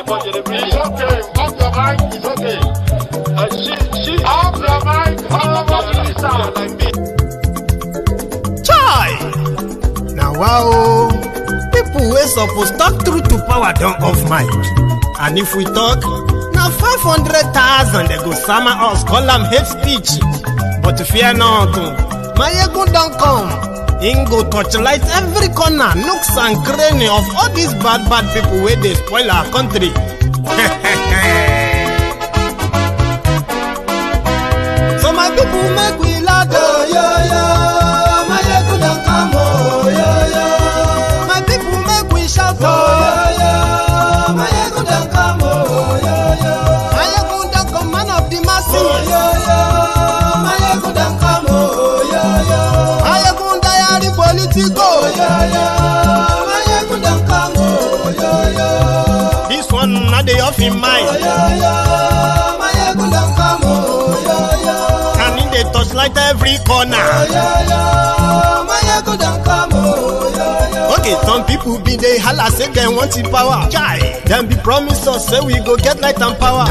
It's okay. Off your mic. It's okay. She off your mic. Chai! Now wow, people wey suppose talk through to power don't off mic. And if we talk, now 500,000 they go summer us, call them hate speech. But fear not, my ego don't come. Ingo torchlight every corner, nooks and cranny of all these bad people where they spoil our country. So my people make we laugh, yo. My ego don't come, yo. My people make we shout, yo. My ego don't come, yo. My ego don't come, man of the masses, yo. My ego don't come, yo. Politico, this one not the off in mind. And in the touchlight every corner. Okay, some people be they holla say they want the power. Them be promise us say we go get light and power.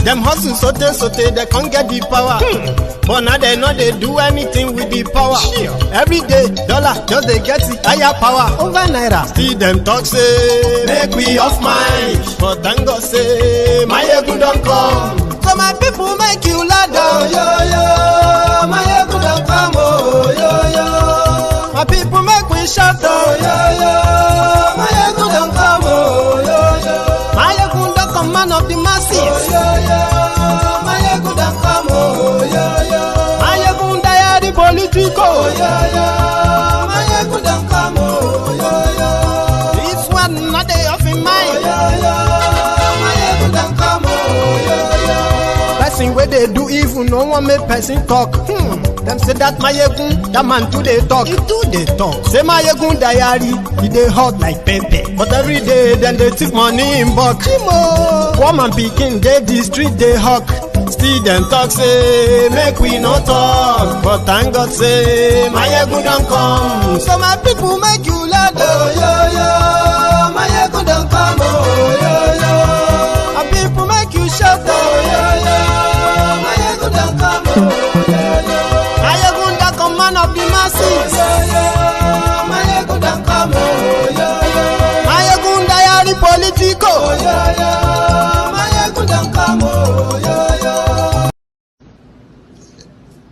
Them hustle sote they can't get the power. But now they know they do anything with the power. Every day, dollar just they get the higher power over naira. See them talk say make we off mind. But thank God say my ego don't come. So my people make you ladder, yo. My ego don't come, yo. My people make we shout, yo. My ego don't come, yo. My ego don't come, man of the masses, yo. My ego don't come, yo. My ego die politico, yo. My ego don't come, yo. This one not they off in mind, yo. My ego don't come, yo. Person where they do evil, no one make person talk. Them say that my egun, that man too they talk. He too they talk. Say my egun diary, he they hot like pepper. But every day then they take money in bulk. Woman picking, they the street they hawk. Still them talk say make we no talk. But thank God say my egun don't come. So my people make you laugh, yo. My egun don't come, yo. My people make you shout, yo. My egun don't come, yo. Man of the masses, my ego don't come, my ego diary politico, my ego don't come.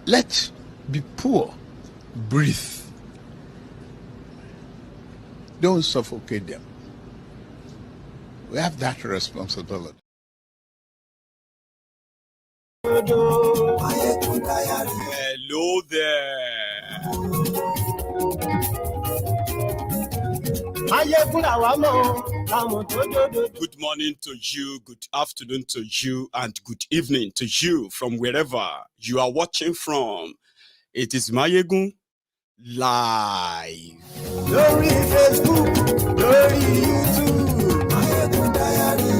Let be poor, breathe. Don't suffocate them. We have that responsibility. Hello there. Good morning to you, good afternoon to you, and good evening to you from wherever you are watching from. It is Mayegun live. Glory Facebook, glory YouTube, Mayegun Diary,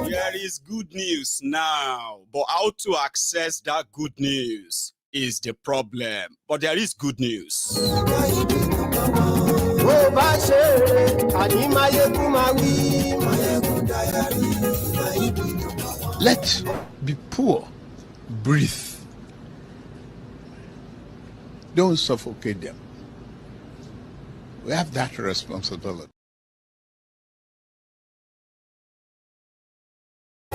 There is good news now, but how to access that good news is the problem. But there is good news. Let be poor, breathe. Don't suffocate them. We have that responsibility.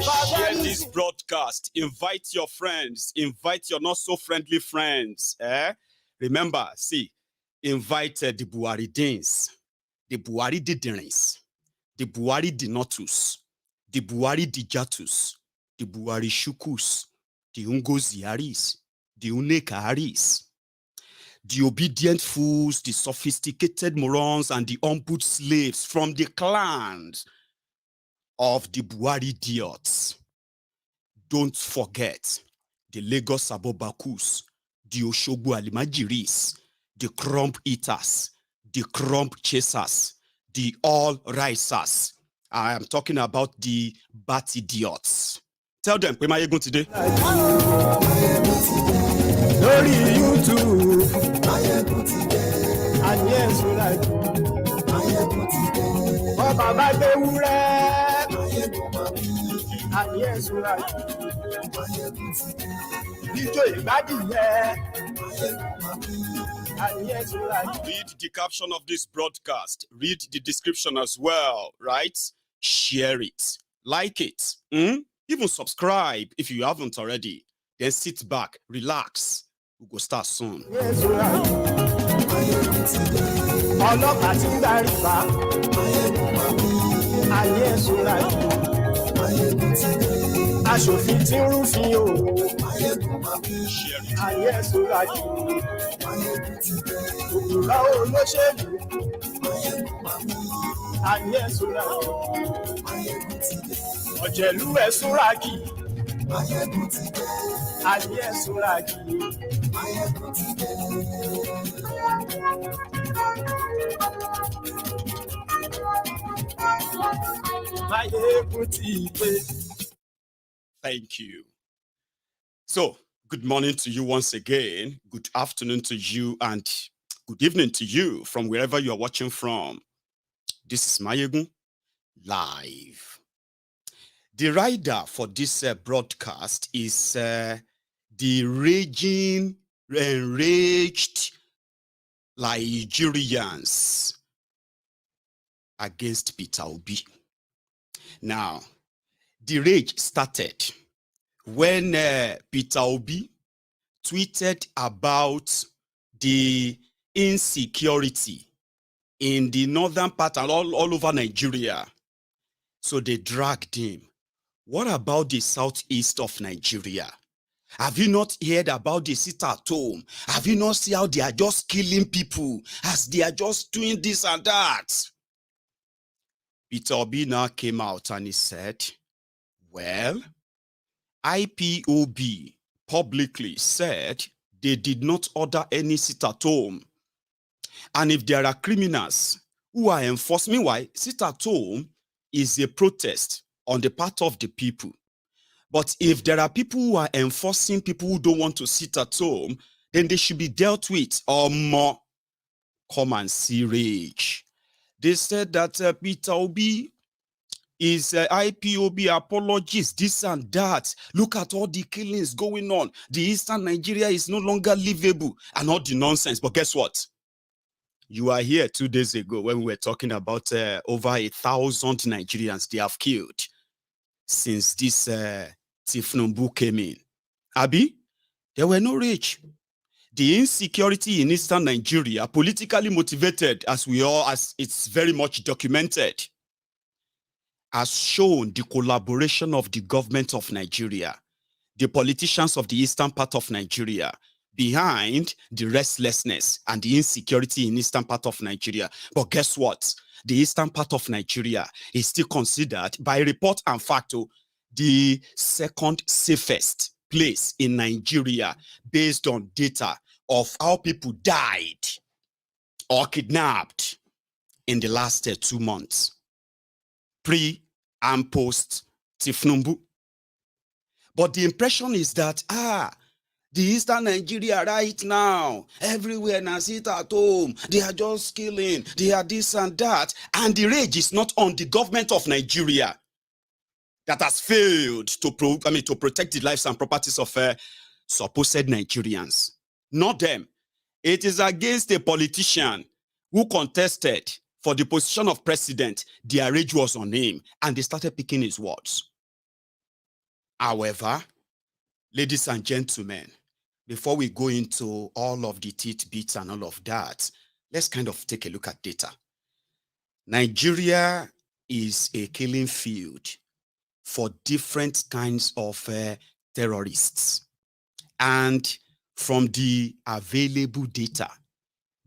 Share this broadcast. Invite your friends. Invite your not so friendly friends. Remember, see, invite the Buhari Dins, the Buhari Didirins, the Buhari Dinotus, the Buhari Dijatus, the Buhari Shukus, the Ungoziaris, the Unekaharis, the obedient fools, the sophisticated morons, and the humbled slaves from the clans of the Buhari idiots. Don't forget the Lagos Abobakus, the Oshogbo Alimajiris, the crumb eaters, the crumb chasers, the all risers. I am talking about the bat idiots. Tell them, where am I going today? Glory YouTube, àní ẹ̀sùn lájú. Ọba bá gbé wúrẹ́, àní ẹ̀sùn lájú. Ijó ìgbádìyẹ, àní ẹ̀sùn lájú. Read the caption of this broadcast. Read the description as well, right? Share it. Like it. Even subscribe if you haven't already. Then sit back, relax. We go start soon. Ọlọ́pàá tí ń darí bá, ayé ẹ̀sùn lájú. Aṣòfin tí ń rúfin o, ayé ẹ̀sùn lájú. Òkúra olóṣèlú, ayé ẹ̀sùn lájú. Ọ̀jẹ̀lú ẹ̀sùn rákì, ayé ẹ̀sùn rákì. Thank you. So, good morning to you once again. Good afternoon to you and good evening to you from wherever you are watching from. This is Mayegun live. The rider for this broadcast is the enraged Nigerians against Peter Obi. Now, the rage started when Peter Obi tweeted about the insecurity in the northern part and all over Nigeria. So they dragged him. What about the southeast of Nigeria? Have you not heard about the sit-at-home? Have you not seen how they are just killing people as they are just doing this and that? Peter Obi now came out and he said, well, IPOB publicly said they did not order any sit-at-home. And if there are criminals who are enforced, meanwhile, sit-at-home is a protest on the part of the people. But if there are people who are enforcing people who don't want to sit at home, then they should be dealt with or more. Come and see rage. They said that Peter Obi is IPOB apologies, this and that. Look at all the killings going on. The Eastern Nigeria is no longer livable and all the nonsense. But guess what? You are here 2 days ago when we were talking about over 1,000 Nigerians they have killed since this Tinubu came in. Abi, there were no rage. The insecurity in Eastern Nigeria, politically motivated, as it's very much documented, has shown the collaboration of the government of Nigeria, the politicians of the eastern part of Nigeria, behind the restlessness and the insecurity in eastern part of Nigeria. But guess what? The eastern part of Nigeria is still considered, by report and fact, the second safest place in Nigeria based on data of how people died or kidnapped in the last 2 months, pre and post Tinubu. But the impression is that, the Eastern Nigeria right now, everywhere now sit at home, they are just killing, they are this and that. And the rage is not on the government of Nigeria that has failed to protect the lives and properties of supposed Nigerians. Not them. It is against a politician who contested for the position of president. Their rage was on him, and they started picking his words. However, ladies and gentlemen, before we go into all of the tidbits and all of that, let's kind of take a look at data. Nigeria is a killing field for different kinds of terrorists. And from the available data,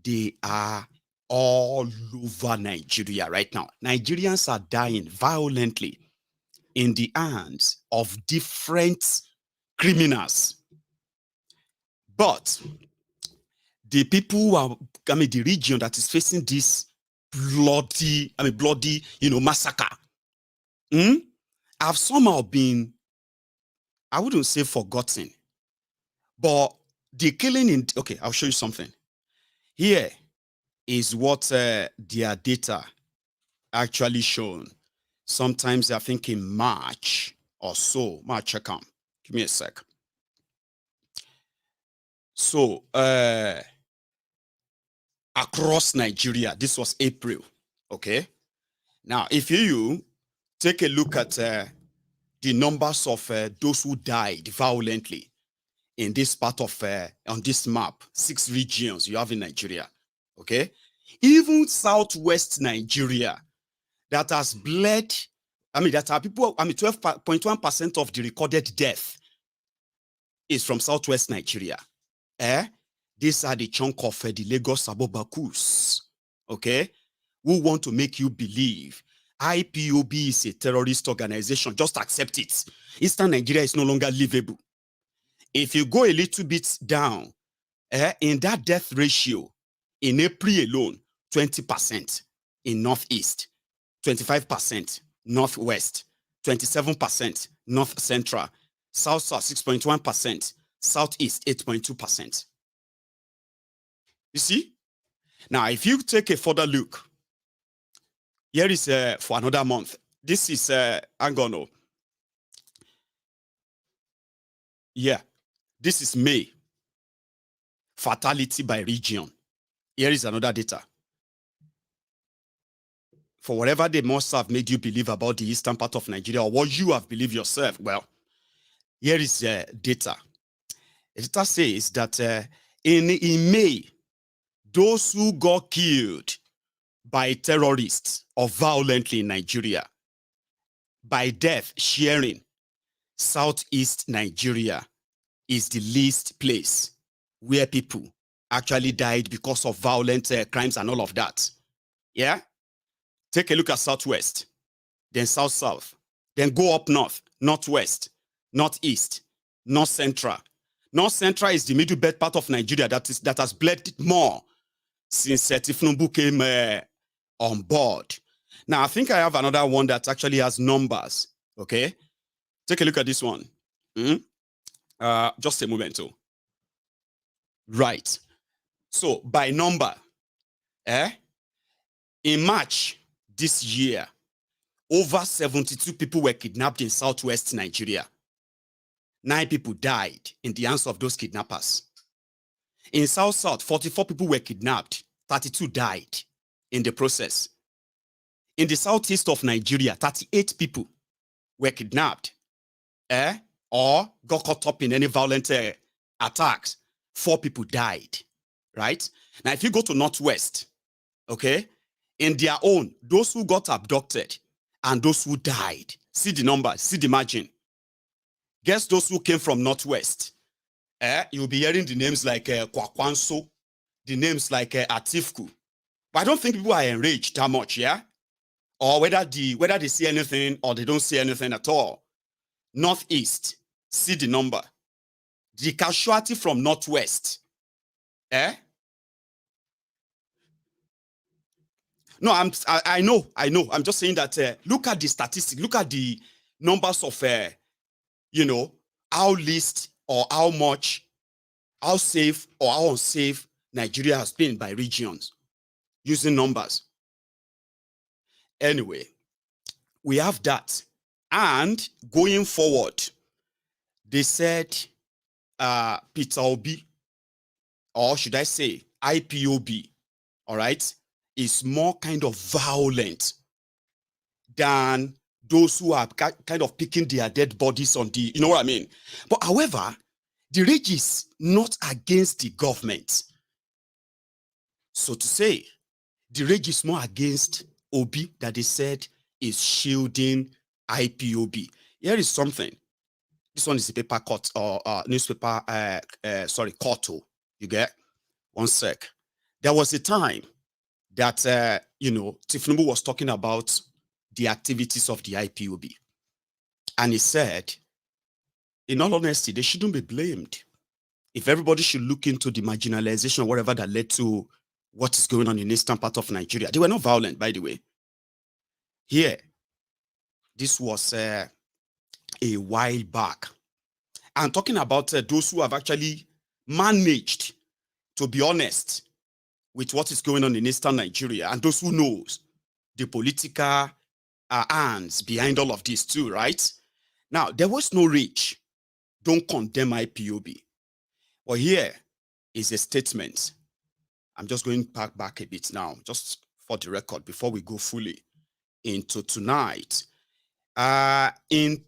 they are all over Nigeria right now. Nigerians are dying violently in the hands of different criminals. But the people who are, the region that is facing this bloody, massacre, have somehow been, I wouldn't say forgotten, but the killing in, okay, I'll show you something. Here, is what their data actually shown. Sometimes I think in March or so. March, check out. Give me a sec. So across Nigeria, this was April. Okay. Now, if you take a look at the numbers of those who died violently in this part of on this map, 6 regions you have in Nigeria. Okay. Even southwest Nigeria, that has bled, that are people, 12.1% of the recorded death is from southwest Nigeria. These are the chunk of the Lagos Abobakus, okay, who want to make you believe IPOB is a terrorist organization. Just accept it. Eastern Nigeria is no longer livable. If you go a little bit down, in that death ratio, in April alone, 20% in Northeast, 25% Northwest, 27% North Central, South 6.1%, Southeast 8.2%. You see? Now, if you take a further look, here is for another month. This is Angono. Yeah, this is May. Fatality by region. Here is another data. For whatever they must have made you believe about the eastern part of Nigeria, or what you have believed yourself, well, here is data. The data says that in May, those who got killed by terrorists or violently in Nigeria, by death sharing, Southeast Nigeria is the least place where people actually died because of violent crimes and all of that. Yeah? Take a look at Southwest, then South-South, then go up North, Northwest, Northeast, North Central. North Central is the middle belt part of Nigeria that has bled more since Tinubu came on board. Now, I think I have another one that actually has numbers, okay? Take a look at this one. Just a moment, too. Right. So, by number, in March this year, over 72 people were kidnapped in southwest Nigeria. 9 people died in the hands of those kidnappers. In South-South, 44 people were kidnapped. 32 died in the process. In the southeast of Nigeria, 38 people were kidnapped or got caught up in any violent attacks. 4 people died, right? Now, if you go to Northwest, okay, in their own, those who got abducted and those who died, see the numbers, see the margin. Guess those who came from Northwest. You'll be hearing the names like Kwakwanso, the names like Atiku. But I don't think people are enraged that much, yeah? Or whether they see anything or they don't see anything at all. Northeast, see the number. The casualty from Northwest. No, I know. I'm just saying that look at the statistics, look at the numbers of how least or how much, how safe or how unsafe Nigeria has been by regions using numbers. Anyway, we have that. And going forward, they said Peter Obi, or should I say IPOB, all right, is more kind of violent than those who are kind of picking their dead bodies on the, you know what I mean? But however, the rage is not against the government. So to say, the rage is more against Obi that they said is shielding IPOB. Here is something. This one is a paper cut or newspaper, cut. You get? One sec. There was a time that, Tinubu was talking about the activities of the IPOB. And he said, in all honesty, they shouldn't be blamed. If everybody should look into the marginalization or whatever that led to what is going on in the eastern part of Nigeria. They were not violent, by the way. Here, this was a while back. I'm talking about those who have actually managed, to be honest, with what is going on in Eastern Nigeria, and those who knows the political hands behind all of this too, right? Now, there was no rage. Don't condemn IPOB. Well, here is a statement. I'm just going back a bit now, just for the record, before we go fully into tonight. In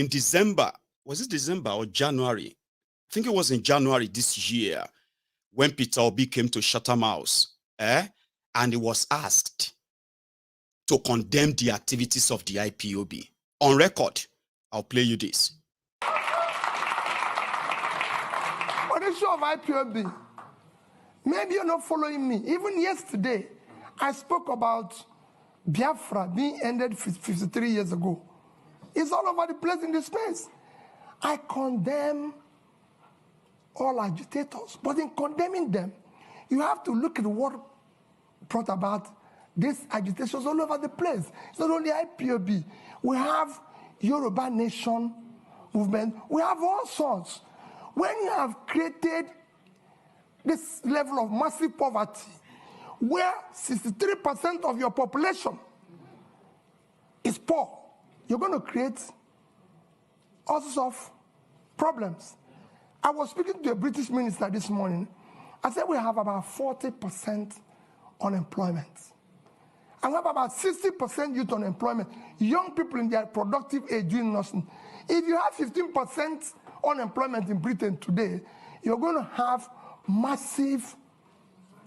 December, was it December or January? I think it was in January this year when Peter Obi came to Chatham House, and he was asked to condemn the activities of the IPOB. On record, I'll play you this. On the issue of IPOB, maybe you're not following me. Even yesterday, I spoke about Biafra being ended 53 years ago. It's all over the place in the space. I condemn all agitators, but in condemning them, you have to look at what brought about these agitations all over the place. It's not only IPOB. We have Yoruba Nation movement. We have all sorts. When you have created this level of massive poverty, where 63% of your population is poor, you're going to create all sorts of problems. I was speaking to a British minister this morning. I said we have about 40% unemployment. And we have about 60% youth unemployment. Young people in their productive age doing nothing. If you have 15% unemployment in Britain today, you're going to have massive,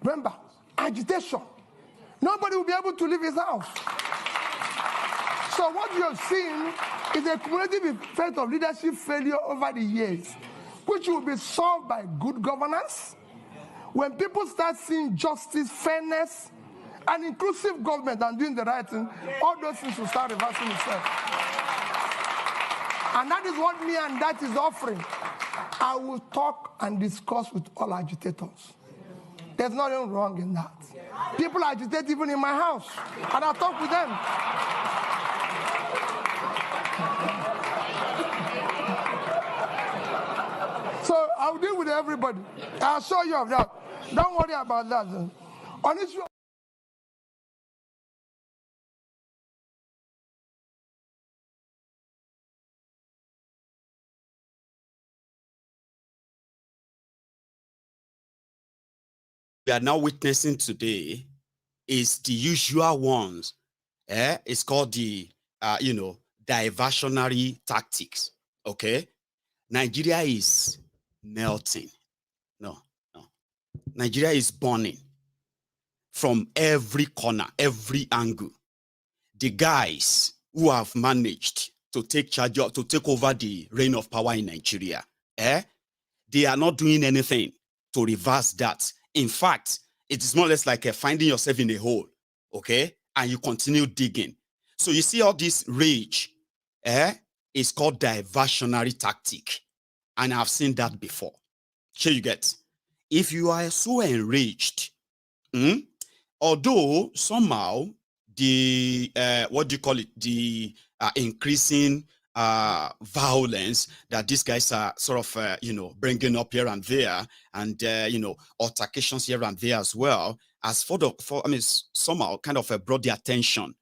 remember, agitation. Nobody will be able to leave his house. So what you're seeing is a cumulative effect of leadership failure over the years, which will be solved by good governance. When people start seeing justice, fairness, and inclusive government and doing the right thing, all those things will start reversing itself. And that is what me and that is offering. I will talk and discuss with all agitators. There's nothing wrong in that. People agitate even in my house, and I talk with them. So I'll deal with everybody. I'll show you of that. Don't worry about that. On issue. We are now witnessing today is the usual ones. It's called the, diversionary tactics. Okay. Nigeria is melting. No. Nigeria is burning from every corner, every angle. The guys who have managed to take charge of, to take over the reign of power in Nigeria, they are not doing anything to reverse that. In fact, it is more or less like finding yourself in a hole, okay? And you continue digging. So you see all this rage, is called diversionary tactic. And I've seen that before. Here you get. If you are so enraged, although somehow the, the increasing violence that these guys are sort of, bringing up here and there, and, altercations here and there as well, as somehow kind of brought the attention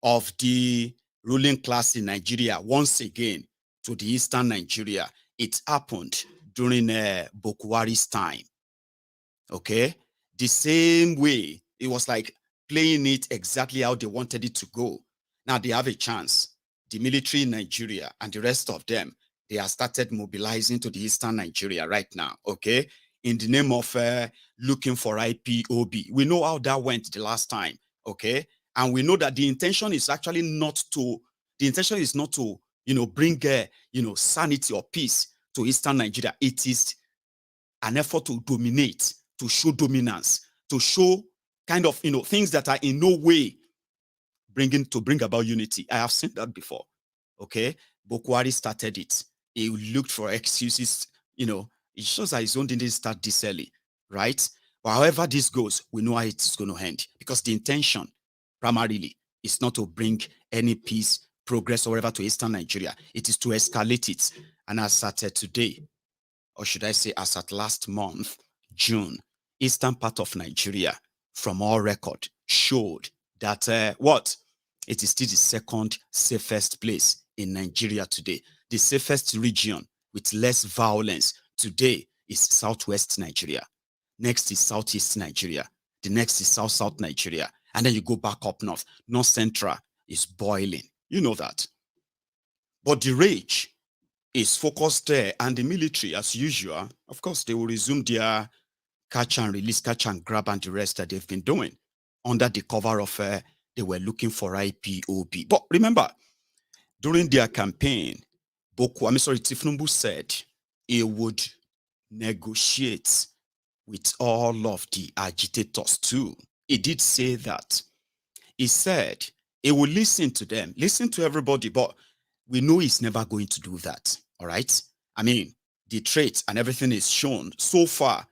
of the ruling class in Nigeria once again to the Eastern Nigeria. It happened during Bokwari's time. Okay? The same way, it was like playing it exactly how they wanted it to go. Now they have a chance. The military in Nigeria and the rest of them, they have started mobilizing to the Eastern Nigeria right now, okay? In the name of looking for IPOB. We know how that went the last time, okay? And we know that the intention is actually not to, bring, sanity or peace to Eastern Nigeria. It is an effort to dominate, to show dominance, to show kind of, things that are in no way bring about unity. I have seen that before. Okay, Bokwari started it. He looked for excuses. It shows that his own didn't start this early, right? But however this goes, we know how it's going to end, because the intention primarily is not to bring any peace, progress, or whatever to Eastern Nigeria. It is to escalate it. And as at today, or should I say as at last month, June, eastern part of Nigeria, from all record, showed that what? It is still the second safest place in Nigeria today. The safest region with less violence today is southwest Nigeria. Next is southeast Nigeria. The next is south Nigeria. And then you go back up north. North central is boiling. You know that. But the rage is focused there, and the military, as usual, of course, they will resume their catch and release, catch and grab, and the rest that they've been doing under the cover of they were looking for IPOB. But remember, during their campaign, Tinubu said he would negotiate with all of the agitators too. He did say that. He said he will listen to them, listen to everybody, but we know he's never going to do that. All right. I mean, the traits and everything is shown so far.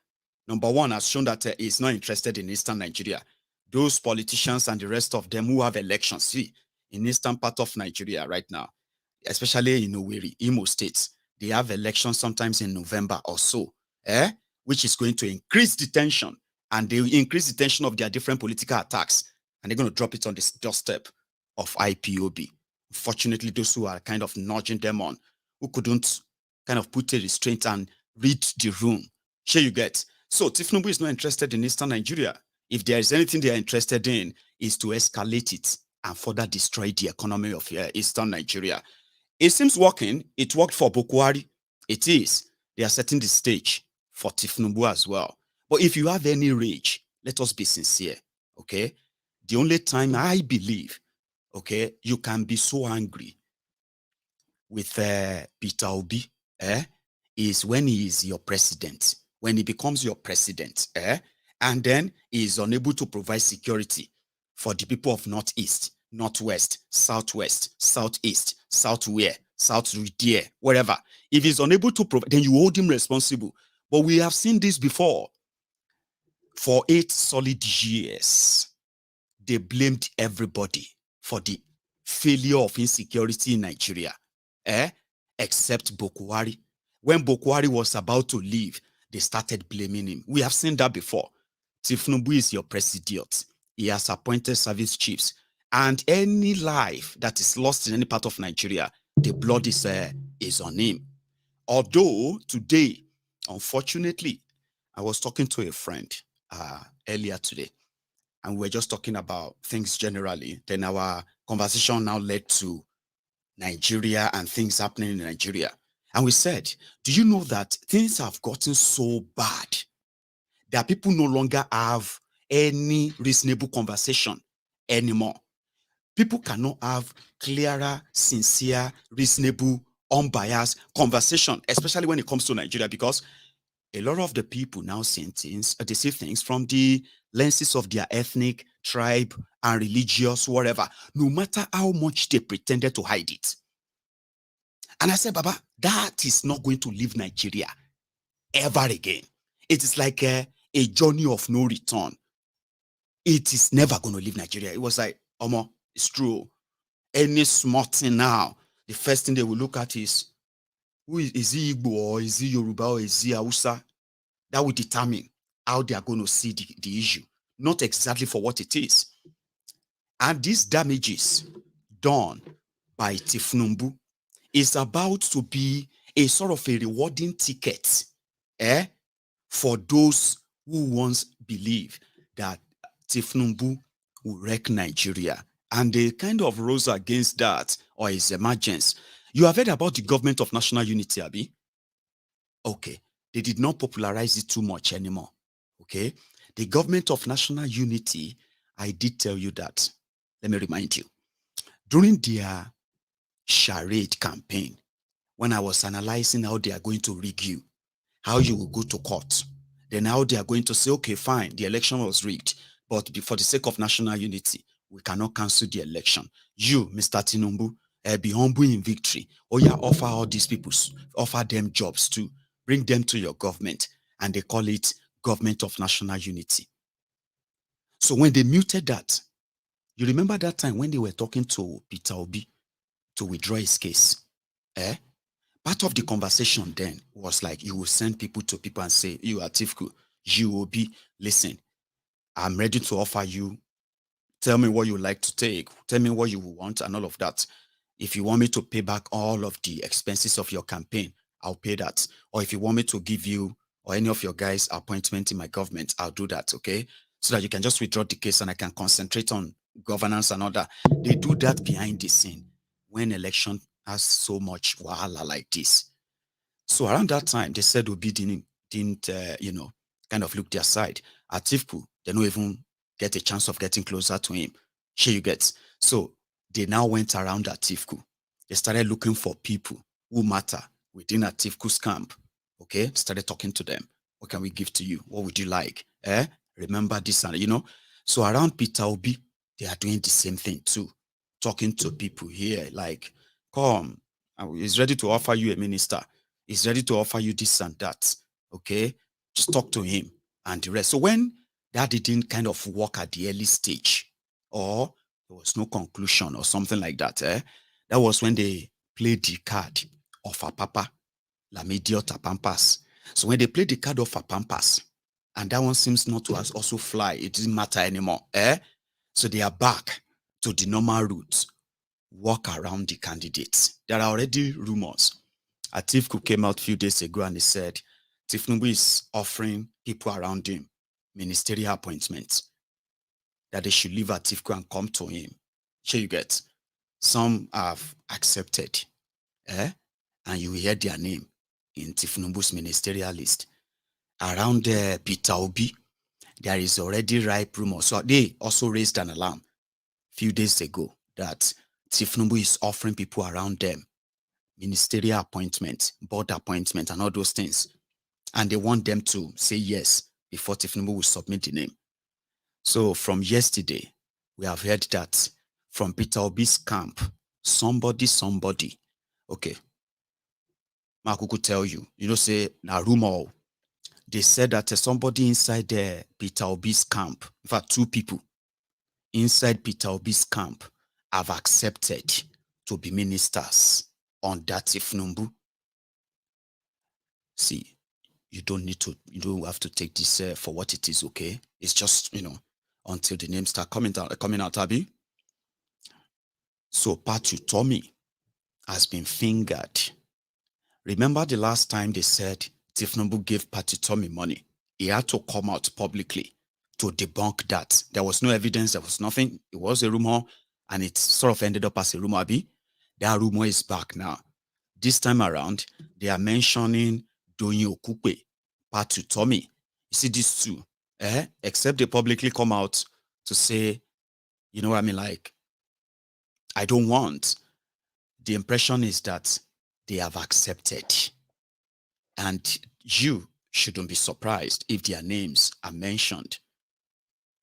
Number one has shown that he's not interested in Eastern Nigeria. Those politicians and the rest of them who have elections, see, in Eastern part of Nigeria right now, especially in Owerri, Imo State, they have elections sometimes in November or so, which is going to increase the tension, and they will increase the tension of their different political attacks, and they're going to drop it on the doorstep of IPOB. Unfortunately, those who are kind of nudging them on, who couldn't kind of put a restraint and read the room. Sure you get. So Tinubu is not interested in Eastern Nigeria. If there is anything they are interested in, is to escalate it and further destroy the economy of Eastern Nigeria. It seems working. It worked for Bukwari. It is. They are setting the stage for Tinubu as well. But if you have any rage, let us be sincere, okay? The only time I believe, okay, you can be so angry with Peter Obi, is when he is your president, when he becomes your president, and then he is unable to provide security for the people of Northeast, Northwest, Southwest, Southeast, South where, South there, wherever. If he's unable to provide, then you hold him responsible. But we have seen this before. For 8 solid years, they blamed everybody for the failure of insecurity in Nigeria, except Bukwari. When Bukwari was about to leave, they started blaming him. We have seen that before. Tinubu is your Presidiot. He has appointed service chiefs. And any life that is lost in any part of Nigeria, the blood is on him. Although today, unfortunately, I was talking to a friend earlier today, and we were just talking about things generally. Then our conversation now led to Nigeria and things happening in Nigeria. And we said, do you know that things have gotten so bad that people no longer have any reasonable conversation anymore? People cannot have clearer, sincere, reasonable, unbiased conversation, especially when it comes to Nigeria, because a lot of the people now see things, they see things from the lenses of their ethnic, tribe, and religious, whatever, no matter how much they pretended to hide it. And I said, Baba, that is not going to leave Nigeria ever again. It is like a journey of no return. It is never going to leave Nigeria. It was like, Omo, it's true. Any small thing now, the first thing they will look at is, who is he Igbo, or is he Yoruba, or is he Hausa? That will determine how they are going to see the issue, not exactly for what it is. And these damages done by Tinubu is about to be a sort of a rewarding ticket for those who once believed that Tinubu will wreck Nigeria. And they kind of rose against that, or his emergence. You have heard about the government of national unity, Abi? Okay. They did not popularize it too much anymore. Okay. The government of national unity, I did tell you that. Let me remind you. During their charade campaign, when I was analyzing how they are going to rig you, how you will go to court, then how they are going to say, okay, fine, the election was rigged, but for the sake of national unity, we cannot cancel the election. You, Mr. Tinubu, be humble in victory. Or you offer all these people, offer them jobs too. Bring them to your government, and they call it government of national unity. So when they muted that, you remember that time when they were talking to Peter Obi to withdraw his case? Part of the conversation then was like, you will send people to people and say, you Atiku, you will be, listen, I'm ready to offer you. Tell me what you like to take. Tell me what you want and all of that. If you want me to pay back all of the expenses of your campaign, I'll pay that. Or if you want me to give you or any of your guys appointment in my government, I'll do that, okay? So that you can just withdraw the case and I can concentrate on governance and all that. They do that behind the scene when election has so much wahala like this. So around that time, they said Obi didn't kind of look their side. Atiku, they don't even get a chance of getting closer to him. Here you get. So they now went around Atiku. They started looking for people who matter within Atiku's camp. Okay, started talking to them. What can we give to you? What would you like? Remember this and So around Peter Obi, they are doing the same thing too. Talking to people here, like, come, he's ready to offer you a minister. He's ready to offer you this and that. Okay, just talk to him and the rest. So when that didn't kind of work at the early stage, or there was no conclusion or something like that, that was when they played the card of a papa, la mediota pampas. So when they played the card of a pampas, and that one seems not to also fly, it doesn't matter anymore, So they are back to the normal route, walk around the candidates. There are already rumors. Atiku came out a few days ago and he said, Tinubu is offering people around him ministerial appointments, that they should leave Atiku and come to him. Here you get. Some have accepted, and you hear their name in Tinubu's ministerial list. Around Peter Obi, there is already ripe rumor. So they also raised an alarm a few days ago that Tinubu is offering people around them ministerial appointment, board appointment, and all those things. And they want them to say yes before Tinubu will submit the name. So from yesterday, we have heard that from Peter Obi's camp, somebody, okay, Marco could tell you, say, na rumor. They said that somebody inside Peter Obi's camp, in fact, 2 people inside Peter Obi's camp have accepted to be ministers on that Tinubu. See, you don't have to take this for what it is, okay? It's just, until the names start coming out, Abi. So Patu Tommy has been fingered. Remember the last time they said Tinubu gave Patu Tommy money? He had to come out publicly to debunk that. There was no evidence, there was nothing. It was a rumor, and it sort of ended up as a rumor, Abi. That rumor is back now. This time around, they are mentioning Donyi Okupe, Patu Tommy. You see these two, except they publicly come out to say, you know what I mean, like, I don't want. The impression is that they have accepted. And you shouldn't be surprised if their names are mentioned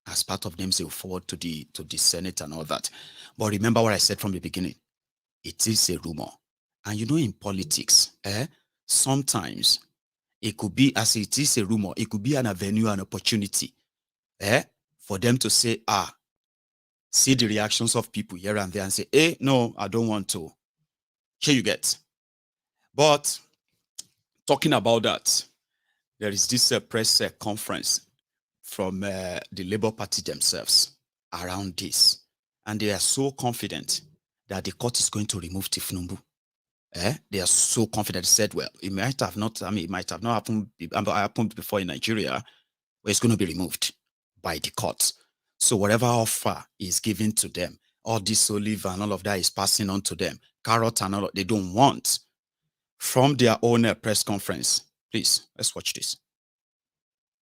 as part of names they will forward to the Senate and all that. But remember what I said from the beginning. It is a rumor. And in politics, sometimes it could be, as it is a rumor, it could be an avenue, an opportunity for them to say, see the reactions of people here and there and say, no, I don't want to. Here you get. But talking about that, there is this press conference from the Labour Party themselves around this. And they are so confident that the court is going to remove Tinubu. They are so confident. They said, well, it might have not happened before in Nigeria, but it's going to be removed by the court. So whatever offer is given to them, all this olive and all of that is passing on to them. Carrot and all they don't want. From their own press conference. Please, let's watch this.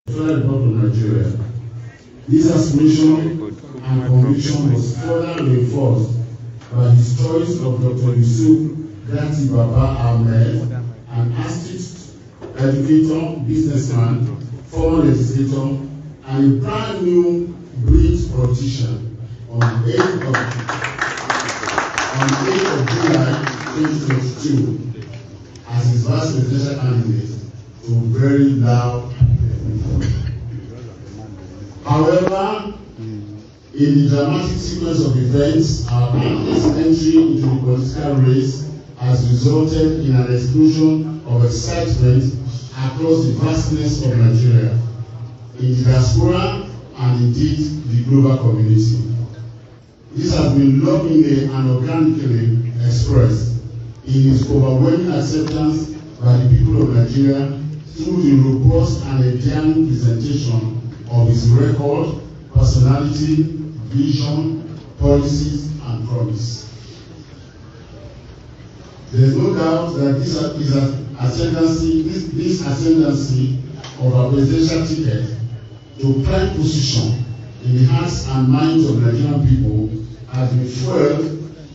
Nigeria. This aspiration and conviction was further reinforced by his choice of Dr. Yusuf Gati Baba Ahmed, an astute educator, businessman, former legislator, and a brand new breed politician on the 8th of July 2022 as his vice presidential candidate to very loud. However, in the dramatic sequence of events, our country's entry into the political race has resulted in an explosion of excitement across the vastness of Nigeria. in the diaspora and indeed the global community. This has been lovingly and organically expressed in its overwhelming acceptance by the people of Nigeria through the robust and endearing presentation of its record, personality, vision, policies, and promise. There is no doubt that this ascendancy of our presidential ticket to prime position in the hearts and minds of Nigerian people has been fueled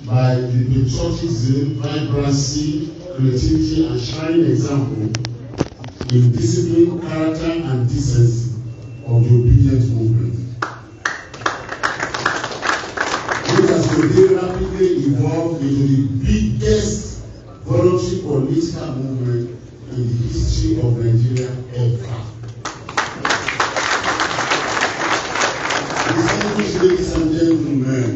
by the patriotism, vibrancy, creativity, and shining example in discipline, character, and decency of the obedient movement. It has today rapidly evolved into the biggest voluntary political movement in the history of Nigeria ever. Distinguished ladies and gentlemen,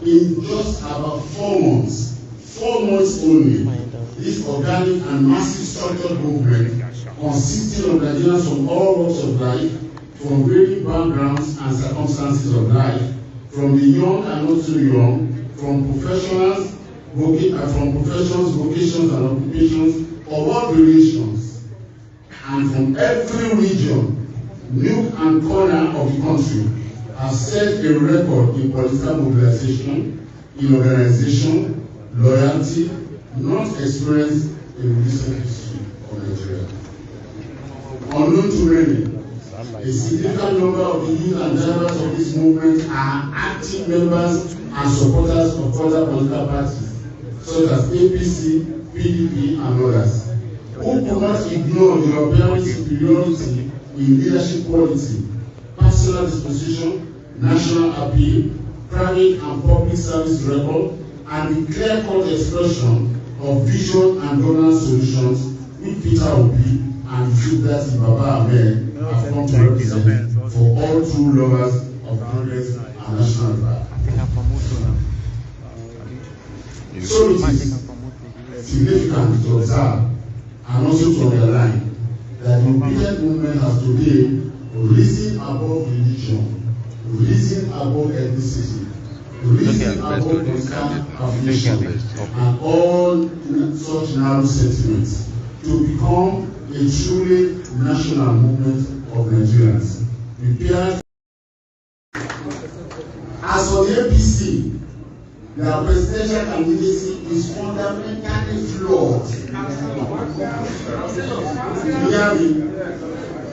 in just about 4 months only, this organic and massive structured movement, consisting of Nigerians from all walks of life, from varying backgrounds and circumstances of life, from the young and not so young, from professions, vocations, and occupations of all variations, and from every region, nook and corner of the country, has set a record in political mobilization, in organization, loyalty, not experienced in recent history of Nigeria. Unknown to many, a significant number of the youth and drivers of this movement are active members and supporters of other political parties, such as APC, PDP, and others, who do not ignore the apparent superiority in leadership quality, personal disposition, national appeal, private and public service record, and the clear-cut expression of vision and governance solutions which Peter Obi and Subsidy Removal have come to represent for all true lovers of progress and national pride. So it is significant to observe and also to underline that the obedient movement has today risen above religion, risen above ethnicity, risen above political affiliation, and all such narrow sentiments to become a truly national movement of Nigerians. Prepared. As for the APC, their presidential candidacy is fundamentally flawed. Hear me?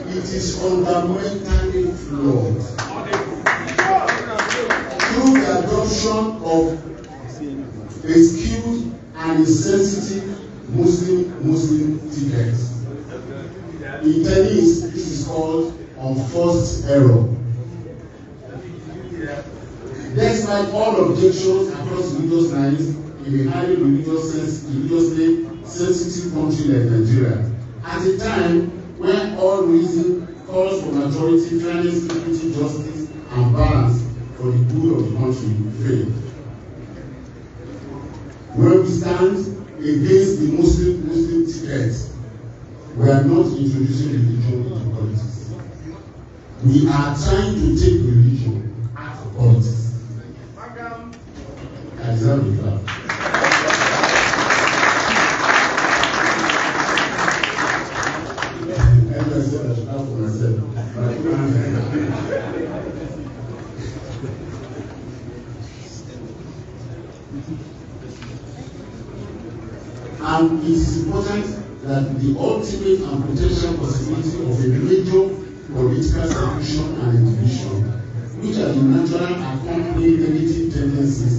It is fundamentally flawed. Through the adoption of a skewed and insensitive Muslim ticket. In tennis, this is called unforced error. Despite all objections across religious lines in a highly religiously sensitive country like Nigeria, at a time when all reason calls for majority, fairness, equity, justice, and balance for the good of the country failed. When we stand against the Muslim ticket, we are not introducing religion into politics. We are trying to take religion out of politics. I deserve the clap. I said I should clap for myself. And it is important that the ultimate and potential possibility of a major political solution and division, which are the natural accompanying negative tendencies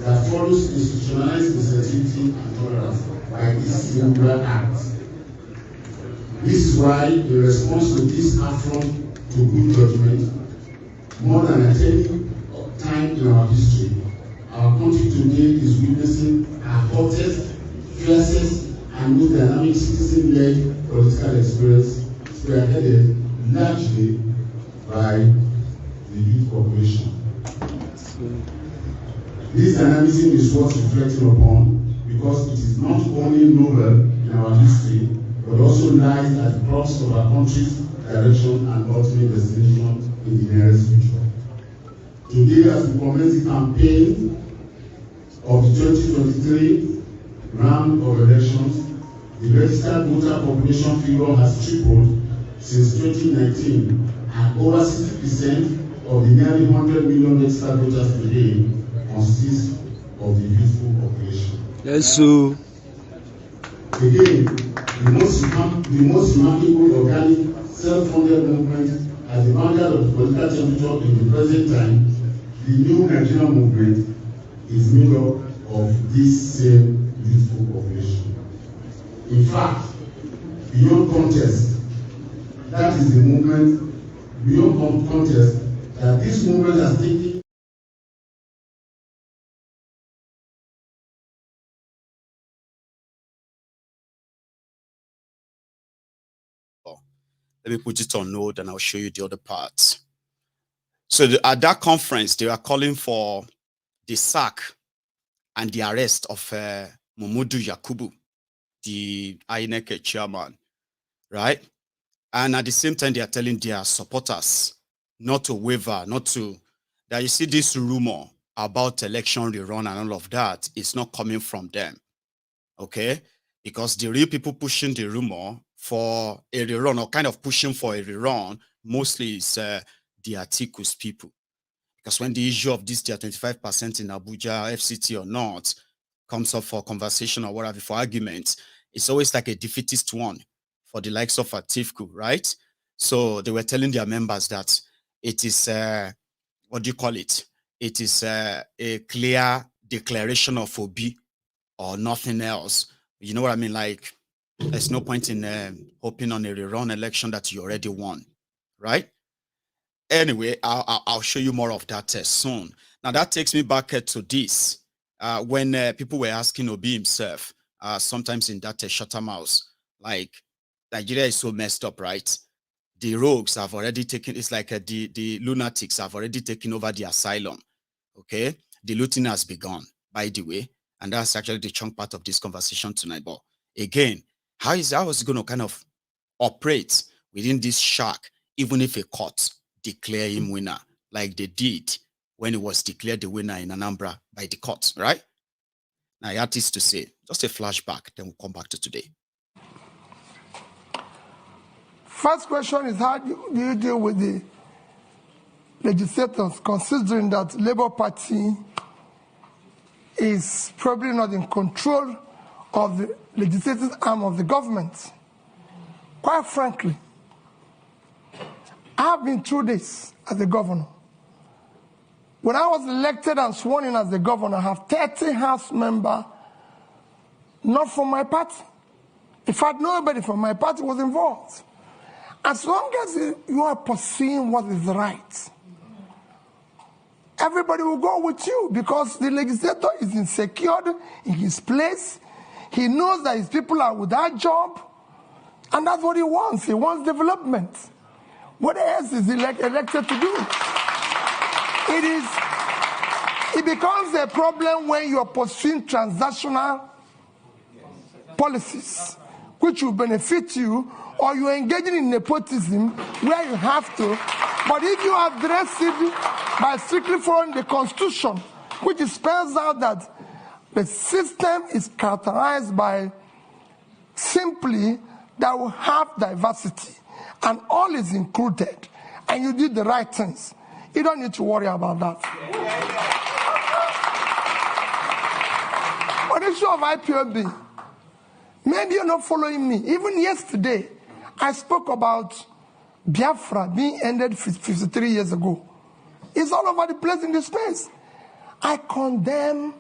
that follows institutionalized insensitivity and tolerance by this singular act. This is why, in response to this affront to good judgment, more than at any time in our history, our country today is witnessing our hottest, fiercest, and most dynamic citizen-led political experience, spearheaded largely by the youth population. This dynamism is worth reflecting upon because it is not only novel in our history, but also lies at the crux of our country's direction and ultimate destination in the nearest future. Today, as we commence the campaign of the 2023 round of elections, the registered voter population figure has tripled since 2019, and over 60% of the nearly 100 million registered voters today consists of the youthful population. Yes, sir. Again, the most remarkable organic, self-funded movement at the vanguard of the political temperature in the present time, the new Nigerian movement, is made up of this same youthful population. In fact, beyond contest, that is the movement, beyond contest, that this movement has taken. Let me put it on note and I'll show you the other parts. So at that conference, they were calling for the sack and the arrest of Muhammadu Yakubu, the INEC chairman, right? And at the same time, they are telling their supporters not to waver, that you see this rumor about election rerun and all of that, it's not coming from them, okay? Because the real people pushing the rumor for a rerun, or kind of pushing for a rerun, mostly is the Atiku's people. Because when the issue of this, their 25% in Abuja, FCT or not, comes up for conversation or whatever, for arguments, it's always like a defeatist one for the likes of Atiku, right? So they were telling their members that it is, what do you call it? It is a clear declaration of Obi or nothing else. You know what I mean? Like, there's no point in hoping on a rerun election that you already won, right? Anyway, I'll show you more of that soon. Now, that takes me back to this. When people were asking Obi himself, sometimes in that Chatham House, like, Nigeria is so messed up, right? The rogues have already taken, it's like the lunatics have already taken over the asylum, okay? The looting has begun, by the way, and that's actually the chunk part of this conversation tonight. But again, how is it going to kind of operate within this shack, even if a court declare him winner, like they did when he was declared the winner in Anambra by the court, right? Now, that is to say, just a flashback, then we'll come back to today. First question is, how do you deal with the legislators, considering that Labour Party is probably not in control of the legislative arm of the government? Quite frankly, I have been through this as a governor. When I was elected and sworn in as the governor, I have 30 House members, not from my party. In fact, nobody from my party was involved. As long as you are pursuing what is right, everybody will go with you, because the legislator is insecure in his place. He knows that his people are without job, and that's what he wants. He wants development. What else is he elected to do? It becomes a problem when you are pursuing transactional policies, which will benefit you, or you are engaging in nepotism where you have to. But if you address it by strictly following the Constitution, which spells out that the system is characterized by simply that we have diversity and all is included, and you did the right things, you don't need to worry about that. On the issue of IPOB, maybe you're not following me. Even yesterday, I spoke about Biafra being ended 53 years ago. It's all over the place in the space. I condemn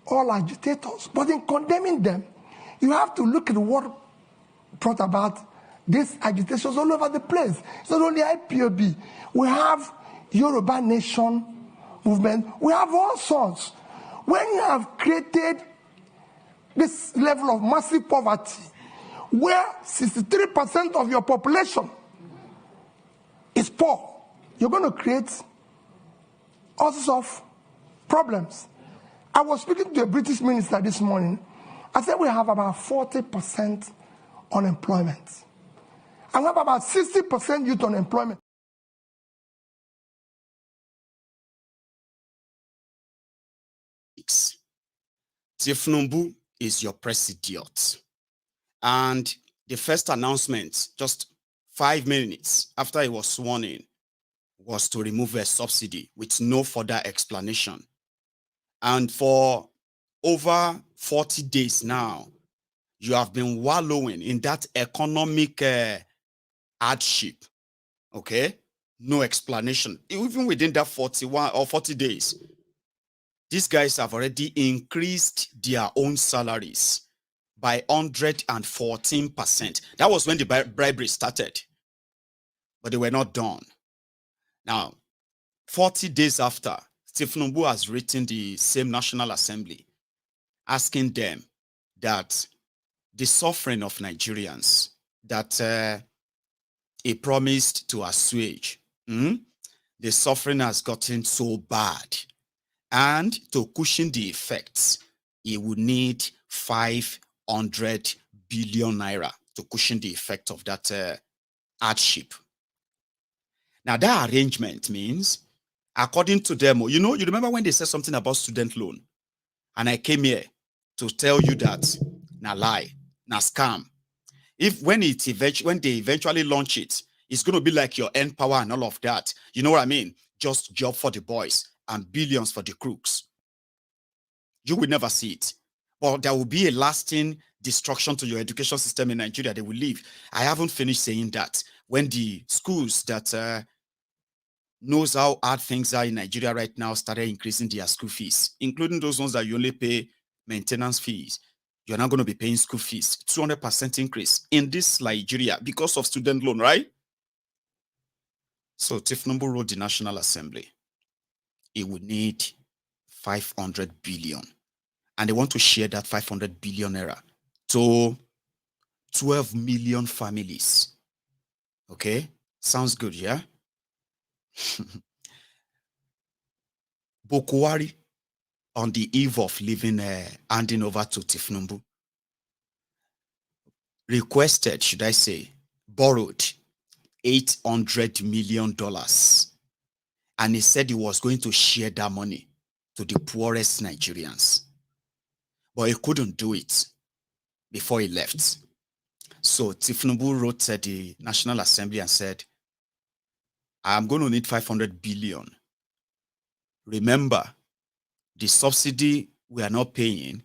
all agitators, but in condemning them, you have to look at what brought about these agitations all over the place. It's not only IPOB. We have Yoruba Nation movement. We have all sorts. When you have created this level of massive poverty, where 63% of your population is poor, you're going to create all sorts of problems. I was speaking to a British minister this morning. I said we have about 40% unemployment. And we have about 60% youth unemployment. Tinubu is your Presidiot. And the first announcement, just 5 minutes after he was sworn in, was to remove a subsidy with no further explanation. And for over 40 days now, you have been wallowing in that economic hardship, okay? No explanation. Even within that 41 or 40 days, these guys have already increased their own salaries by 114%. That was when the bribery started, but they were not done. Now, 40 days after, Tinubu has written the same National Assembly, asking them that the suffering of Nigerians that he promised to assuage, the suffering has gotten so bad. And to cushion the effects, he would need 500 billion naira to cushion the effect of that hardship. Now, that arrangement means, according to them, you remember when they said something about student loan? And I came here to tell you that, na lie, na scam. When they eventually launch it, it's going to be like your N power and all of that. You know what I mean? Just job for the boys and billions for the crooks. You will never see it. But there will be a lasting destruction to your education system in Nigeria. They will leave. I haven't finished saying that. When the schools that knows how hard things are in Nigeria right now started increasing their school fees, including those ones that you only pay maintenance fees, you're not going to be paying school fees. 200% increase in this Nigeria because of student loan, right? So Tinubu wrote the National Assembly. It would need 500 billion. And they want to share that 500 billion naira to 12 million families. Okay? Sounds good, yeah? Bokwari, on the eve of handing over to Tinubu, requested, should I say, borrowed $800 million. And he said he was going to share that money to the poorest Nigerians. But he couldn't do it before he left. So Tinubu wrote to the National Assembly and said, I'm going to need 500 billion. Remember, the subsidy we are not paying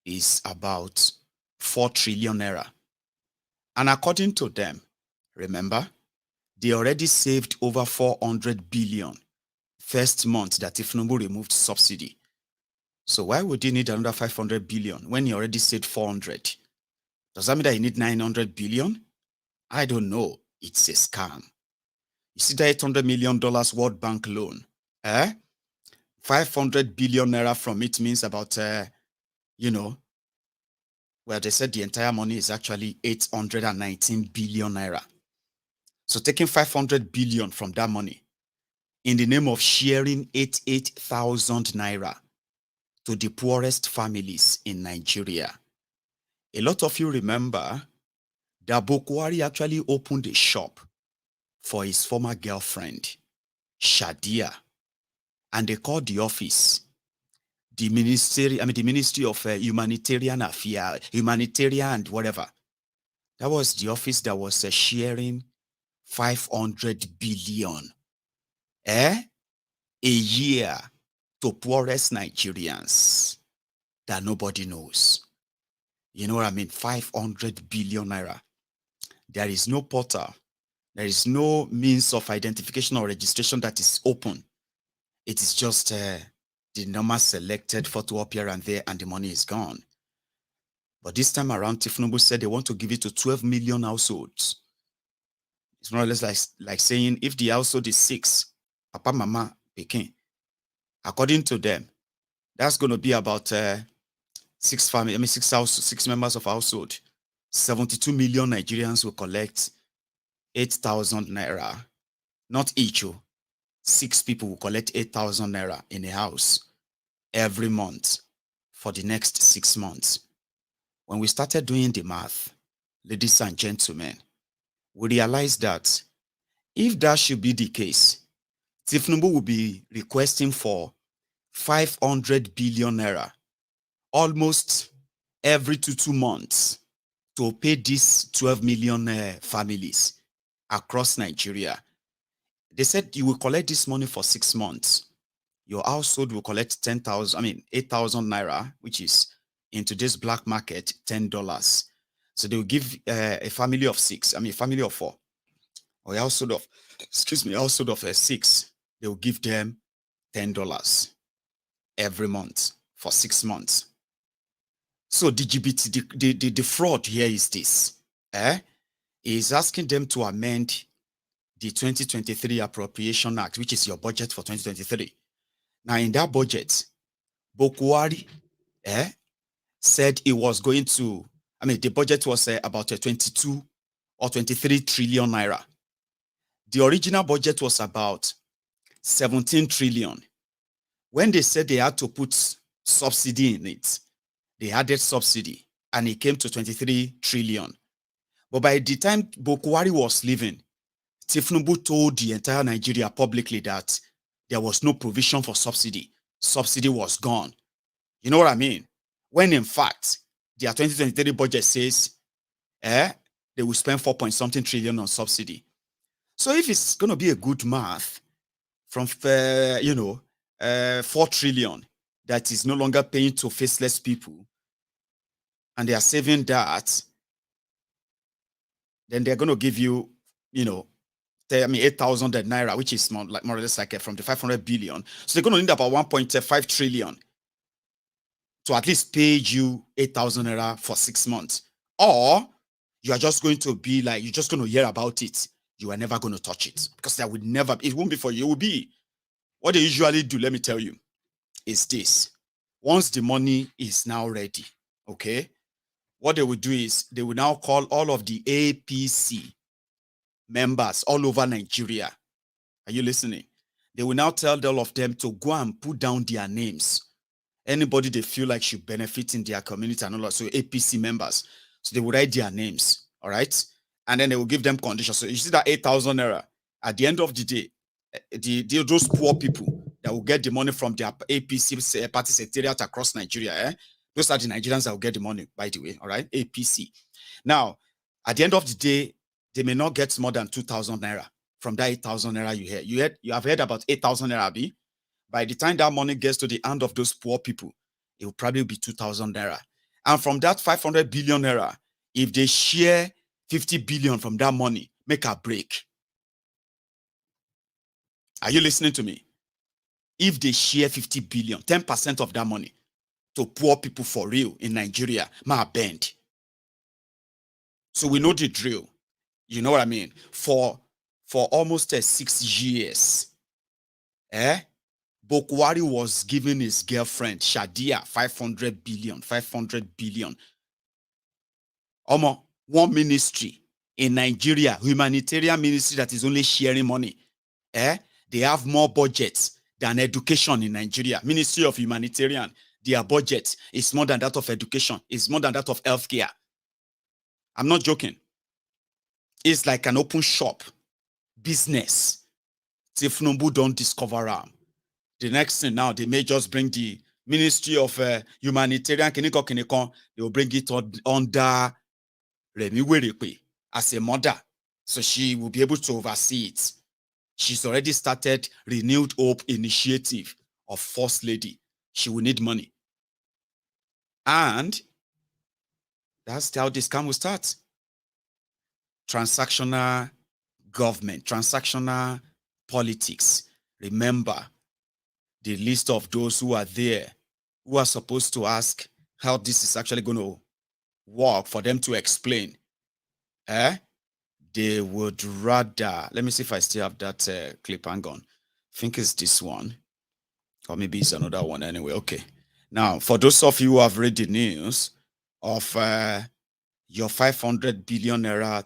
is about 4 trillion naira. And according to them, remember, they already saved over 400 billion first month that Tinubu removed subsidy. So why would he need another 500 billion when he already saved 400? Does that mean that he need 900 billion? I don't know. It's a scam. You see that $800 million World Bank loan? 500 billion naira from it means about, well, they said the entire money is actually 819 billion naira. So taking 500 billion from that money in the name of sharing 88,000 naira to the poorest families in Nigeria. A lot of you remember that Bokwari actually opened a shop for his former girlfriend, Shadia, and they called the office the Ministry of Humanitarian Affairs, Humanitarian and whatever. That was the office that was sharing 500 billion a year to poorest Nigerians that nobody knows. You know what I mean? 500 billion naira. There is no portal. There is no means of identification or registration that is open. It is just the number selected photo up here and there, and the money is gone. But this time around, Tinubu said they want to give it to 12 million households. It's more or less like saying if the household is 6, Papa, Mama, Peking, according to them, that's going to be about 6 members of household. 72 million Nigerians will collect 8,000 naira. Not each. 6 people will collect 8,000 naira in a house every month for the next 6 months. When we started doing the math, ladies and gentlemen, we realize that if that should be the case, Tinubu will be requesting for 500 billion naira almost every 2 months to pay these 12 million families across Nigeria. They said you will collect this money for 6 months. Your household will collect 8,000 naira, which is in today's black market, $10. So they will give a family of 6, a family of 4, or a household of, household of 6. They will give them $10 every month for 6 months. So the fraud here is this. Is asking them to amend the 2023 Appropriation Act, which is your budget for 2023. Now, in that budget, Bokwari said it was going to, the budget was about 22 or 23 trillion naira. The original budget was about 17 trillion. When they said they had to put subsidy in it, they added subsidy and it came to 23 trillion. But by the time Bokwari was leaving, Tinubu told the entire Nigeria publicly that there was no provision for subsidy. Subsidy was gone. You know what I mean? When in fact, their 2023 budget says they will spend 4-point-something trillion on subsidy. So if it's going to be a good math from, 4 trillion that is no longer paying to faceless people, and they are saving that, then they're going to give you, 8,000 naira, which is more or less like from the 500 billion. So they're going to need about 1.5 trillion to at least pay you 8,000 naira for 6 months. Or you are just going to be like, you're just going to hear about it. You are never going to touch it because there would never, it won't be for you. It will be what they usually do. Let me tell you, is this. Once the money is now ready, okay, what they will do is they will now call all of the APC members all over Nigeria. Are you listening? They will now tell all of them to go and put down their names. Anybody they feel like should benefit in their community and all that. So APC members. So they will write their names. All right. And then they will give them conditions. So you see that 8,000 naira at the end of the day, those poor people that will get the money from their APC party secretariat across Nigeria. Those are the Nigerians that will get the money, by the way. All right. APC. Now, at the end of the day, they may not get more than 2,000 naira from that 8,000 naira you heard. You have heard about 8,000 naira, B. By the time that money gets to the hand of those poor people, it will probably be 2,000 naira. And from that 500 billion naira, if they share 50 billion from that money, make a break. Are you listening to me? If they share 50 billion, 10% of that money to poor people for real in Nigeria, ma bend. So we know the drill. You know what I mean? For almost 6 years, Bokwari was giving his girlfriend, Shadia, 500 billion. One ministry in Nigeria, humanitarian ministry that is only sharing money. They have more budgets than education in Nigeria. Ministry of Humanitarian, their budget is more than that of education. It's more than that of healthcare. I'm not joking. It's like an open shop business. Tinubu don't discover them. The next thing now, they may just bring the Ministry of Humanitarian, they will bring it under Remi Werepe as a mother. So she will be able to oversee it. She's already started Renewed Hope initiative of First Lady. She will need money. And that's how this scam will start. Transactional government, transactional politics. Remember the list of those who are there, who are supposed to ask how this is actually going to work for them to explain. They would rather, let me see if I still have that clip. Hang on. I think it's this one. Or maybe it's another one anyway. Okay. Now, for those of you who have read the news of your 500 billion naira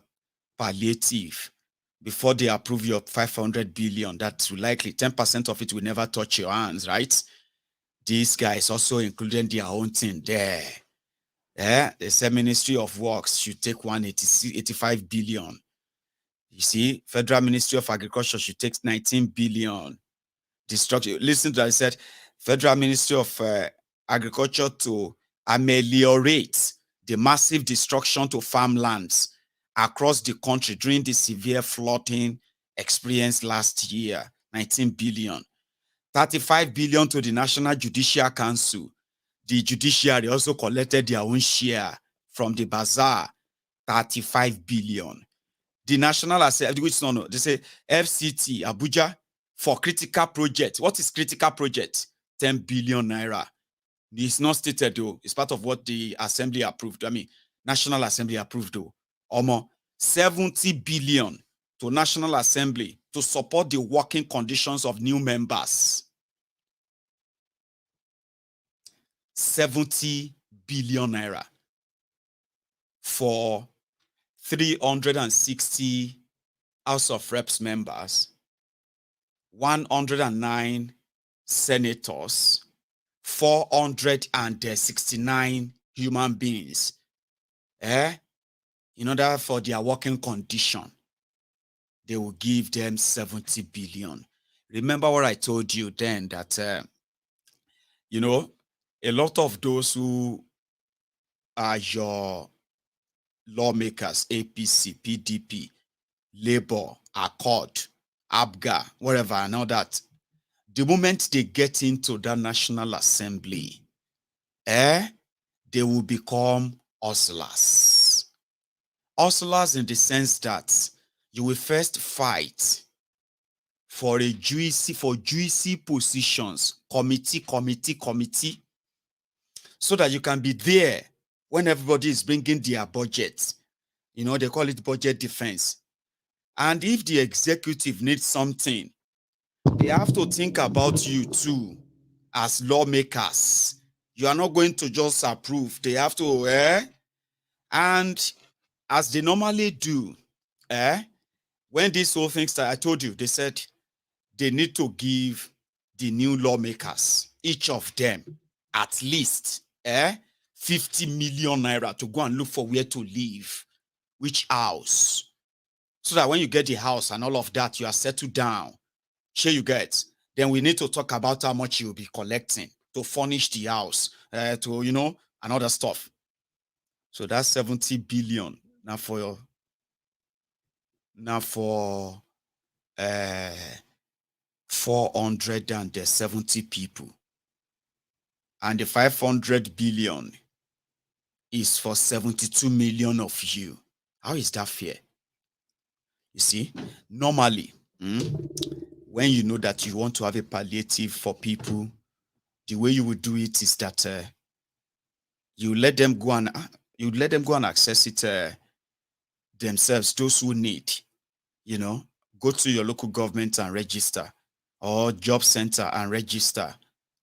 palliative, before they approve your 500 billion, that's likely 10% of it will never touch your hands, right? These guys also including their own thing there. They say Ministry of Works should take 85 billion. You see, Federal Ministry of Agriculture should take 19 billion. Destruction. Listen to what I said. Federal Ministry of Agriculture to ameliorate the massive destruction to farmlands across the country during the severe flooding experienced last year. 19 billion. 35 billion to the National Judicial Council. The judiciary also collected their own share from the bazaar. 35 billion. The National Assembly, which no, they say FCT Abuja for critical project. What is critical project? 10 billion naira. It's not stated though. It's part of what the Assembly approved. I mean, National Assembly approved though. Almost 70 billion to National Assembly to support the working conditions of new members. 70 billion naira for 360 House of Reps members, 109 senators, 469 human beings, in order for their working condition, they will give them 70 billion. Remember what I told you then that, you know, a lot of those who are your lawmakers, APC, PDP, Labour, Accord, ABGA, whatever, and all that, the moment they get into the National Assembly, they will become hustlers. Hustlers in the sense that you will first fight for juicy positions, committee, so that you can be there when everybody is bringing their budget. You know, they call it budget defense. And if the executive needs something, they have to think about you too as lawmakers. You are not going to just approve. They have to, and as they normally do, when this whole thing started, I told you, they said they need to give the new lawmakers, each of them, at least 50 million naira to go and look for where to live, which house, so that when you get the house and all of that, you are settled down. Sure you get. Then we need to talk about how much you'll be collecting to furnish the house, to, you know, and other stuff. So that's 70 billion. Now for 470 people. And the 500 billion is for 72 million of you. How is that fair? You see, normally, when you know that you want to have a palliative for people, the way you would do it is that you let them go and access it themselves. Those who need, you know, go to your local government and register, or job center and register.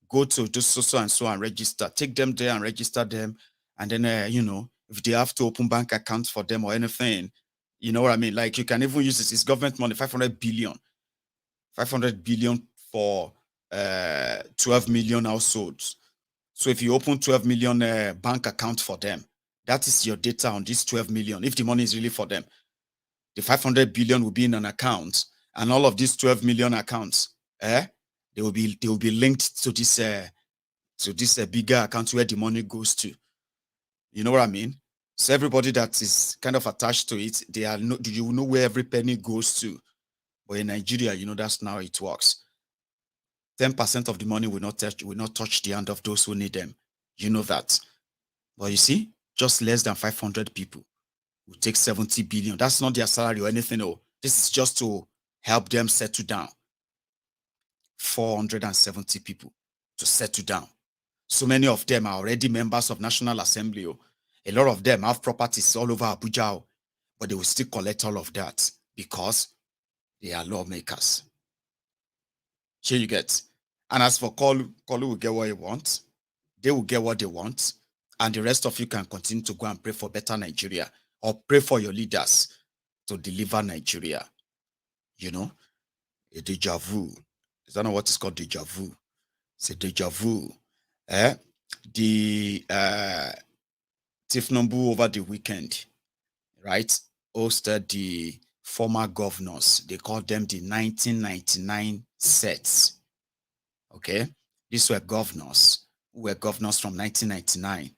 Go to so and register. Take them there and register them, and then you know, if they have to open bank accounts for them or anything, you know what I mean. Like you can even use this. It's government money, 500 billion. 500 billion for 12 million households. So if you open 12 million bank account for them, that is your data on this 12 million. If the money is really for them, the 500 billion will be in an account, and all of these 12 million accounts, they will be linked to this bigger account where the money goes to. You know what I mean? So everybody that is kind of attached to it, you know where every penny goes to. But in Nigeria, you know, that's not how it works. 10% of the money will not touch the hand of those who need them. You know that. But you see, just less than 500 people will take 70 billion. That's not their salary or anything. No, this is just to help them settle down. 470 people to settle down. So many of them are already members of National Assembly. A lot of them have properties all over Abuja, but they will still collect all of that because they are lawmakers. Here you get. And as for Kolu will get what he wants. They will get what they want. And the rest of you can continue to go and pray for better Nigeria, or pray for your leaders to deliver Nigeria. You know, a deja vu. Is that not what is called deja vu? It's a deja vu. The Tinubu over the weekend, right, hosted the former governors. They called them the 1999 sets. Okay, these were governors who were governors from 1999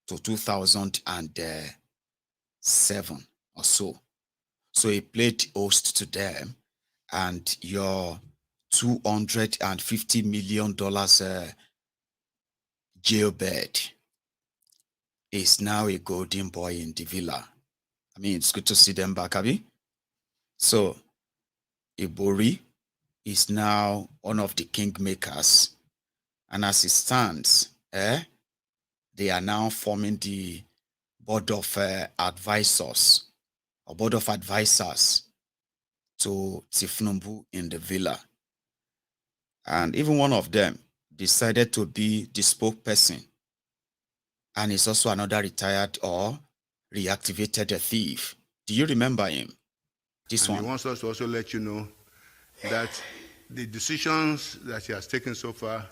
to 2007 or so. So he played host to them, and your $250 million jailbird is now a golden boy in the villa. I mean, it's good to see them back, Abi. So Ibori is now one of the kingmakers, and as it stands, they are now forming the board of advisors or board of advisors to Tinubu in the villa. And even one of them decided to be the spokesperson, and is also another retired or reactivated thief. Do you remember him? This and one. He wants us to also let you know that the decisions that he has taken so far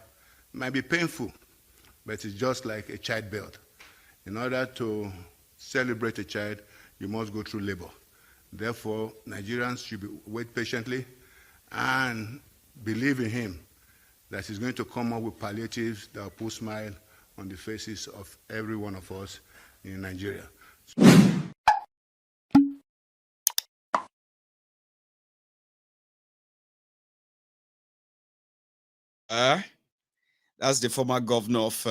might be painful, but it's just like a childbirth. In order to celebrate a child, you must go through labor. Therefore, Nigerians should wait patiently and believe in him that he's going to come up with palliatives that will put a smile on the faces of every one of us in Nigeria. That's the former governor of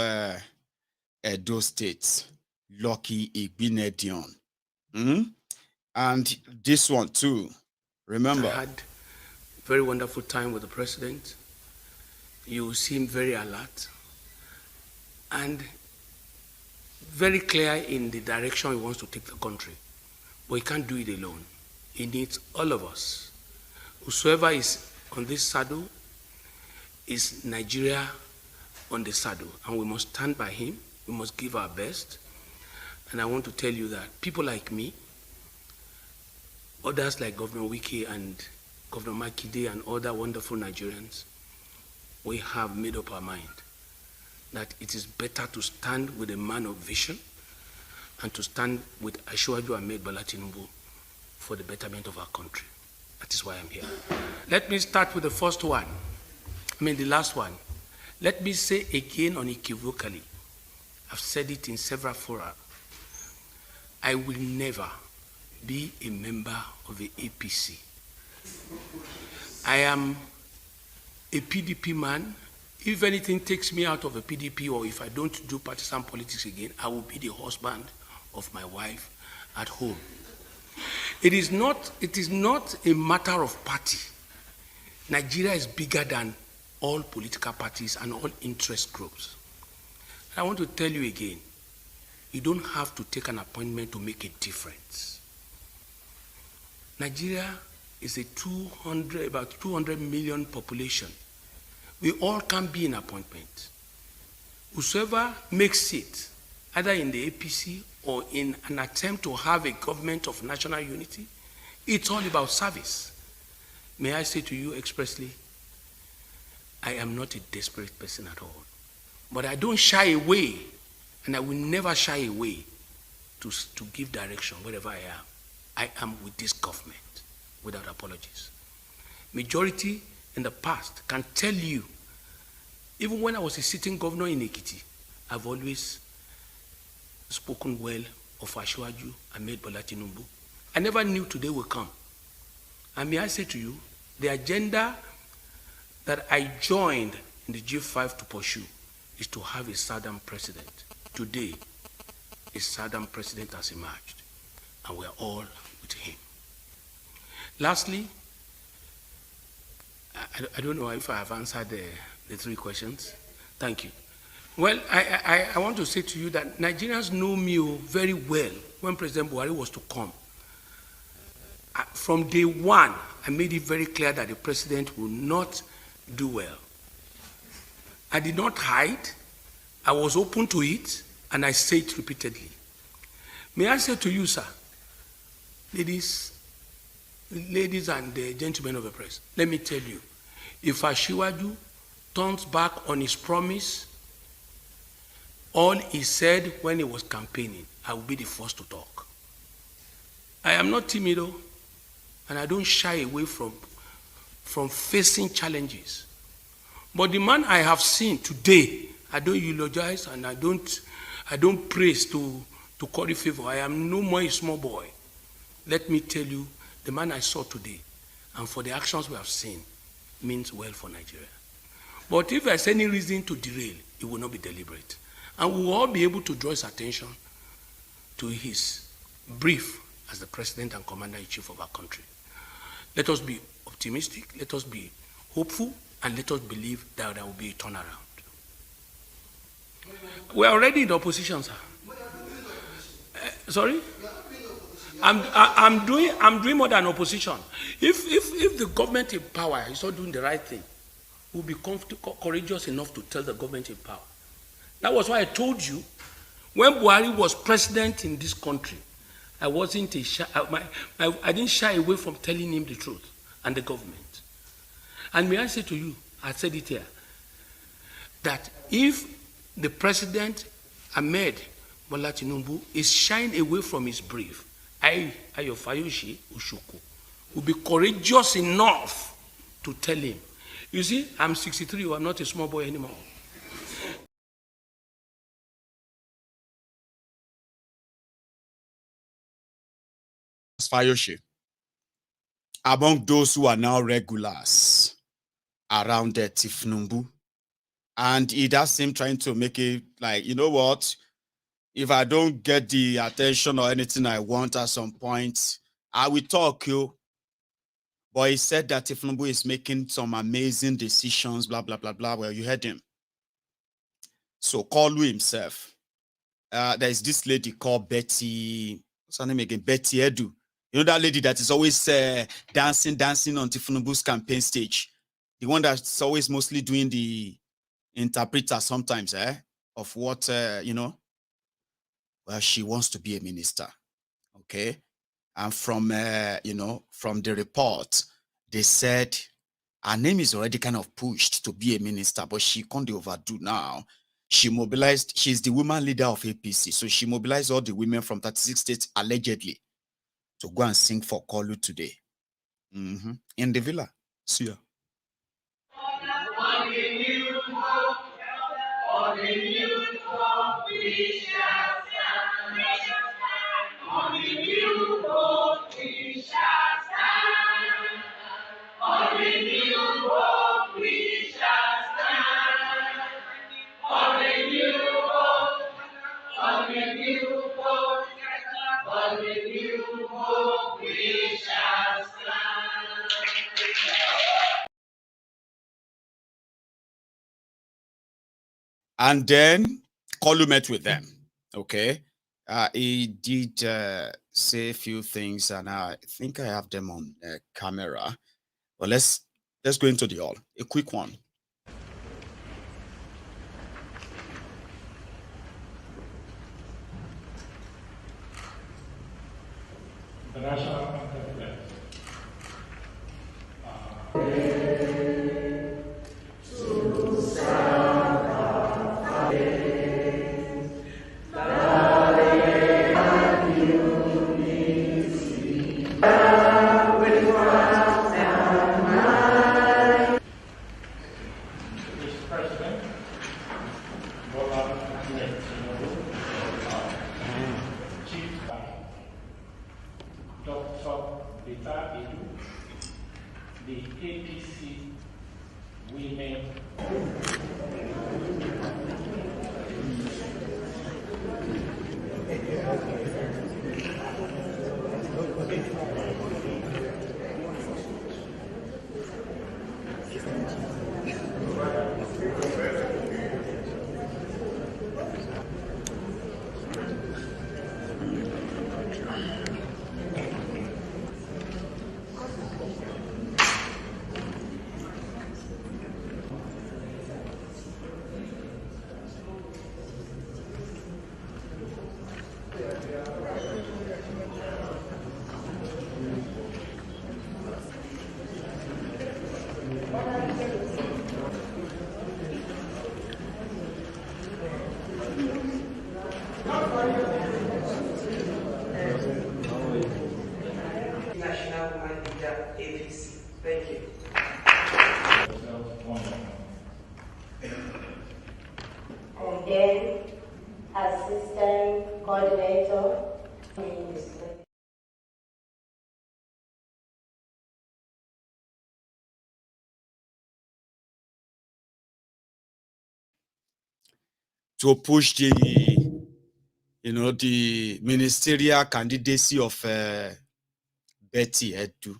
Edo State, Lucky Igbinedion. And this one too, remember? I had a very wonderful time with the president. You seem very alert and very clear in the direction he wants to take the country. But he can't do it alone. He needs all of us. Whosoever is on this saddle is Nigeria on the saddle, and we must stand by him. We must give our best. And I want to tell you that people like me, others like Governor Wiki and Governor Makinde and other wonderful Nigerians, we have made up our mind that it is better to stand with a man of vision and to stand with Asiwaju Ahmed Bola Tinubu for the betterment of our country. That is why I'm here. Let me start with the first one. The last one. Let me say again unequivocally, I've said it in several fora, I will never be a member of the APC. I am a PDP man. If anything takes me out of a PDP, or if I don't do partisan politics again, I will be the husband of my wife at home. It is not a matter of party. Nigeria is bigger than all political parties and all interest groups. I want to tell you again, you don't have to take an appointment to make a difference. Nigeria is about 200 million population. We all can be in appointment. Whosoever makes it, either in the APC or in an attempt to have a government of national unity, it's all about service. May I say to you expressly, I am not a desperate person at all. But I don't shy away, and I will never shy away to give direction wherever I am. I am with this government without apologies. Majority in the past can tell you, even when I was a sitting governor in Ekiti, I've always spoken well of Asiwaju Ahmed Bola Tinubu. I never knew today would come. And may I say to you, the agenda that I joined in the G5 to pursue is to have a Southern president. Today, a Southern president has emerged, and we're all with him. Lastly, I don't know if I have answered the three questions. Thank you. Well, I want to say to you that Nigerians know me very well when President Buhari was to come. From day one, I made it very clear that the president will not do well. I did not hide. I was open to it, and I say it repeatedly. May I say to you, sir, ladies and gentlemen of the press, let me tell you, if Asiwaju turns back on his promise, all he said when he was campaigning, I will be the first to talk. I am not timid, and I don't shy away from facing challenges. But the man I have seen today, I don't eulogize and I don't praise to curry favor. I am no more a small boy. Let me tell you, the man I saw today, and for the actions we have seen, means well for Nigeria. But if there's any reason to derail, it will not be deliberate. And we will all be able to draw his attention to his brief as the President and Commander-in-Chief of our country. Let us be optimistic, let us be hopeful, and let us believe that there will be a turnaround. We are already in the opposition, sir. Sorry? I'm doing more than opposition. If the government in power is not doing the right thing, we'll be courageous enough to tell the government in power. That was why I told you, when Buhari was president in this country, I didn't shy away from telling him the truth and the government. And may I say to you, I said it here, that if the president, Ahmed Bola Tinubu, is shying away from his brief, Ayofayoshi Ushuku will be courageous enough to tell him. You see, I'm 63, I'm not a small boy anymore. Fayoshi, among those who are now regulars around the Tinubu, and it does seem trying to make it like, you know what, if I don't get the attention or anything I want at some point, I will talk you. But he said that Tinubu is making some amazing decisions, blah, blah, blah, blah. Well, you heard him. So Kalu himself, there's this lady called Betty, what's her name again? Betty Edu. You know that lady that is always dancing on Tinubu's campaign stage? The one that's always mostly doing the interpreter sometimes, of what, you know? Well, she wants to be a minister, okay? And from, you know, from the report, they said her name is already kind of pushed to be a minister, but she can't overdo now. She mobilized, she's the woman leader of APC, so she mobilized all the women from 36 states, allegedly, to go and sing for Kalu today. In the villa. See ya. And then Kalu met with them, okay? He did say a few things, and I think I have them on camera. But let's go into the all. A quick one. The national anthem, please. Dr. assistant coordinator. To push the, the ministerial candidacy of Betty Edu.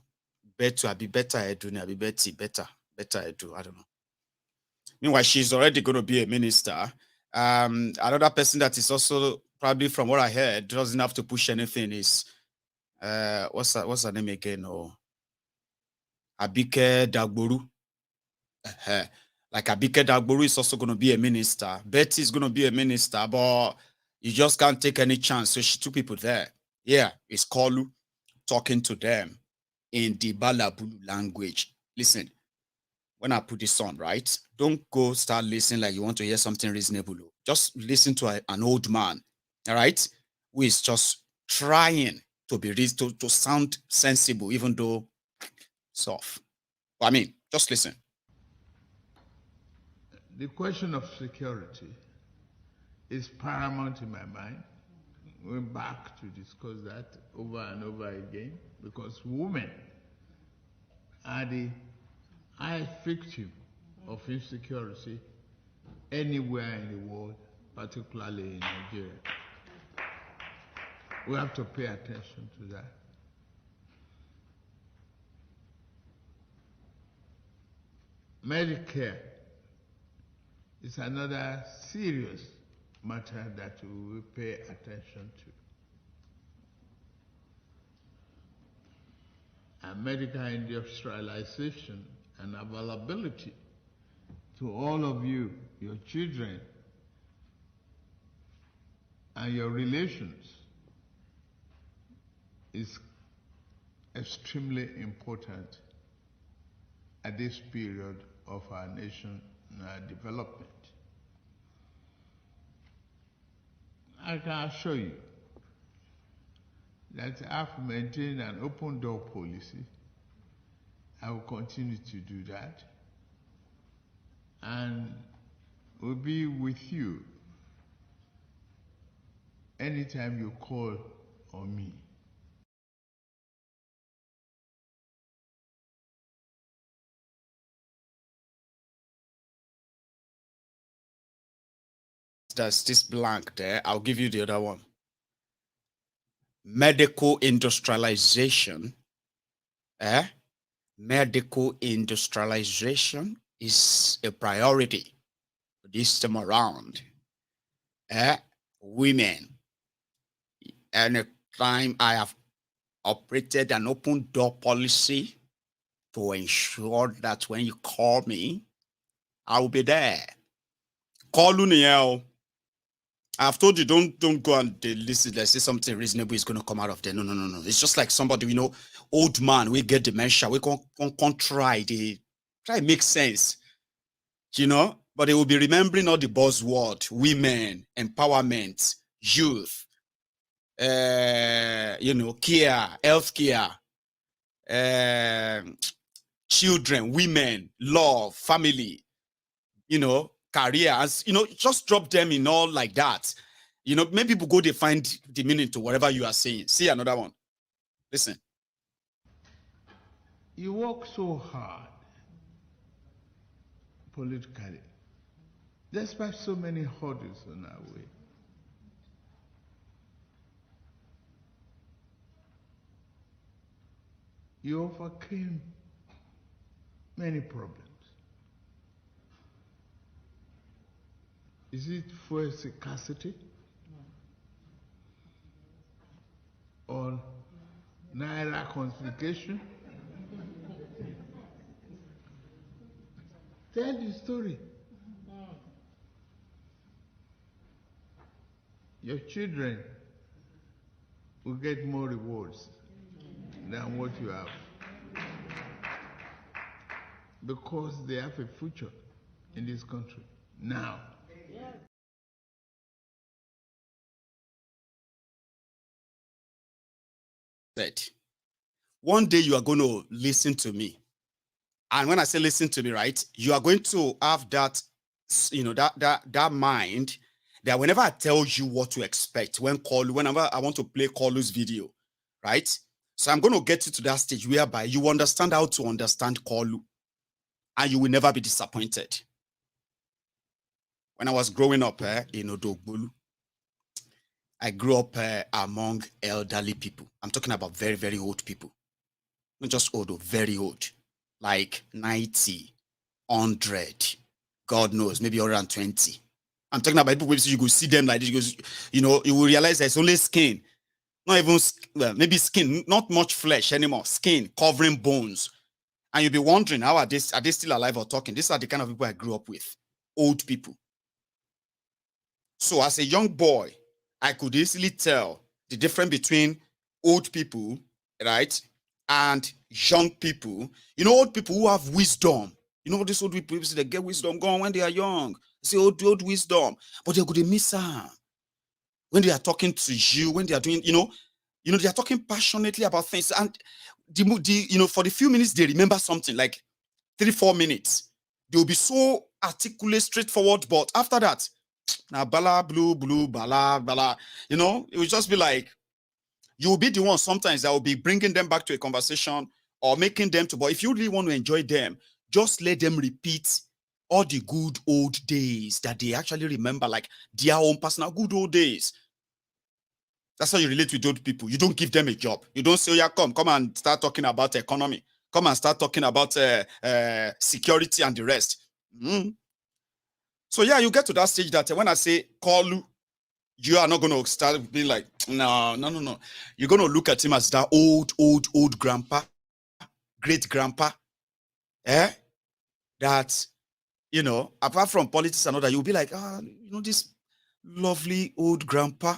Better, I'll be better Edu, I'll be Betty, better Edu, I don't know. Meanwhile, she's already going to be a minister. Another person that is also probably, from what I heard, doesn't have to push anything is what's her name again? Oh, Abike Dagboru. Like Abike Dagboru is also going to be a minister. Betty is going to be a minister, but you just can't take any chance. So she took people there. Yeah, it's Kolu talking to them in the Balabulu language. Listen, when I put this on, right? Don't go start listening like you want to hear something reasonable. Just listen to an old man, all right? Who is just trying to be to sound sensible, even though soft. I mean, just listen. The question of security is paramount in my mind. We're back to discuss that over and over again, because women are the highest victim of insecurity anywhere in the world, particularly in Nigeria. We have to pay attention to that. Medicare is another serious matter that we will pay attention to. And medical industrialization and availability to all of you, your children, and your relations is extremely important at this period of our nation development. I can assure you that I've maintained an open door policy. I will continue to do that, and will be with you anytime you call on me. There's this blank there. I'll give you the other one. Medical industrialization. Medical industrialization is a priority this time around. Women. Any time I have operated an open door policy to ensure that when you call me, I will be there. Call Uniel. I've told you, don't go and listen. Let's say something reasonable is going to come out of there. No. It's just like somebody, old man, we get dementia. We can't try make sense, but they will be remembering all the buzzword, women, empowerment, youth, care, healthcare, children, women, love, family, careers, just drop them in all like that. Maybe people go, they find the meaning to whatever you are saying. See another one. Listen. You work so hard politically, despite so many hurdles on our way. You overcame many problems. Is it fuel scarcity? Or naira confiscation? Tell the story. Your children will get more rewards than what you have, because they have a future in this country now. One day you are going to listen to me. And when I say listen to me, right, you are going to have that, that mind, that whenever I tell you what to expect, whenever I want to play Kolu's video, right? So I'm going to get you to that stage whereby you understand how to understand Kolu, and you will never be disappointed. When I was growing up in Odogbolu, I grew up among elderly people. I'm talking about very, very old people. Not just old, very old. Like 90, 100, God knows, maybe 120. I'm talking about people, you go see them like this, you know, you will realize there's only skin. Not even, well, maybe skin, not much flesh anymore. Skin covering bones. And you'll be wondering, how are they still alive or talking? These are the kind of people I grew up with. Old people. So as a young boy, I could easily tell the difference between old people, right, and young people. You know, old people who have wisdom. You know, these old people say they get wisdom going when they are young. They say old wisdom, but they're going to miss her when they are talking to you, when they are doing, you know, they are talking passionately about things, and for the few minutes they remember something, like 3-4 minutes, they will be so articulate, straightforward, but after that, now bala blue bala bala, it will just be like you will be the one sometimes that will be bringing them back to a conversation or making them to. But if you really want to enjoy them, just let them repeat all the good old days that they actually remember, like their own personal good old days. That's how you relate with old people. You don't give them a job. You don't say, oh, yeah, come and start talking about economy. Come and start talking about security and the rest. So, yeah, you get to that stage that when I say call you, you are not going to start being like, no. You're going to look at him as that old grandpa, great grandpa. That, apart from politics and all that, you'll be like, this lovely old grandpa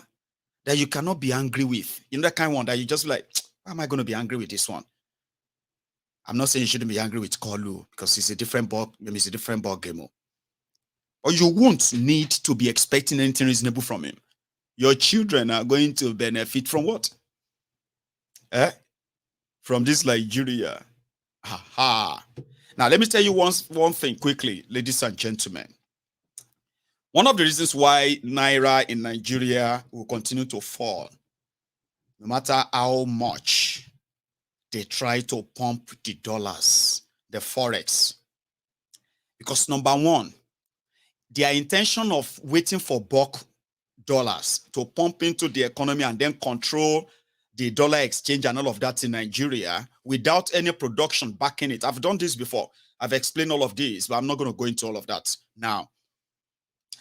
that you cannot be angry with. That kind of one that you just be like, why am I going to be angry with this one? I'm not saying you shouldn't be angry with Kolu because it's a different ball game. Or you won't need to be expecting anything reasonable from him. Your children are going to benefit from what? From this Nigeria. Ha. Now, let me tell you one thing quickly, ladies and gentlemen. One of the reasons why Naira in Nigeria will continue to fall, no matter how much they try to pump the dollars, the forex, because number one, their intention of waiting for bulk dollars to pump into the economy and then control the dollar exchange and all of that in Nigeria without any production backing it. I've done this before. I've explained all of this, but I'm not going to go into all of that now.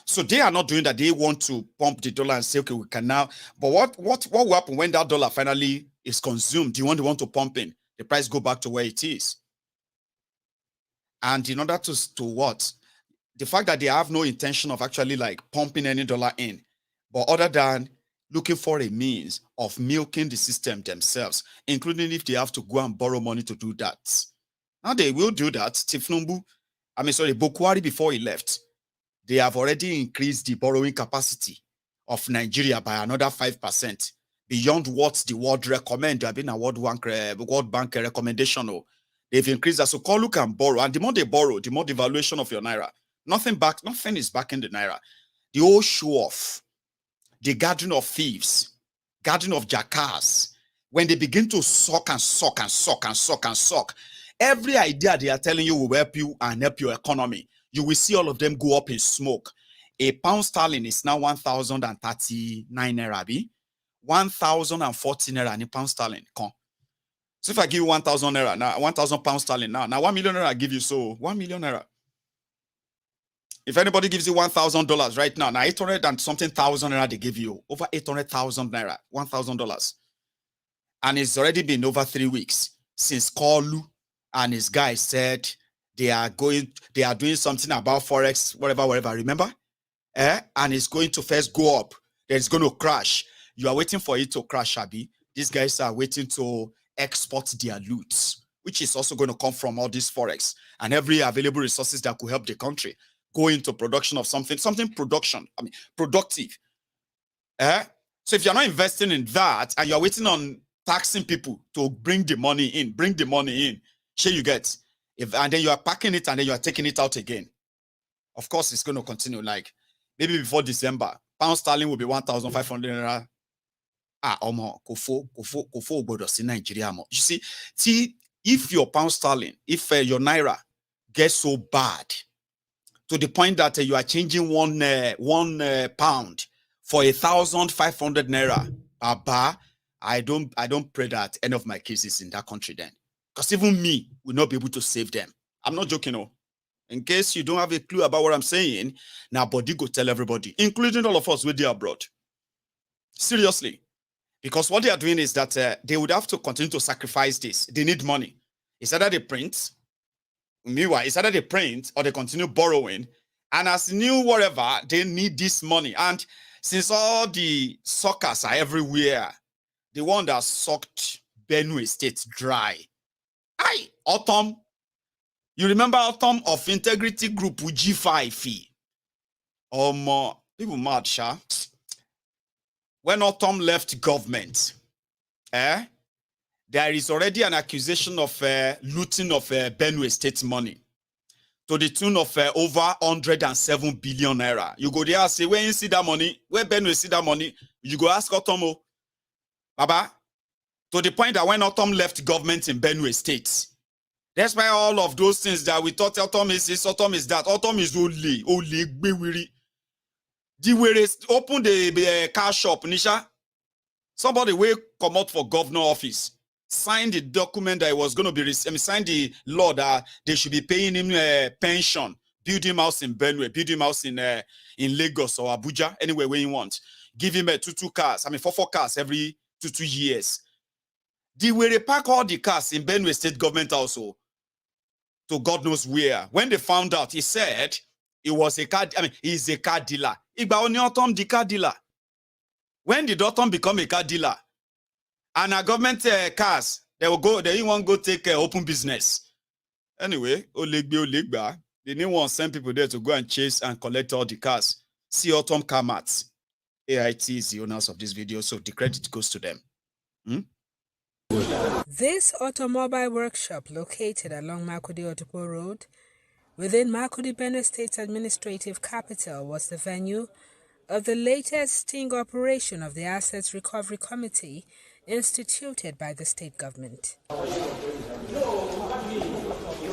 So they are not doing that. They want to pump the dollar and say, okay, we can now. But what will happen when that dollar finally is consumed? You want to pump in, the price go back to where it is. And in order to what? The fact that they have no intention of actually like pumping any dollar in, but other than looking for a means of milking the system themselves, including if they have to go and borrow money to do that. Now they will do that. Bokwari, before he left, they have already increased the borrowing capacity of Nigeria by another 5% beyond what the world recommend. There have been a World Bank recommendation. They've increased that. So Kolu can borrow. And the more they borrow, the more the valuation of your Naira. Nothing is backing the Naira. The whole show off, the gathering of thieves, gathering of jackass, when they begin to suck, every idea they are telling you will help you and help your economy, you will see all of them go up in smoke. A pound sterling is now 1,039 naira. 1,040 naira in pound sterling. Come. So if I give you 1,000 naira, now 1,000 pound sterling now 1 million naira I give you, so 1 million naira. If anybody gives you $1,000 right now 800 and something thousand naira they give you, over 800,000 naira, $1,000. And it's already been over 3 weeks since Kolu and his guys said they are doing something about forex, whatever, remember? And it's going to first go up, then it's going to crash. You are waiting for it to crash, Abi. These guys are waiting to export their loot, which is also going to come from all this forex and every available resources that could help the country go into production of something productive. So if you're not investing in that and you're waiting on taxing people to bring the money in, sure you get. And then you are packing it and then you are taking it out again. Of course, it's going to continue. Like maybe before December, pound sterling will be 1,500 naira. Nigeria. You see, if your pound sterling, if your naira gets so bad to the point that you are changing one pound for 1,500 naira, I don't pray that any of my cases in that country then, because even me will not be able to save them. I'm not joking. No. In case you don't have a clue about what I'm saying, now body go tell everybody, including all of us with the abroad. Seriously. Because what they are doing is that they would have to continue to sacrifice this. They need money. It's either they print, meanwhile, it's either they print or they continue borrowing. And as new whatever, they need this money. And since all the suckers are everywhere, the one that sucked Benue State dry. Autumn. You remember Autumn of Integrity Group G5? People mad, Sha. When Autumn left government, there is already an accusation of looting of Benue State money to the tune of over 107 billion naira. You go there and say, where you see that money? Where Benue see that money? You go ask Autumn, Baba, to the point that when Autumn left government in Benue State, despite all of those things that we thought Autumn is this, Autumn is that, Autumn is only, the way open the car shop, Nisha. Somebody will come out for governor office, sign the document that it was going to be, sign the law that they should be paying him pension, build him house in Benue, build him house in Lagos or Abuja, anywhere where you want. Give him 2 cars, 4 cars every 2 years. The way they pack all the cars in Benue State government also, to God knows where. When they found out, he said he was a car, he's a car dealer. The car dealer. When did Autumn become a car dealer? And our government cars, they won't go take open business. Anyway, they didn't want to send people there to go and chase and collect all the cars. See Autumn Car Mats. AIT is the owners of this video, so the credit goes to them. This automobile workshop, located along Makudi-Otukpo Road, within Makudi Benue State's administrative capital, was the venue of the latest sting operation of the Assets Recovery Committee instituted by the state government.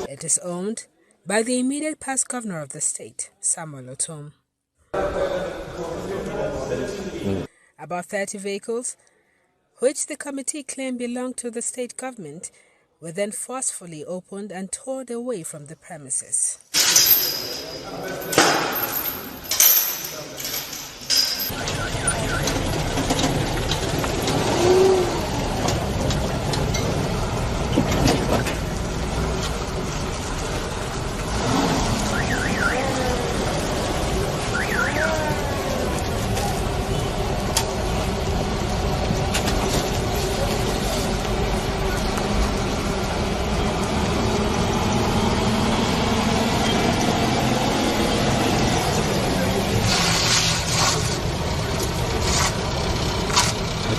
It is owned by the immediate past governor of the state, Samuel Otom. About 30 vehicles, which the committee claimed belonged to the state government, were then forcefully opened and towed away from the premises.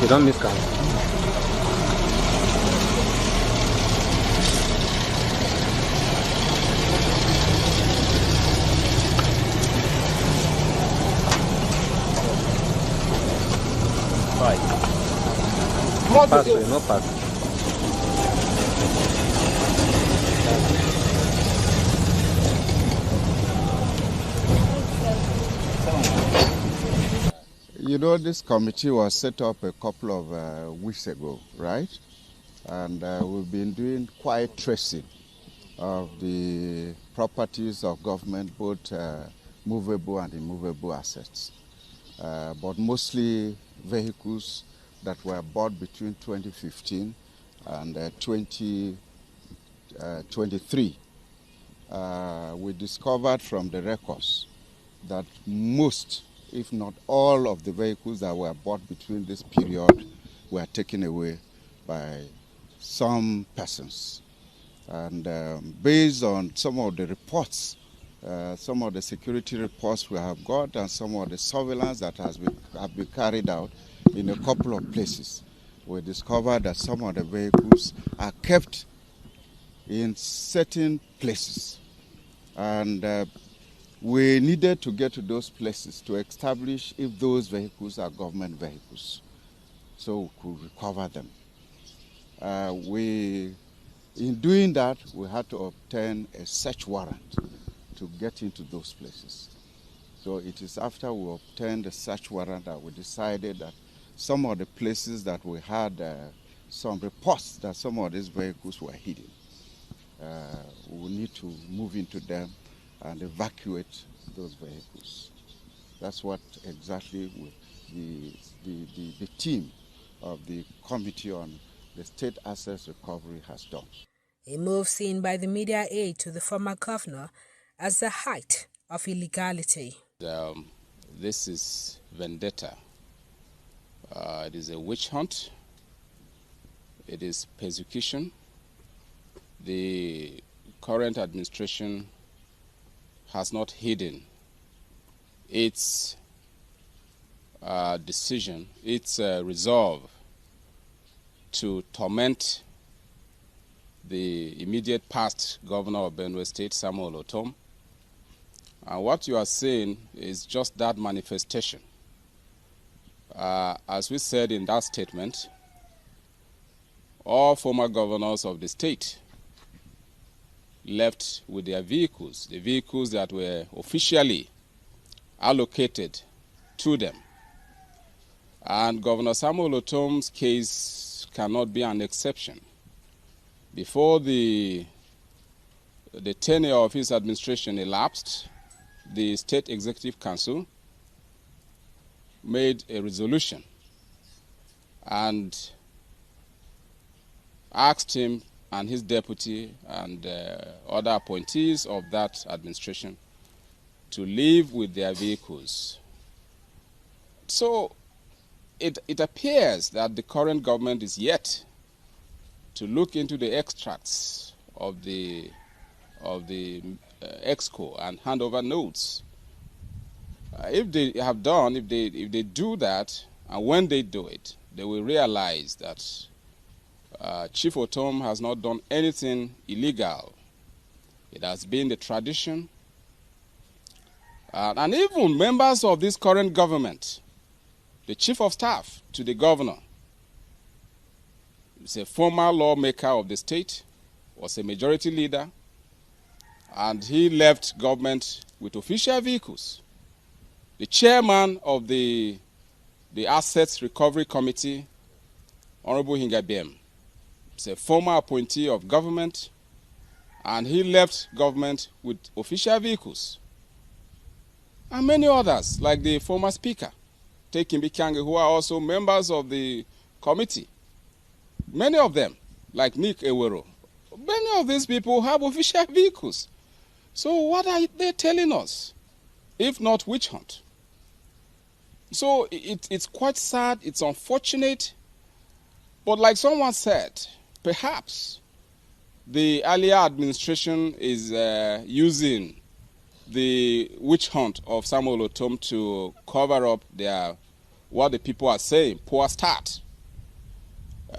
You don't miss count. Pass, no pass. You know, this committee was set up a couple of weeks ago, right? And we've been doing quiet tracing of the properties of government, both movable and immovable assets, but mostly vehicles that were bought between 2015 and 2023. We discovered from the records that most, if not all, of the vehicles that were bought between this period were taken away by some persons. And based on some of the reports, some of the security reports we have got, and some of the surveillance that have been carried out in a couple of places, we discovered that some of the vehicles are kept in certain places. And We needed to get to those places to establish if those vehicles are government vehicles, so we could recover them. In doing that, we had to obtain a search warrant to get into those places. So it is after we obtained the search warrant that we decided that some of the places that we had some reports that some of these vehicles were hidden, we need to move into them and evacuate those vehicles. That's what exactly the team of the Committee on the State Assets Recovery has done. A move seen by the media aide to the former governor as the height of illegality. This is vendetta. It is a witch hunt. It is persecution. The current administration has not hidden its decision, its resolve to torment the immediate past governor of Benue State, Samuel Otom. And what you are seeing is just that manifestation. As we said in that statement, all former governors of the state left with their vehicles, the vehicles that were officially allocated to them. And Governor Samuel Otom's case cannot be an exception. Before the tenure of his administration elapsed, the State Executive Council made a resolution and asked him and his deputy and other appointees of that administration to leave with their vehicles. So it appears that the current government is yet to look into the extracts of the exco and hand over notes. If they do that, and when they do it, they will realize that Chief Otom has not done anything illegal. It has been the tradition. And even members of this current government, the chief of staff to the governor, is a former lawmaker of the state, was a majority leader, and he left government with official vehicles. The chairman of the Assets Recovery Committee, Honorable Hingabiem, is a former appointee of government, and he left government with official vehicles. And many others, like the former speaker, Tekimbi Kange, who are also members of the committee. Many of them, like Nick Ewero, many of these people have official vehicles. So what are they telling us, if not witch hunt? So it's quite sad, it's unfortunate, but like someone said, perhaps the earlier administration is using the witch hunt of Samuel Otom to cover up what the people are saying, poor start.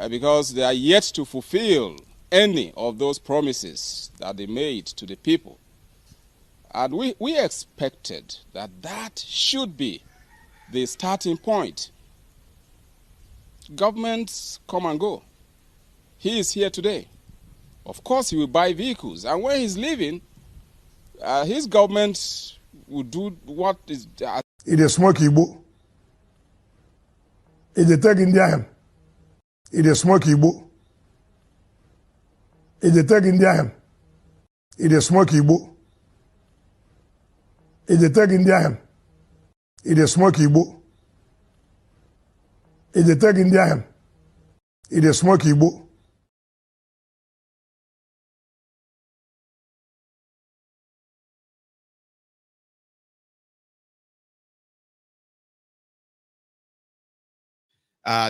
Because they are yet to fulfill any of those promises that they made to the people. And we expected that should be the starting point. Governments come and go. He is here today. Of course, he will buy vehicles. And when he's leaving, his government will do what is... It is smoke Igbo. It is take India. It is smoke Igbo. It is take India. It is smoke Igbo. It is take India. It is smoke Igbo. It is take India. It is smoke Igbo.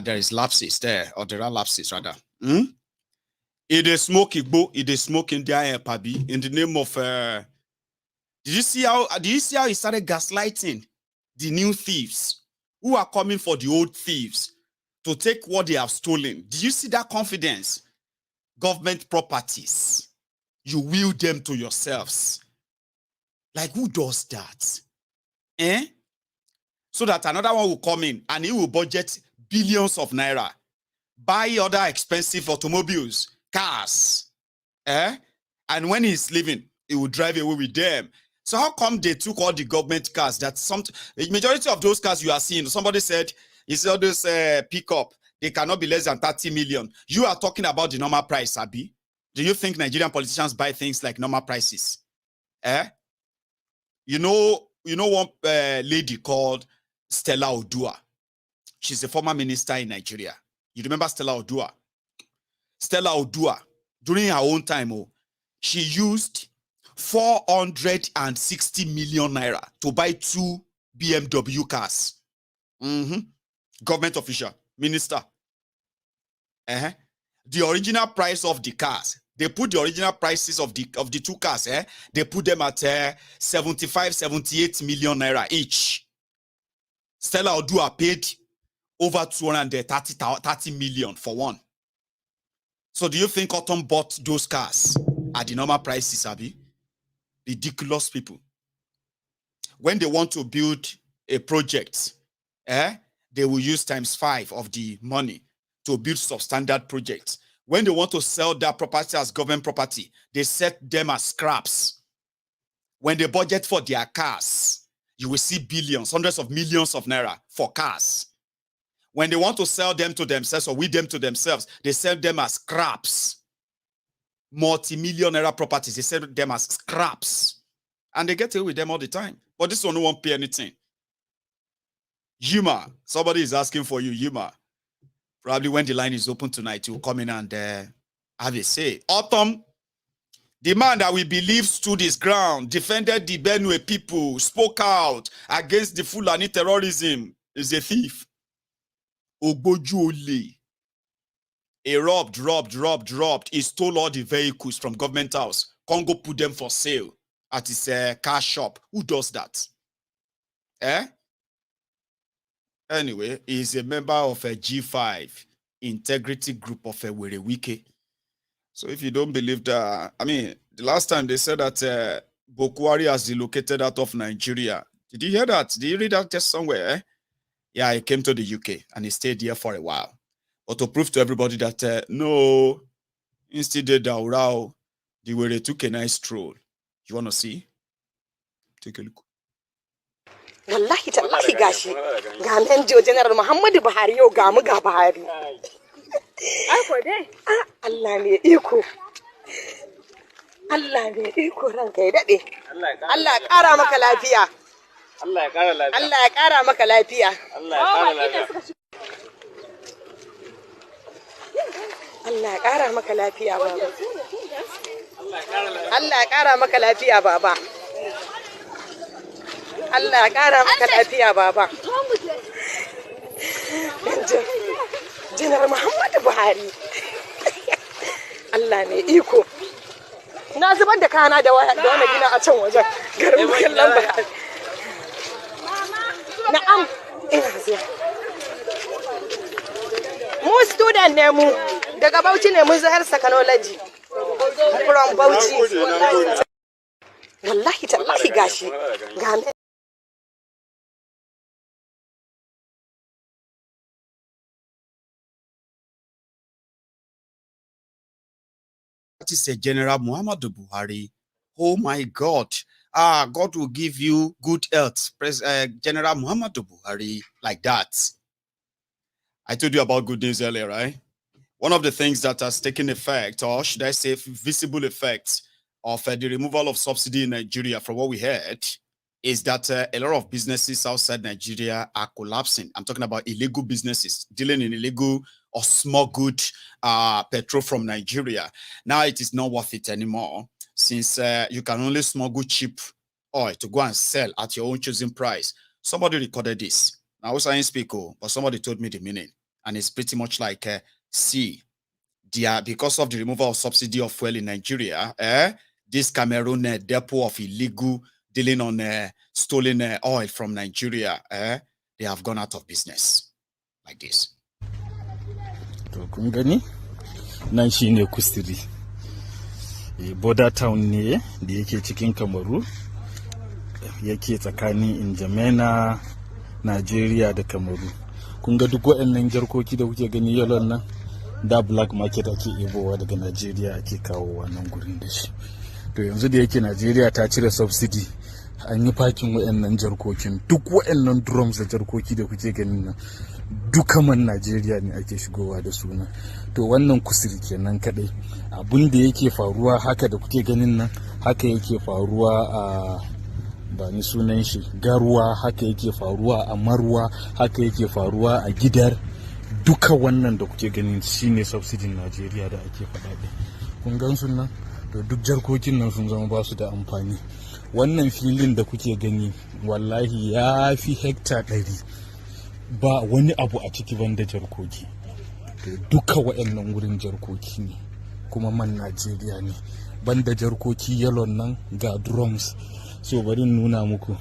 There is lapses there, or there are lapses rather. It is smoke Igbo, it is smoke India Pabi in the name of did you see how he started gaslighting the new thieves who are coming for the old thieves to take what they have stolen? Do you see that confidence? Government properties, you will them to yourselves. Like, who does that? Eh? So that another one will come in and he will budget billions of naira, buy other expensive automobiles, cars. Eh? And when he's leaving, he will drive away with them. So how come they took all the government cars? That the majority of those cars you are seeing, somebody said, it's all this pickup, they cannot be less than 30 million. You are talking about the normal price, Abi. Do you think Nigerian politicians buy things like normal prices? Eh? You know one lady called Stella Odua. She's a former minister in Nigeria. You remember Stella Odua? Stella Odua, during her own time, she used 460 million naira to buy 2 BMW cars. Government official, minister. The original price of the cars, they put the original prices of the 2 cars, they put them at 75, 78 million naira each. Stella Odua paid over 230 million for one. So do you think Autumn bought those cars at the normal prices, Abi? Ridiculous people. When they want to build a project, they will use ×5 of the money to build substandard projects. When they want to sell that property as government property, they set them as scraps. When they budget for their cars, you will see billions, hundreds of millions of naira for cars. When they want to sell them to themselves or with them to themselves, they sell them as scraps. Multi-million naira properties, they sell them as scraps. And they get away with them all the time. But this one won't pay anything. Yuma, somebody is asking for you, Yuma. Probably when the line is open tonight, you'll come in and have a say. Autumn, the man that we believe stood his ground, defended the Benue people, spoke out against the Fulani terrorism, is a thief. Ogbojuole. He robbed. He stole all the vehicles from government house. Congo put them for sale at his car shop. Who does that? Anyway, he's a member of a G5 integrity group of a Werewike. So if you don't believe that, I mean, the last time they said that Bokwari has relocated out of Nigeria. Did you hear that? Did you read that just somewhere? Yeah, he came to the UK and he stayed here for a while. But to prove to everybody that no, instead of Daurao, they were took a nice stroll. You want to see? Take a look. Wallahi tallahi gashi ga nan jo General Muhammadu Buhari yau ga mu ga Buhari. Ai ko dai Allah ne iko. Allah ne iko ranka ya dade. Allah ya kara maka lafiya. Allah ya kara lafiya. Allah ya kara maka lafiya. Allah ya kara lafiya. Allah ya kara maka lafiya baba. Allah ya kara maka lafiya baba. Allah ya kara maka lafiya baba. General Muhammadu Buhari. Allah ne iko. Na zubar da kana da wani gina a can wajen garin kallon Buhari. Na'am, ina zuwa. Mu student ne mu daga Bauchi ne mun zahar technology from Bauchi. Wallahi tallahi gashi ga That is a General Muhammadu Buhari. Oh my God. God will give you good health. General Muhammadu Buhari, like that. I told you about good news earlier, right? One of the things that has taken effect, or should I say visible effects, of the removal of subsidy in Nigeria, from what we heard, is that a lot of businesses outside Nigeria are collapsing. I'm talking about illegal businesses dealing in illegal or smuggled petrol from Nigeria. Now it is not worth it anymore, since you can only smuggle cheap oil to go and sell at your own choosing price. Somebody recorded this. Now, I didn't speak, but somebody told me the meaning. And it's pretty much like, because of the removal of subsidy of fuel in Nigeria, this Cameroon depot of illegal dealing on stolen oil from Nigeria, they have gone out of business. Like this. Kungani nan shine Kustiri border town ne da yake cikin Kamaru yake tsakanin Injamena, Najeriya da Kamaru. Kun ga duk waɗannan jarkoki da kuke gani yalon nan da black market ake ebowa daga Najeriya ake kawo wannan gurin da shi. To yanzu da yake Najeriya ta cire subsidy an yi fakin waɗannan jarkokin, duk waɗannan drums da jarkoki da kuke ganin nan duka man Najeriya ne ake shigowa da suna. To wannan kusuri kenan kadai. Abin da yake faruwa haka da kuke ganin nan haka yake faruwa a ba ni sunan shi Garwa, haka yake faruwa a Marwa, haka yake faruwa a Gidar. Duka wannan da kuke ganin shine subsidin Najeriya da ake faɗa ɗin. Kun gan su nan? To duk jarkokin nan sun zama ba su da amfani. Wannan filin da kuke gani wallahi ya fi hekta 100, ba wani abu a ciki banda jarkoki. To duka waɗannan wurin jarkoki ne kuma man Najeriya ne, banda jarkoki yalon nan ga drums. So bari nuna muku,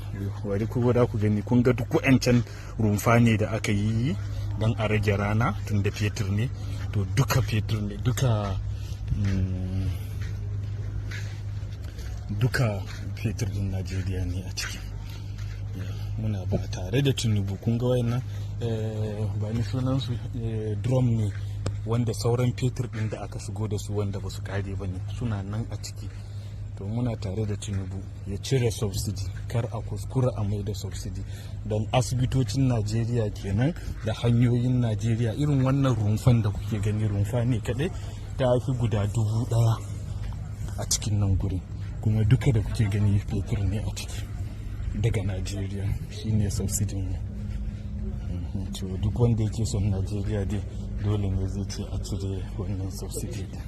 bari ku da ku gani, kun ga duk waɗancan rumfa ne da aka yi don a rage rana tun da fetur ne. To duka fetur ne, duka fetur din Najeriya ne a ciki. Muna ba tare da Tinubu. Kun ga wayannan ba ni sunan su drum ne wanda sauran fetur din da aka shigo da su wanda ba su kare ba ne suna nan a ciki. To muna tare da Tinubu ya cire subsidy, kar a kuskura a mai da subsidy, don asibitocin Najeriya kenan da hanyoyin Najeriya. Irin wannan rumfan da kuke gani rumfa ne kadai ta fi guda 1000 a cikin nan gurin, kuma duka da kuke gani fetur ne a ciki daga Najeriya, shine subsidin ne. To duk wanda yake son Najeriya dai dole ne zai ce a cire wannan subsidy din.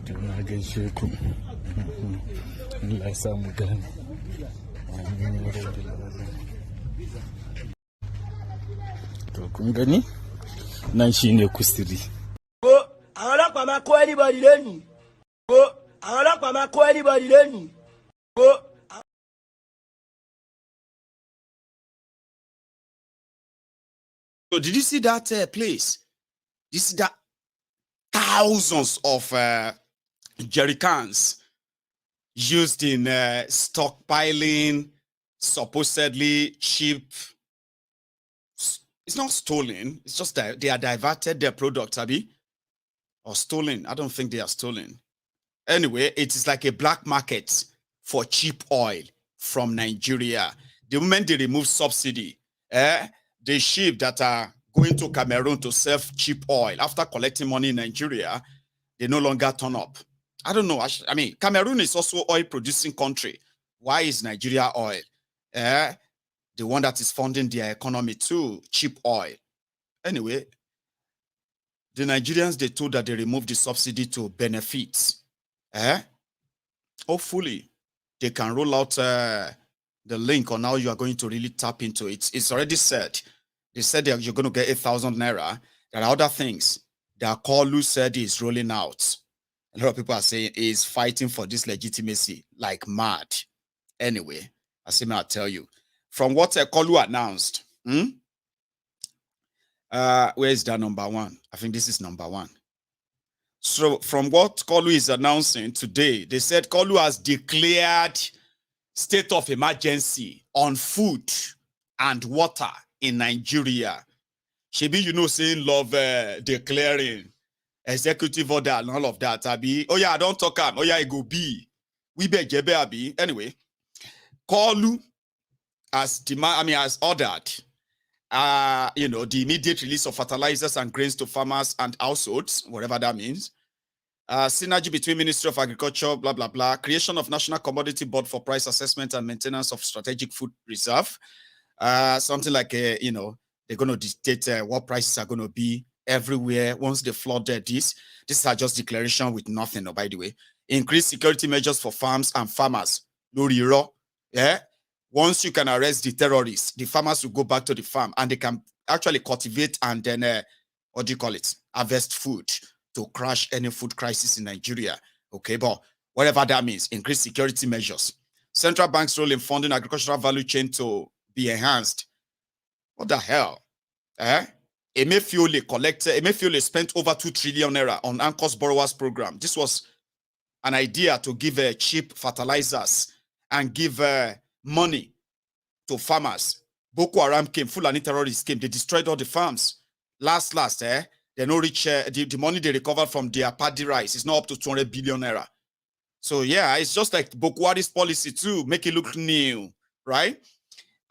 To na gaishe ku, Allah ya samu gane. To kun gani nan shine kusiri. Àwọn ọlọ́pàá máa kó anybody lẹ́nu. Àwọn ọlọ́pàá máa kó anybody lẹ́nu. So did you see that place? You see that thousands of jerrycans used in stockpiling supposedly cheap. It's not stolen. It's just that they are diverted their products, Abi, or stolen. I don't think they are stolen. Anyway, it is like a black market for cheap oil from Nigeria. The moment they remove subsidy, the ship that are going to Cameroon to serve cheap oil after collecting money in Nigeria, they no longer turn up. I don't know. I mean, Cameroon is also oil producing country. Why is Nigeria oil? The one that is funding their economy too, cheap oil. Anyway, the Nigerians, they told that they removed the subsidy to benefit. Hopefully, they can roll out the link on how you are going to really tap into it. It's already said. They said that you're going to get 8,000 naira. There are other things that Kolu said is rolling out. A lot of people are saying is fighting for this legitimacy like mad. Anyway, I'll tell you. From what Kolu announced, where is that number one? I think this is number one. So from what Kolu is announcing today, they said Kolu has declared state of emergency on food and water in Nigeria. Shebi, you know, saying love declaring executive order and all of that. Abi, oh yeah, I don't talk am. Oh yeah, it go be. We be jebe abi. Anyway, Kolu has ordered, the immediate release of fertilizers and grains to farmers and households, whatever that means. Synergy between Ministry of Agriculture, blah, blah, blah. Creation of National Commodity Board for price assessment and maintenance of strategic food reserve. Something like, they're going to dictate what prices are going to be everywhere once they flood this. These are just declaration with nothing, by the way. Increase security measures for farms and farmers. Yeah. Once you can arrest the terrorists, the farmers will go back to the farm and they can actually cultivate and then, harvest food to crush any food crisis in Nigeria. Okay, but whatever that means, increase security measures. Central bank's role in funding agricultural value chain to be enhanced. What the hell? Emefiole spent over 2 trillion naira on ANCOS borrowers program. This was an idea to give cheap fertilizers and give money to farmers. Boko Haram came, Fulani terrorists came, they destroyed all the farms. Last, they no reach the money they recovered from their paddy rice. It's not up to 200 billion naira. So yeah, it's just like Boko Haram's policy too, make it look new, right?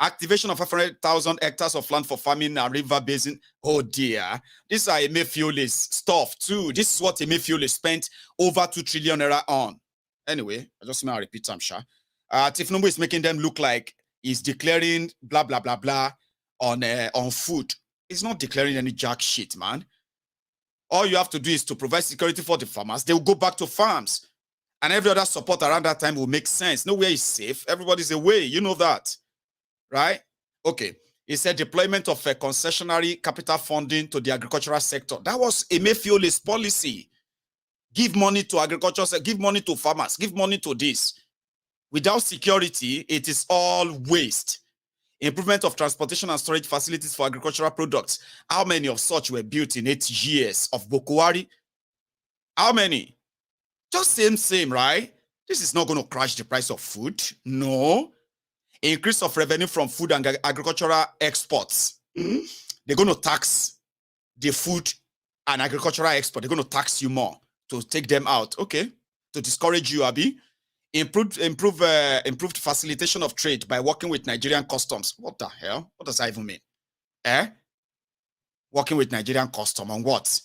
Activation of 500,000 hectares of land for farming and river basin. Oh dear, these are Emefiole's stuff too. This is what Emefiole spent over 2 trillion naira on. Anyway, I just now repeat some sure. Tinubu is making them look like he's declaring blah blah blah blah on food. He's not declaring any jack shit, man. All you have to do is to provide security for the farmers. They will go back to farms. And every other support around that time will make sense. Nowhere is safe. Everybody's away. You know that. Right? Okay. He said deployment of a concessionary capital funding to the agricultural sector. That was Emefiole's policy. Give money to agriculture, give money to farmers, give money to this. Without security, it is all waste. Improvement of transportation and storage facilities for agricultural products. How many of such were built in 8 years of Boko Haram? How many? Just same, right? This is not going to crash the price of food. No. Increase of revenue from food and agricultural exports. They're going to tax the food and agricultural export. They're going to tax you more to take them out. Okay. To discourage you, Abi. Improved facilitation of trade by working with Nigerian customs. What the hell? What does that even mean? Working with Nigerian custom on what?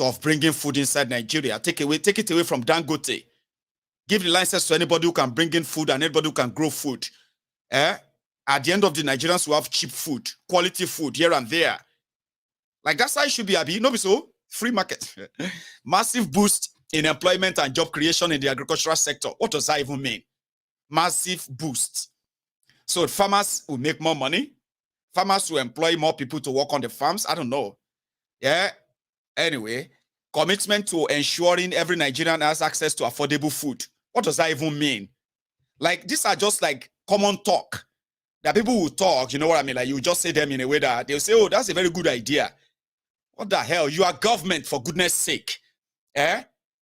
Of bringing food inside Nigeria. Take it away from Dangote. Give the license to anybody who can bring in food and anybody who can grow food. At the end of the Nigerians who have cheap food, quality food here and there. Like that's how it should be, Abi. No, be so. Free market. Massive boost in employment and job creation in the agricultural sector. What does that even mean? Massive boost. So farmers will make more money. Farmers will employ more people to work on the farms. I don't know. Yeah. Anyway, commitment to ensuring every Nigerian has access to affordable food. What does that even mean? Like, these are just like common talk that people will talk, you know what I mean? Like, you just say them in a way that they'll say, oh, that's a very good idea. What the hell? You are government, for goodness sake.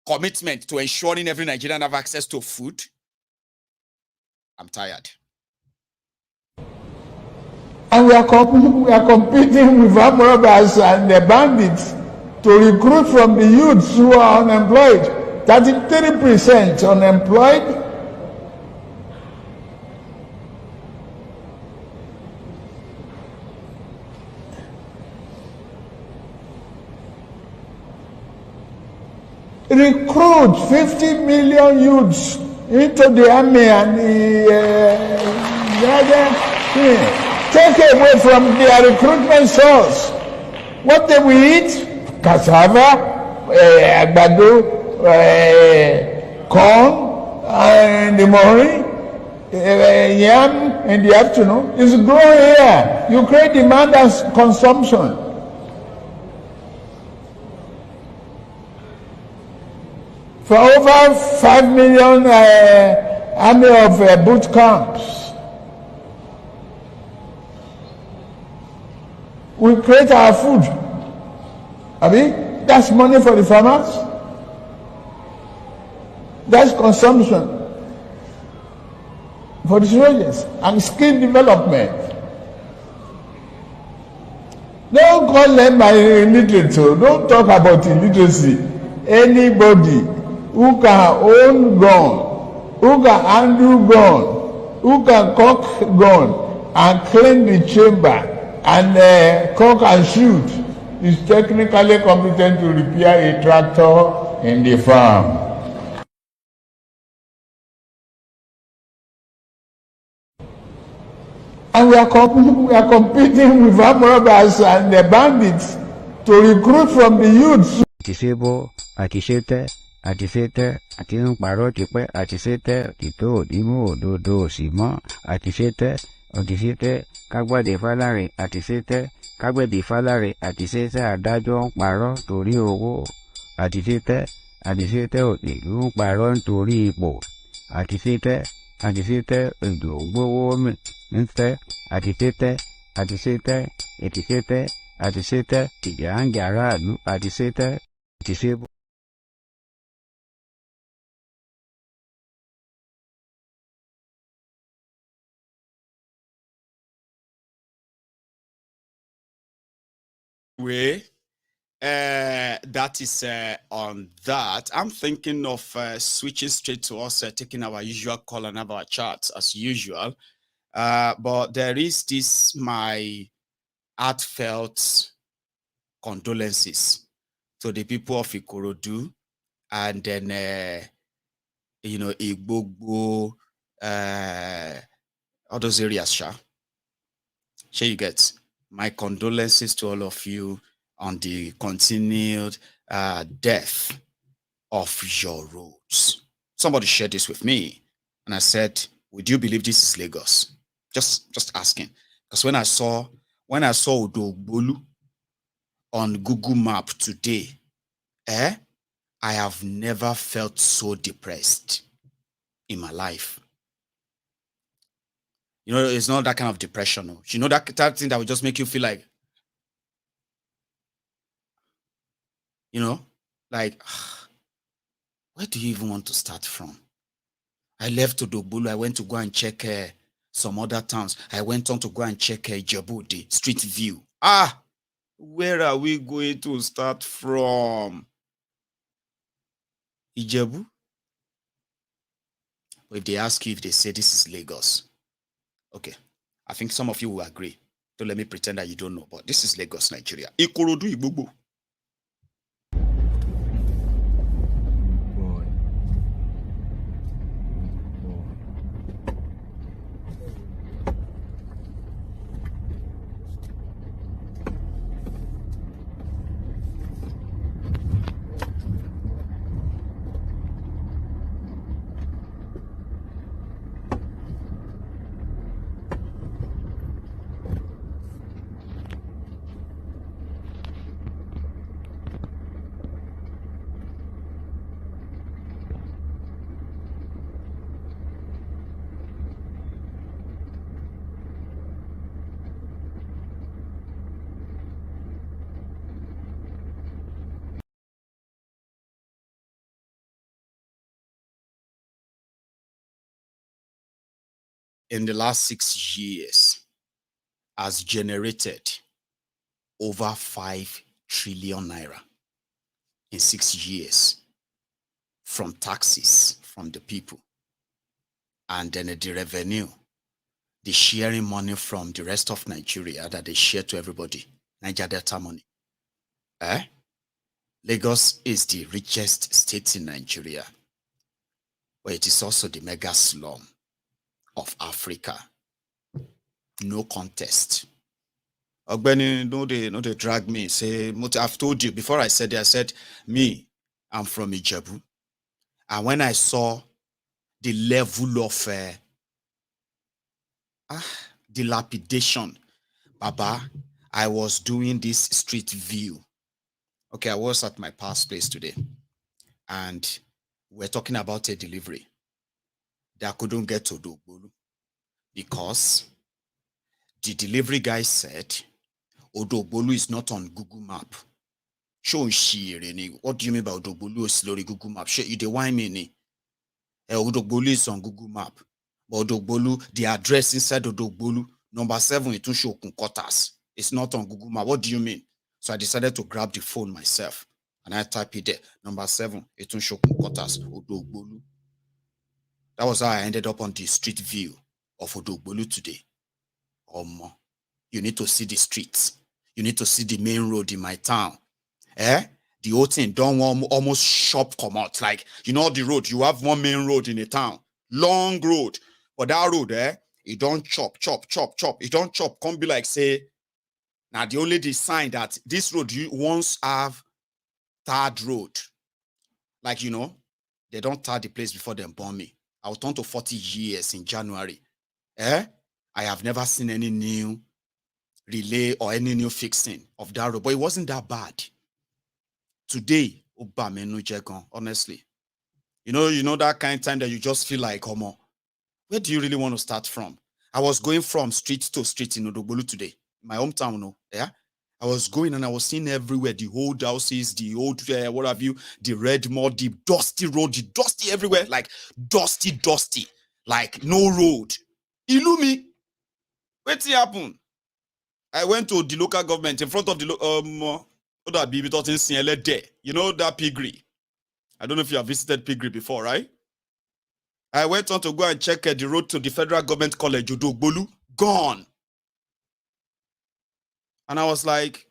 Commitment to ensuring every Nigerian have access to food. I'm tired. And we are competing with armed robbers and the bandits to recruit from the youths who are unemployed. 33% unemployed. Recruit 50 million youths into the army and take away from their recruitment source. What they will eat? Cassava, agbado, corn in the morning, yam in the afternoon. It's growing here. You create demand and consumption. For over 5 million army of boot camps, we create our food. Abi, that's money for the farmers. That's consumption for the soldiers and skill development. Don't call them illiterate. Don't talk about illiteracy. Anybody who can own gun, who can handle gun, who can cock gun and clean the chamber and cock and shoot is technically competent to repair a tractor in the farm. And we are competing with armed robbers and the bandits to recruit from the youths. Àtisebo, àtisete, àtisete, àti ń parọ́ tipẹ́, àtisete, òtítọ́ òdìmú òdodo òsì mọ́, àtisete, òtítẹ́, kágbádé fálárì, àtisete, kágbẹ̀dì fálárì, àtisete, adájọ́ ń parọ́ torí owó, àtisete, àtisete, òtìlú ń parọ́ nítorí ipò, àtisete, àtisete, èdò gbówó ń tẹ́, àtisete, àtisete, ètisete, àtisete, tìjà ń jà aráàlú, àtisete, àtisebo. way, that is on that. I'm thinking of switching straight to us, taking our usual call and have our chats as usual. But there is this, my heartfelt condolences to the people of Ikorodu and then, you know, Igbogbo, all those areas, Sha. Sure, you get my condolences to all of you on the continued death of your roads. Somebody shared this with me, and I said, "Would you believe this is Lagos?" Just asking, because when I saw Odogbolu on Google Map today, I have never felt so depressed in my life. You know, it's not that kind of depression. No. You know, that thing that will just make you feel like, you know, like, where do you even want to start from? I left Odogbolu. I went to go and check some other towns. I went on to go and check Ijebu, Street View. Where are we going to start from? Ijebu? If they ask you, if they say this is Lagos, okay, I think some of you will agree. Don't let me pretend that you don't know, but this is Lagos, Nigeria. Ikorodu Igbogbo. In the last 6 years has generated over 5 trillion naira in 6 years from taxes from the people. And then the revenue, the sharing money from the rest of Nigeria that they share to everybody, Niger Delta money. Lagos is the richest state in Nigeria, but it is also the mega slum of Africa. No contest. Ogbeni, no, they drag me. Say, I've told you before. I said me, I'm from Ijebu, and when I saw the level of dilapidation, Baba, I was doing this street view. Okay, I was at my past place today, and we're talking about a delivery that couldn't get to Odogbolu because the delivery guy said Odogbolu is not on Google Map. Show she, what do you mean by Odogbolu is on Google Map? Show you the why me. Odogbolu is on Google Map, but Odogbolu, the address inside Odogbolu, number 7, it will show quarters. It's not on Google Map. What do you mean? So I decided to grab the phone myself and I type it there. Number 7, it will show quarters. Odogbolu. That was how I ended up on the street view of Odogbolu today. You need to see the streets. You need to see the main road in my town. The whole thing don't almost shop come out. Like, you know the road, you have one main road in a town. Long road. But that road, it don't chop. It don't chop. Can't be like, say, now the only sign that this road you once have third road. Like, you know, they don't tar the place before they burn me. I will turn to 40 years in January. I have never seen any new relay or any new fixing of that road, but it wasn't that bad. Today, honestly, you know that kind of time that you just feel like, where do you really want to start from? I was going from street to street in Odogbolu today, my hometown, I was going and I was seeing everywhere, the old houses, the old, what have you, the red mud, the dusty road, the dusty everywhere, like dusty, like no road. Illumi, what's happened? I went to the local government in front of the you know that piggery. I don't know if you have visited piggery before, right? I went on to go and check the road to the federal government college, Odogbolu, gone. And I was like,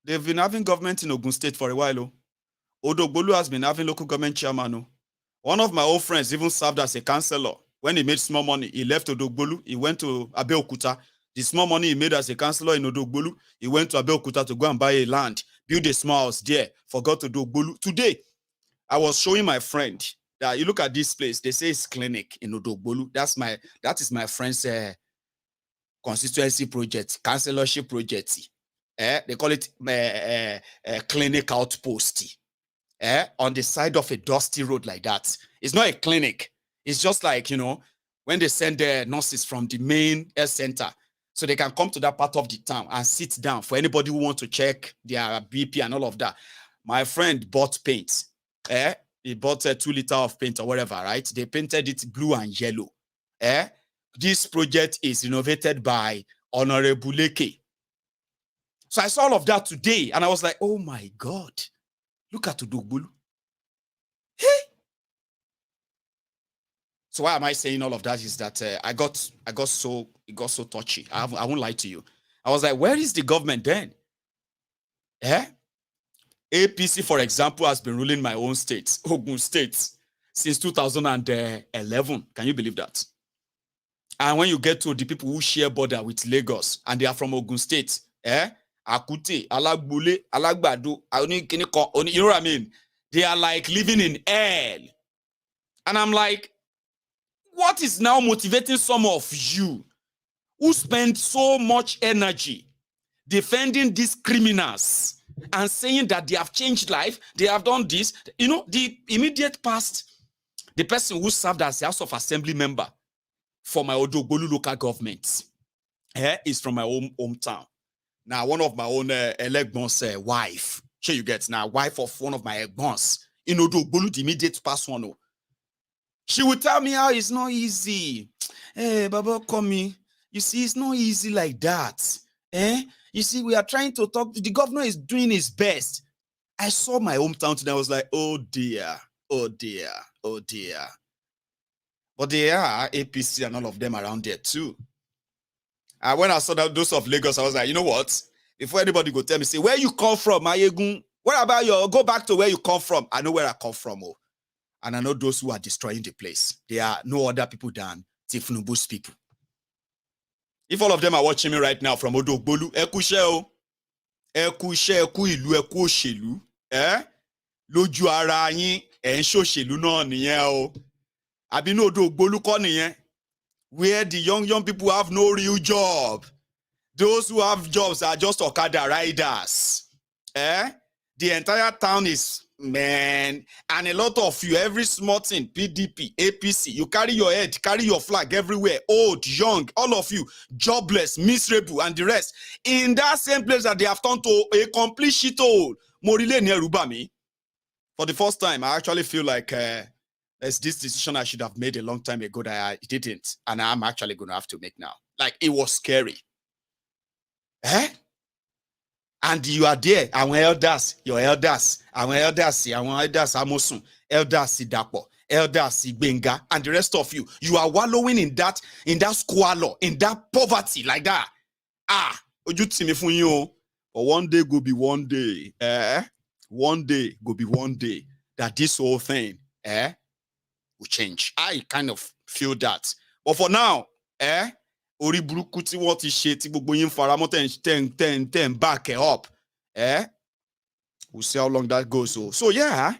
they've been having government in Ogun State for a while. Odogbolu has been having local government chairman. One of my old friends even served as a councillor. When he made small money, he left Odogbolu. He went to Abeokuta. The small money he made as a councillor in Odogbolu, he went to Abeokuta to go and buy a land, build a small house there, forgot Odogbolu. Today, I was showing my friend that you look at this place, they say it's clinic in Odogbolu. That is my friend's constituency project, councillorship project. They call it clinic outpost. On the side of a dusty road like that. It's not a clinic. It's just like, you know, when they send their nurses from the main health center, so they can come to that part of the town and sit down for anybody who wants to check their BP and all of that. My friend bought paint. He bought 2 liters of paint or whatever, right? They painted it blue and yellow. This project is innovated by Honorable Leke. So I saw all of that today, and I was like, oh my God, look at Odogbolu. Hey! So why am I saying all of that is that it got so touchy. I won't lie to you. I was like, where is the government then? APC, for example, has been ruling my own state, Ogun State, since 2011. Can you believe that? And when you get to the people who share border with Lagos, and they are from Ogun State, Akute, Alagbule, Alagbado, you know what I mean? They are like living in hell. And I'm like, what is now motivating some of you who spend so much energy defending these criminals and saying that they have changed life, they have done this? You know, the immediate past, the person who served as the House of Assembly member for my Odogbolu local government is from my hometown. Now, one of my own elect's wife, sure you get now, wife of one of my egbons in Odogbolu, the immediate past one. She would tell me how it's not easy. Hey, Baba, call me. You see, it's not easy like that. You see, we are trying to talk. The governor is doing his best. I saw my hometown today. I was like, oh dear, oh dear, oh dear. But there are APC and all of them around there too. And when I saw those of Lagos, I was like, you know what? Before anybody go tell me, say, where you come from, Mayegun? What about you? Go back to where you come from. I know where I come from. Oh. And I know those who are destroying the place. They are no other people than Tinubu's people. If all of them are watching me right now from Odogbolu, lójú ara yín ń ṣòṣèlú náà nìyẹn o. Àbí ní Odogbolu kọ́ nìyẹn. Where the young people have no real job. Those who have jobs are just Okada riders. The entire town is, man, and a lot of you, every small thing, PDP, APC, you carry your head, carry your flag everywhere, old, young, all of you, jobless, miserable, and the rest, in that same place that they have turned to a complete shithole. Morile Nerubami. For the first time, I actually feel like there's this decision I should have made a long time ago that I didn't, and I'm actually going to have to make now. Like, it was scary. And you are there, our elders, your elders, Amosun, elders Sidapo, elders Benga, and the rest of you. You are wallowing in that squalor, in that poverty, like that. But one day go be one day, one day go be one day that this whole thing, will change. I kind of feel that. But for now, Ori buruku ti wọ́n ti ṣe tí gbogbo yín faramọ́ ten back up. We'll see how long that goes. So yeah,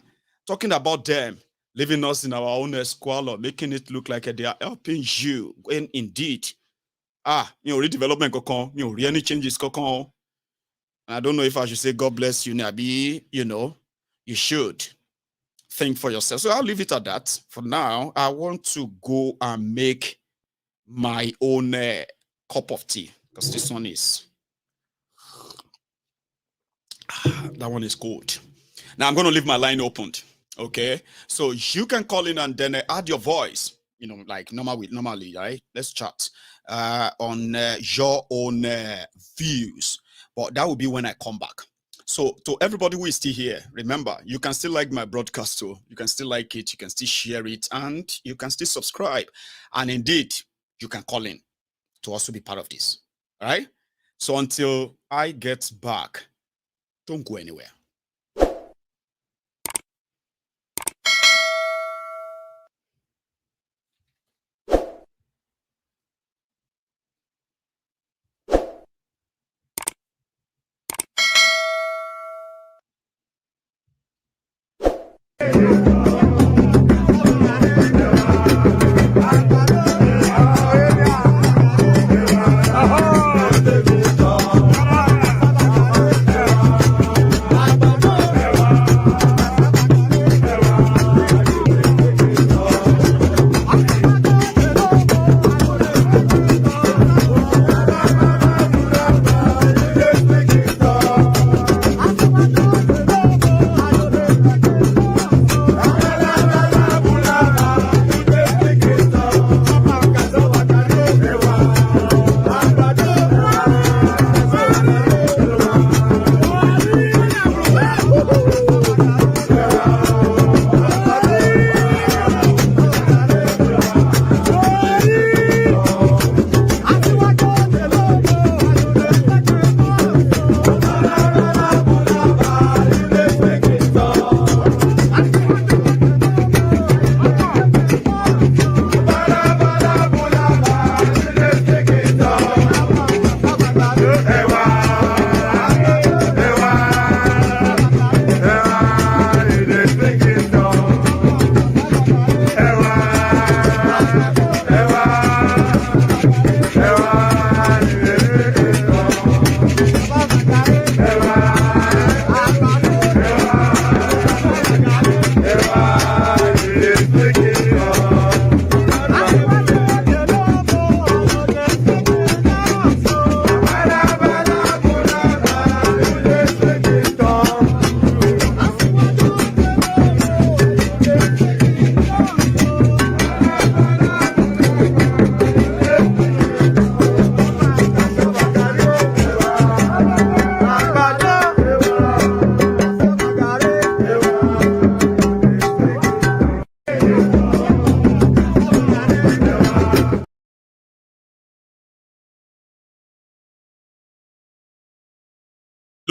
talking about them, leaving us in our own squalor, making it look like they are helping you. When indeed, redevelopment kokon, any changes kokon. I don't know if I should say God bless you, Nabi. You should think for yourself. So I'll leave it at that. For now, I want to go and make my own cup of tea, because this one is that one is cold. Now I'm going to leave my line opened. Okay, so you can call in and then add your voice, like normally, right? Let's chat. on your own views. But that will be when I come back. So to everybody who is still here, remember, you can still like my broadcast too. You can still like it, you can still share it, and you can still subscribe. And indeed, you can call in to also be part of this. All right? So until I get back, don't go anywhere.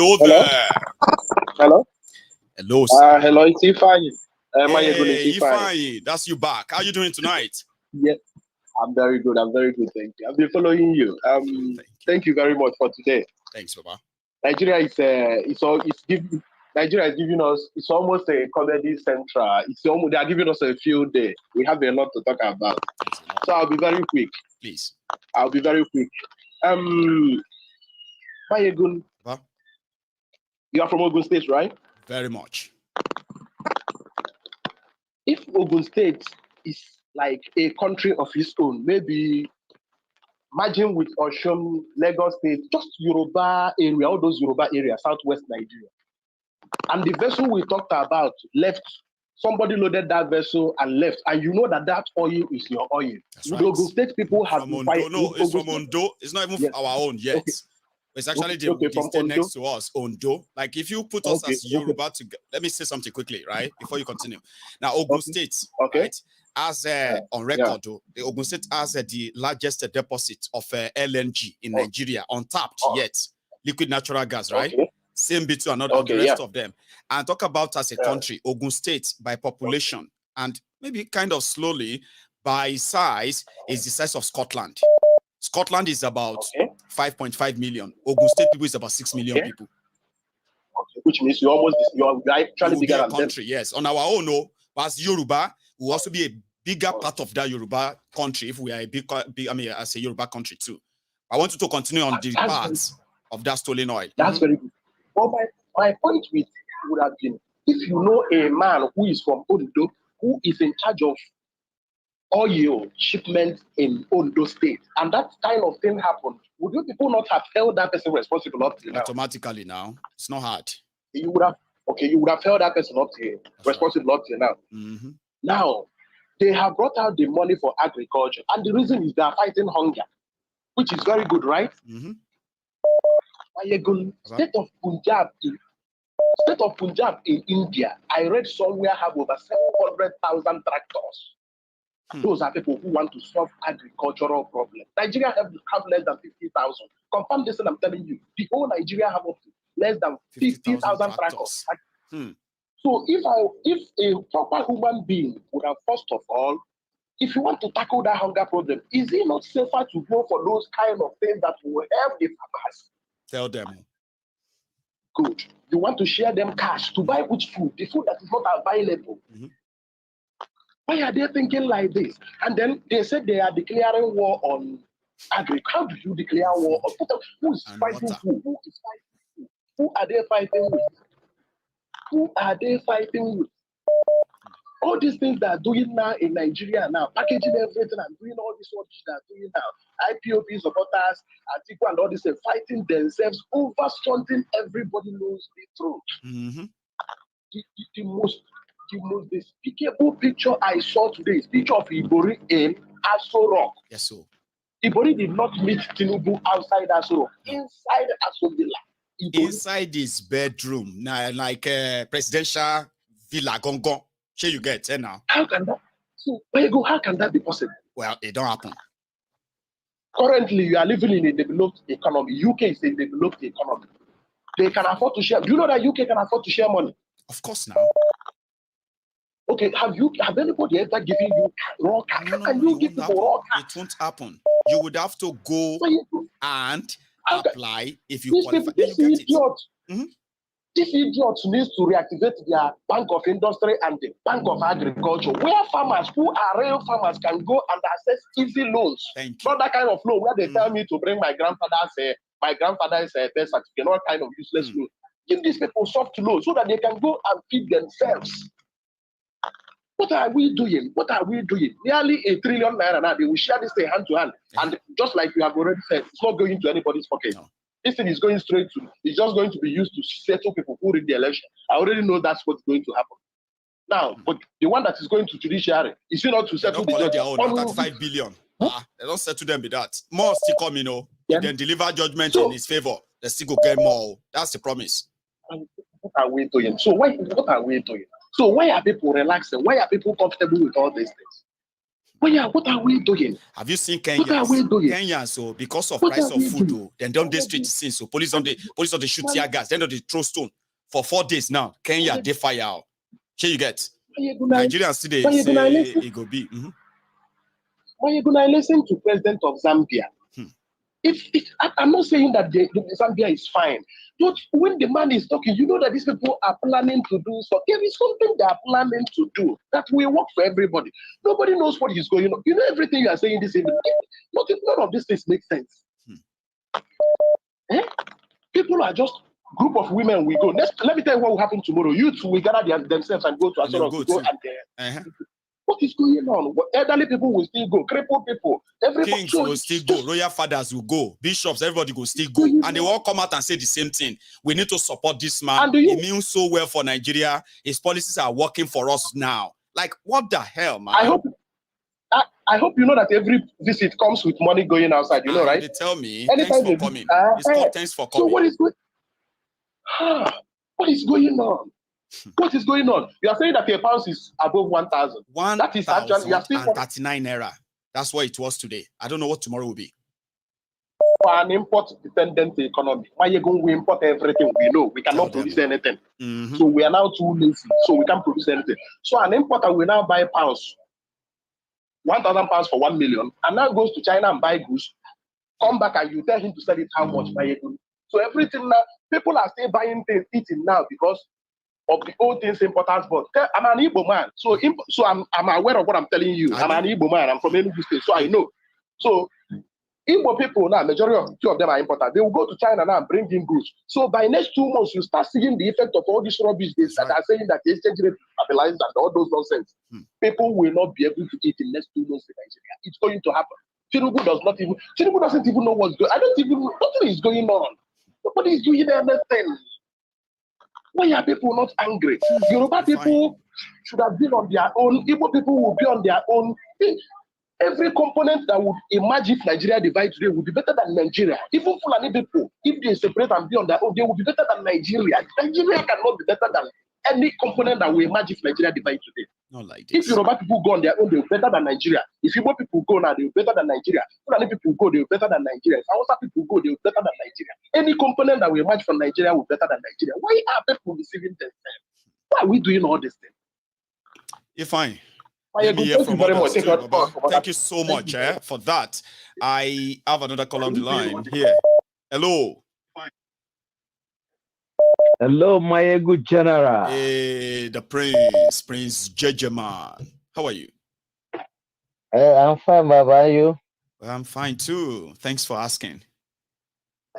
Hello there. Hello. Hello, sir. Hello, it's Ifeanyi. Hey, Ifeanyi, that's you back. How are you doing tonight? Yes, I'm very good. I'm very good, thank you. I've been following you. Thank you very much for today. Thanks, Baba. Nigeria is Nigeria is giving us. It's almost a comedy central. They are giving us a field day. We have a lot to talk about. So I'll be very quick. Please. I'll be very quick. Mayegun. Baba? You are from Ogun State, right? Very much. If Ogun State is like a country of its own, maybe imagine with Oshun, Lagos State, just Yoruba area, all those Yoruba areas, southwest Nigeria. And the vessel we talked about left, somebody loaded that vessel and left. And you know that oil is your oil. That's right. Ogun State people have from Ondo. No, it's from Ondo. It's not even our own yet. Okay. It's actually the state next to us, Ondo. Like if you put us as Yoruba together, let me say something quickly, right? Before you continue. Now, Ogun State, right? As on record, the Ogun State has the largest deposit of LNG in Nigeria, untapped yet, liquid natural gas, right? Same bit to another, the rest of them. And talk about as a country, Ogun State by population, and maybe kind of slowly by size, is the size of Scotland. Scotland is about 5.5 million. Ogun State people is about 6 million people. Which means you're actually bigger than country, yes. On our own, no. But as Yoruba, we'll also be a bigger part of that Yoruba country if we are a big as a Yoruba country too. I want you to continue on the parts of that stolen oil. That's very good. Well, my point with would have been, if you know a man who is from Ondo, who is in charge of oil shipments in Ondo State, and that kind of thing happened, would you people not have held that person responsible up to now? Automatically now. It's not hard. You would have held that person up to responsible up to now. Now, they have brought out the money for agriculture, and the reason is they are fighting hunger. which is very good, right? State of Punjab in India, I read somewhere have over 700,000 tractors. Those are people who want to solve agricultural problems. Nigeria have less than 50,000. Confirm this, and I'm telling you, the whole Nigeria have up to less than 50,000 tractors. So if a proper human being would have, first of all, if you want to tackle that hunger problem, is it not safer to go for those kind of things that will help the farmers? Tell them. Good. You want to share them cash to buy which food? The food that is not available. Why are they thinking like this? And then they said they are declaring war on agriculture. How do you declare war on who is fighting who? Who is fighting who? Who are they fighting with? Who are they fighting with? All these things they are doing now in Nigeria now, packaging everything and doing all this what they are doing now. IPOB supporters, Atiku and all this, fighting themselves over something everybody knows the truth. The most despicable picture I saw today is picture of Ibori in Aso Rock. Yes, sir. Ibori did not meet Tinubu outside Aso Rock, inside Aso Villa. Inside his bedroom, now like presidential villa gongon. Sure, you get it now. How can that? So, how can that be possible? Well, it don't happen. Currently, you are living in a developed economy. UK is a developed economy. They can afford to share. Do you know that UK can afford to share money? Of course, now. Okay, have anybody ever given you raw cash? Can you give people raw cash? It won't happen. You would have to go and apply if you qualify. Then you get it. These idiots need to reactivate their Bank of Industry and the Bank of Agriculture, where farmers who are real farmers can go and access easy loans. Not that kind of loan where they tell me to bring my grandfather's birth certificate, not kind of useless loan. Give these people soft loans so that they can go and feed themselves. What are we doing? What are we doing? Nearly $1 trillion now. They will share this thing hand to hand. And just like you have already said, it's not going to anybody's pocket. No. This thing is going straight to, it's just going to be used to settle people who read the election. I already know that's what's going to happen. Now, but the one that is going to judiciary, is it not to settle the their own 35 billion? They don't settle them with that. More still come, you know. Yeah. Then deliver judgment in his favor. They still go get more. That's the promise. What are we doing? So what are we doing? So why are people relaxing? Why are people comfortable with all these things? What are we doing? Have you seen Kenya? What are we doing? Kenya, so because of price of food, though, then don't they street scene. So police on the shoot tear gas, then they throw stone for 4 days now. Kenya they fire out. Here you get. Nigerians today say it go be. Why you gonna listen to President of Zambia? I'm not saying that Zambia is fine. But when the man is talking, you know that these people are planning to do so. There is something they are planning to do that will work for everybody. Nobody knows what is going on. You know everything you are saying this evening. None of these things make sense. People are just group of women. We go. Let me tell you what will happen tomorrow. Youth will gather themselves and go to a what is going on? Elderly people will still go. Crippled people. Kings will still go. Royal fathers will go. Bishops, everybody will still go. And they all come out and say the same thing. We need to support this man. He means so well for Nigeria. His policies are working for us now. Like, what the hell, man? I hope you know that every visit comes with money going outside. You know, right? They tell me. Thanks for coming. It's called thanks for coming. So what is going What is going on? What is going on? You are saying that a pound is above 1,000. That is actually 39 naira. That's what it was today. I don't know what tomorrow will be. For an import-dependent economy, why you going to import everything we know? We cannot produce anything. So we are now too lazy. So we can't produce anything. So an importer will now buy pounds, 1,000 pounds for 1 million, and now goes to China and buy goods. Come back and you tell him to sell it how much? So everything now, people are still buying things, eating now because of the old things importance, but I'm an Igbo man, so I'm aware of what I'm telling you. I'm an Igbo man. I'm from Enugu State, so I know. So Igbo people now, majority of them are important. They will go to China now and bring in goods. So by next 2 months, you start seeing the effect of all this rubbish that are saying that the exchange rate stabilized and all those nonsense. People will not be able to eat in next 2 months in Nigeria. It's going to happen. Tinubu doesn't even know what's going on. Nothing is going on. Nobody is doing anything. Why are people not angry? Yoruba people should have been on their own. Igbo people will be on their own. Every component that would emerge if Nigeria divide today would be better than Nigeria. Even Fulani people, if they separate and be on their own, they would be better than Nigeria. Nigeria cannot be better than any component that will emerge if Nigeria divide today. Not like this. If Yoruba people go on their own, they're better than Nigeria. If Igbo people go now, they're better than Nigeria. Fulani people go, they're better than Nigeria. If Hausa people go, they're better than Nigeria. Any component that will emerge from Nigeria will be better than Nigeria. Why are people deceiving themselves? Why are we doing all this thing? You're fine. Thank you very much. Thank you so much for that. I have another call on the line here. Hello. Hello, my good general. Hey, the Prince Jejeman. How are you? I'm fine, Baba. Are you? I'm fine too. Thanks for asking.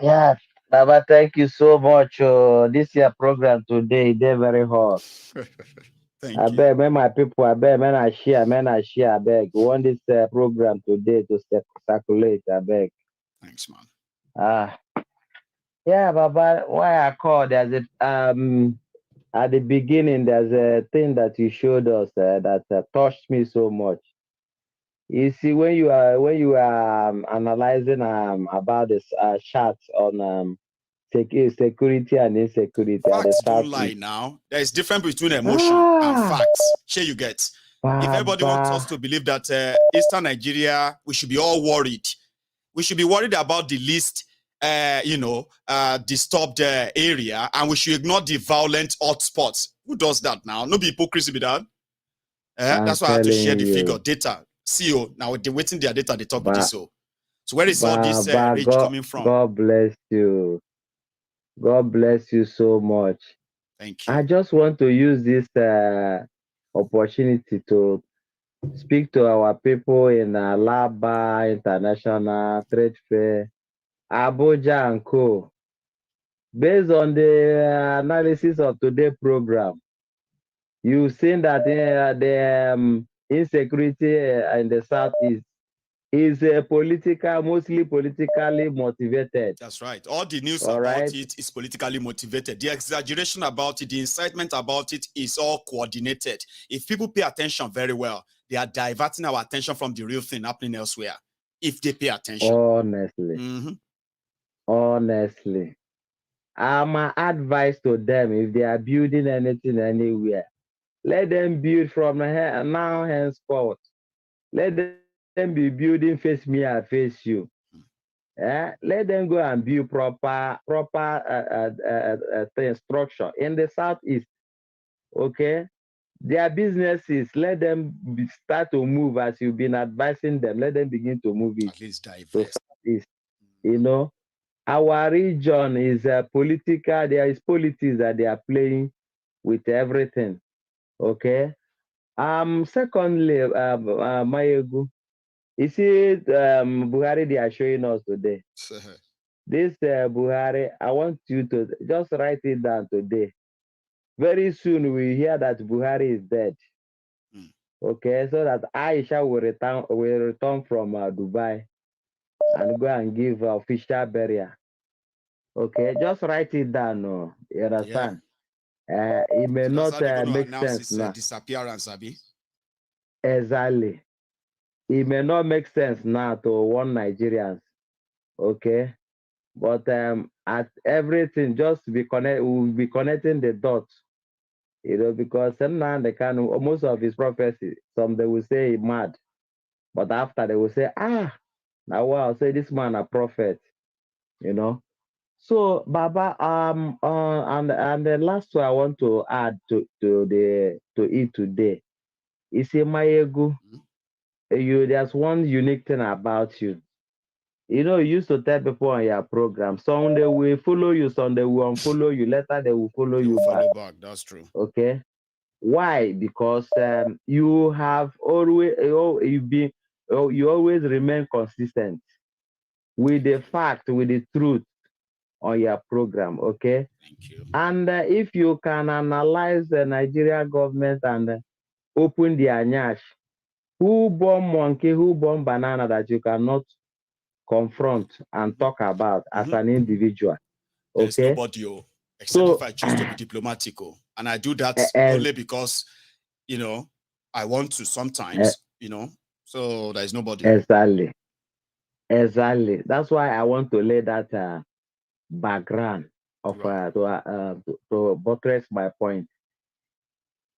Yeah, Baba, thank you so much. This year program today, they're very hot. Thank you. I beg, my people, I beg, I share, I beg. We want this program today to circulate, I beg. Thanks, man. Yeah, Baba, why I called, there's at the beginning, there's a thing that you showed us that touched me so much. You see, when you are analyzing about this charts on security and insecurity. Facts don't lie now. There is difference between emotion and facts. Sure you get. If everybody wants us to believe that Eastern Nigeria, we should be all worried. We should be worried about the least, disturbed area, and we should ignore the violent hotspots. Who does that now? No be hypocrisy be that. That's why I have to share the figure, data. CEO, now they're waiting their data, they talk with this. So where is all this rage coming from? God bless you. God bless you so much. Thank you. I just want to use this opportunity to speak to our people in Alaba International Trade Fair, Abuja and Co. Based on the analysis of today's program, you've seen that the insecurity in the Southeast is mostly politically motivated. That's right. All the news about it is politically motivated. The exaggeration about it, the incitement about it is all coordinated. If people pay attention very well, they are diverting our attention from the real thing happening elsewhere. If they pay attention. Honestly. My advice to them, if they are building anything anywhere, let them build from now henceforth. Let them be building face me, I face you. Let them go and build proper structure in the Southeast. Okay, their businesses, let them start to move as you've been advising them. Let them begin to move it. At least diverse. You know, our region is political. There is politics that they are playing with everything. Okay. Secondly, Mayegu, you see Buhari they are showing us today. This Buhari, I want you to just write it down today. Very soon we hear that Buhari is dead. Okay, so that Aisha will return from Dubai and go and give official burial. Okay, just write it down. No, you understand? It may not make sense now. Disappearance, Abi. Exactly. It may not make sense now to one Nigerians. Okay, but at everything, just be we'll be connecting the dots. You know, because sometimes they can most of his prophecy. Some they will say mad, but after they will say, now wow, say this man a prophet. You know. So Baba, and the last one I want to add to it today is Mayegu. There's one unique thing about you. You know, you used to tell people on your program, some they will follow you, some they will unfollow you, later they will follow you back. That's true. Okay. Why? Because you have always you always remain consistent with the fact, with the truth on your program. Okay. Thank you. And if you can analyze the Nigerian government and open the anyash, who born monkey, who born banana that you cannot confront and talk about as an individual. There's nobody, except if I choose to be diplomatic. And I do that only because, I want to sometimes, So there is nobody. Exactly. Exactly. That's why I want to lay that background of to buttress my point.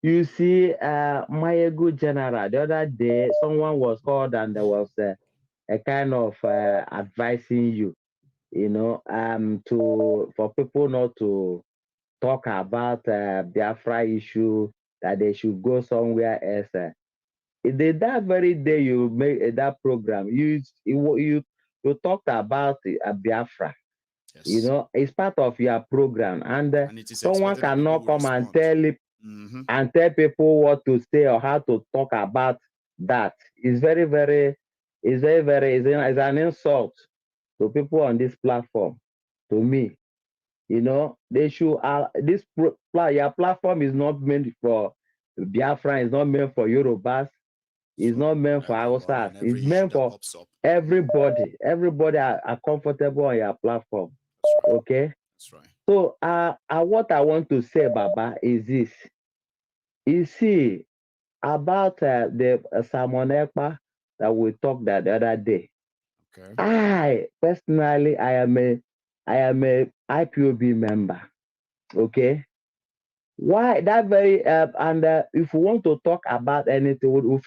You see, my good general, the other day, someone was called and there was a kind of advising you, for people not to talk about Biafra issue, that they should go somewhere else. That very day you made that program, you talked about Biafra. Yes. It's part of your program, and someone cannot come and tell it and tell people what to say or how to talk about that. It's it's an insult to people on this platform. To me, they should. Your platform is not meant for Biafra. It's not meant for Yorubas. It's not meant for Hausas. It's meant for everybody. Everybody are comfortable on your platform. Okay. That's right. So, what I want to say, Baba, is this. You see, about the Simon Ekpa that we talked the other day. Okay. I personally, I am a IPOB member. Okay. Why that very and if we want to talk about anything,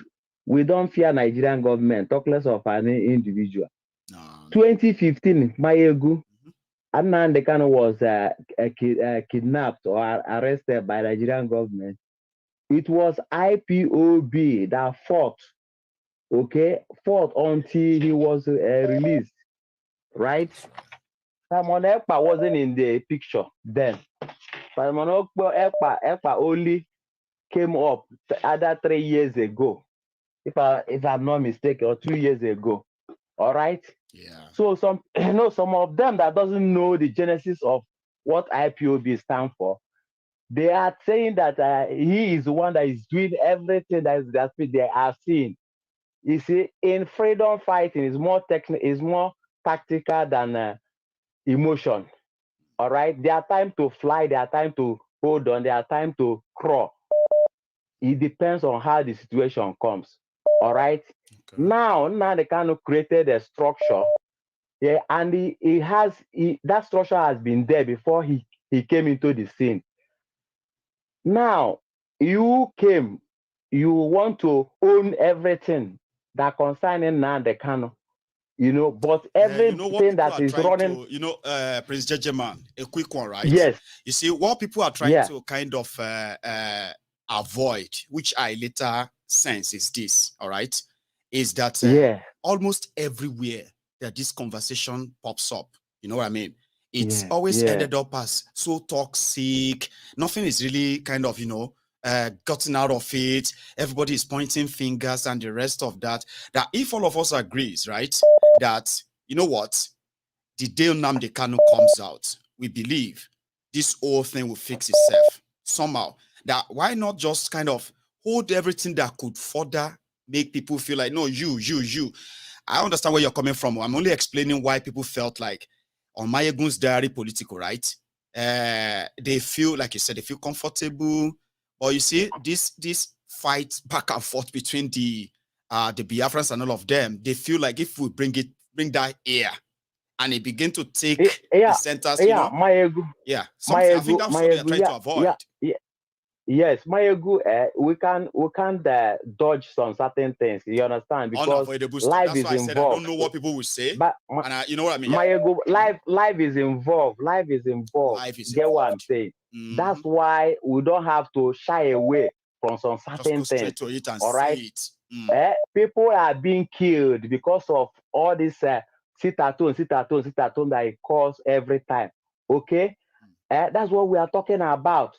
we don't fear Nigerian government, talk less of an individual. 2015, Mayegu, Anand Kanu was kidnapped or arrested by Nigerian government. It was IPOB that fought until he was released, right? Simon Ekpa wasn't in the picture then. Simon Ekpa only came up either 3 years ago, if I'm not mistaken, or 2 years ago. All right. Yeah. So some of them that doesn't know the genesis of what IPOB stands for, they are saying that he is the one that is doing everything that they are seeing. You see, in freedom fighting is more tactical than emotion. All right. There are time to fly. There are time to hold on. There are time to crawl. It depends on how the situation comes. All right. Okay. Now they kind of created a structure. Yeah, and that structure has been there before he came into the scene. Now you want to own everything that concerning Nnamdi Kanu, but everything that is running. Prince Jejeman, a quick one, right? Yes. You see, what people are trying to kind of avoid, which I later sense is this, all right, is that almost everywhere that this conversation pops up, you know what I mean? It's always ended up as so toxic. Nothing is really kind of, gotten out of it. Everybody is pointing fingers and the rest of that. That if all of us agrees, right, that, you know what, the day Nnamdi Kanu comes out, we believe this whole thing will fix itself somehow. That why not just kind of hold everything that could further make people feel like, no, you. I understand where you're coming from. I'm only explaining why people felt like on Mayegun's diary political, right? They feel, like you said, they feel comfortable. Or you see, this fight back and forth between the Biafrans and all of them, they feel like if we bring that air and it begin to take the centers, Mayegu. Something, I think that's what they're trying to avoid. Yes, Mayegu, we can dodge some certain things. You understand? Because life is involved. I don't know what people will say, but you know what I mean. Mayegu, life is involved. Life is involved. Get what I'm saying? That's why we don't have to shy away from some certain things. To it and all right? People are being killed because of all this sit at home that it causes every time. Okay, that's what we are talking about.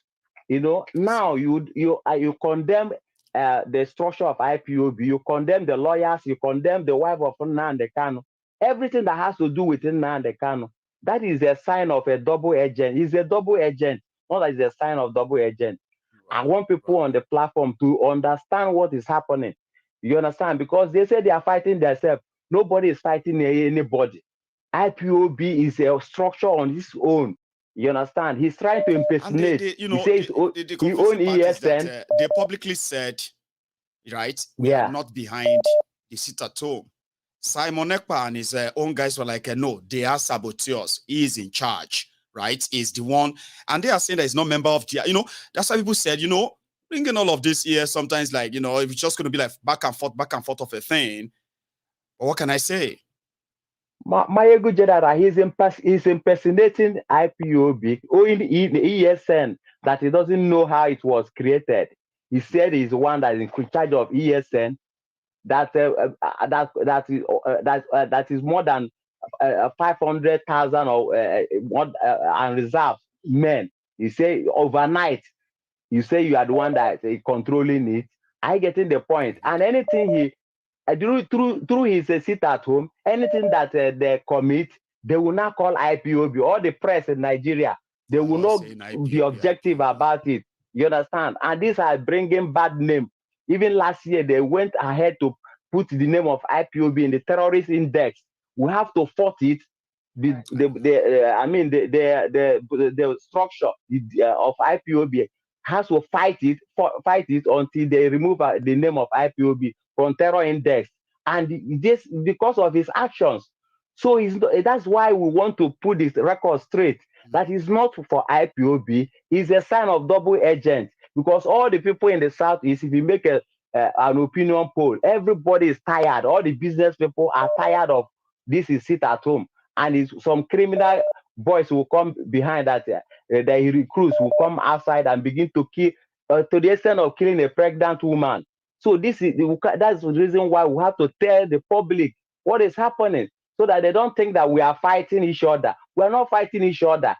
Now you condemn the structure of IPOB, you condemn the lawyers, you condemn the wife of Nnamdi Kanu, everything that has to do with Nnamdi Kanu. That is a sign of a double agent. He's a double agent, not that it's a sign of double agent. I want people on the platform to understand what is happening. You understand? Because they say they are fighting themselves. Nobody is fighting anybody. IPOB is a structure on its own. You understand? He's trying to impersonate. He says he owns ESN. They publicly said, right, we are not behind they sit at home. Simon Ekpa and his own guys were like, no, they are saboteurs. He is in charge, right? He's the one. And they are saying that he's not a member of the, that's why people said, bringing all of this here, sometimes like, if it's just going to be like back and forth of a thing. But what can I say? Mayegu General, he's impersonating IPOB, or in the ESN, that he doesn't know how it was created. He said he's the one that is in charge of ESN, that is more than 500,000 unreserved men. You say overnight, you say you are the one that is controlling it. I getting the point. And anything he through his seat at home, anything that they commit, they will not call IPOB. All the press in Nigeria, they will not be objective about it. You understand? And these are bringing bad name. Even last year, they went ahead to put the name of IPOB in the terrorist index. We have to fight it. The structure of IPOB has to fight it until they remove the name of IPOB from terror index, and this because of his actions. So that's why we want to put this record straight. That is not for IPOB. It's a sign of double agent, because all the people in the Southeast, if you make an opinion poll, everybody is tired. All the business people are tired of this. Is sit at home, and some criminal boys will come behind that. The recruits will come outside and begin to kill, to the extent of killing a pregnant woman. So that's the reason why we have to tell the public what is happening, so that they don't think that we are fighting each other. We are not fighting each other.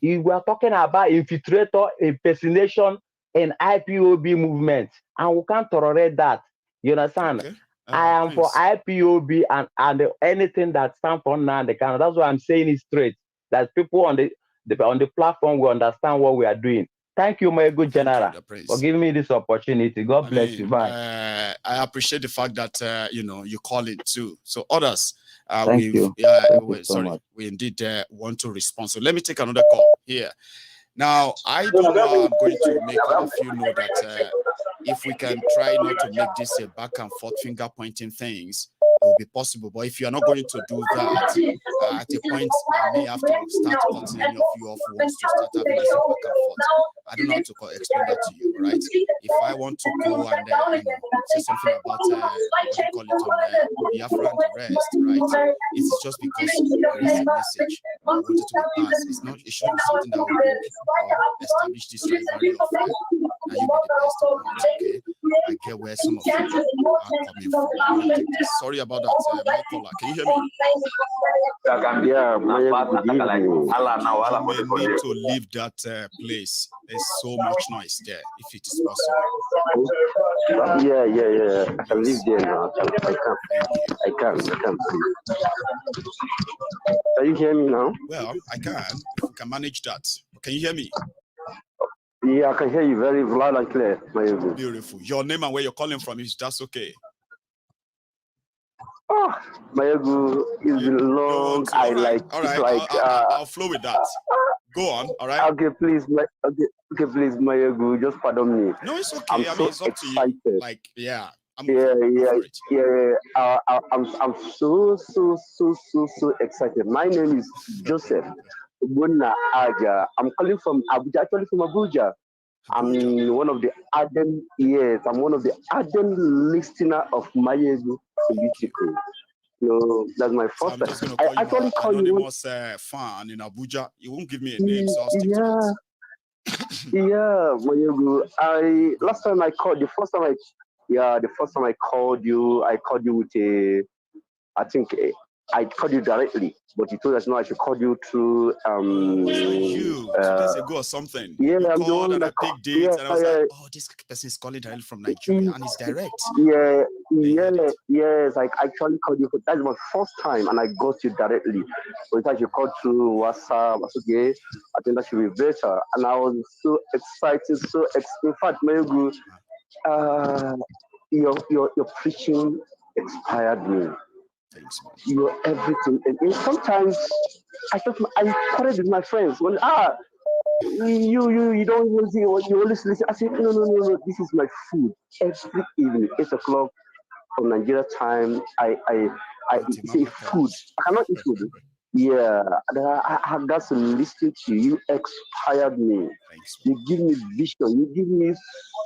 We are talking about infiltrator impersonation in IPOB movement, and we can't tolerate that. You understand? Okay. I am for IPOB and anything that stands for now. That's why I'm saying it straight, that people on the platform will understand what we are doing. Thank you, my good general, for giving me this opportunity. God bless you. Bye. I appreciate the fact that you call it too. So others, Thank you so much. We indeed want to respond. So let me take another call here. Now, I don't know how I'm going to make all of you know that if we can try not to make this a back and forth finger pointing things, it will be possible. But if you are not going to do that, at a point, I may have to start cutting any of you off who wants to start having this back and forth. I don't know how to explain that to you, right? If I want to go and say something about what you call it on Biafra and the rest, right? It's just because there is a message I wanted to be passed. It's not. It shouldn't be something that will establish this rivalry of now you be the best of one. Okay, I get where some of you are coming from. Sorry about that, my caller. Can you hear me? Yeah, you may need to leave that place. There's so much noise there, if it is possible. Yeah. I can leave there now. I can. Can you hear me now? Well, I can. If we can manage that. Can you hear me? Yeah, I can hear you very loud and clear. Beautiful. Your name and where you're calling from, if that's okay. Oh, Mayegu is long. I like. All right, I'll flow with that. Go on. All right. Okay, please, please, Mayegu, just pardon me. No, it's okay. I'm so it's up excited. To you. Like, yeah. I'm so excited. My name is Joseph Buna Aja. I'm calling from Abuja, actually from Abuja. I'm one of the ardent listener of Mayegu political. So that's my first time. I actually call you anonymous fan in Abuja. You won't give me a name, so I'll stick to it. Yeah, Mayegu. The first time I called you with I called you directly, but you told us no, I should call you through 2 days ago or something. Yeah, you I'm called and I picked dates and I was like, oh, this person is calling directly from Nigeria and it's direct. Yes, I actually called you. That's my first time and I got you directly. So if you called through WhatsApp, okay, I think that should be better. And I was so excited, in fact, Mayegu, your preaching inspired me. Thanks, man. You're everything. And sometimes I quarreled with my friends when you don't use it, you always listen. I said, no, this is my food. Every evening, 8 o'clock, from Nigeria time, I say food. I cannot eat food. Yeah, I have got to listen to you. You inspired me. You give me vision. You give me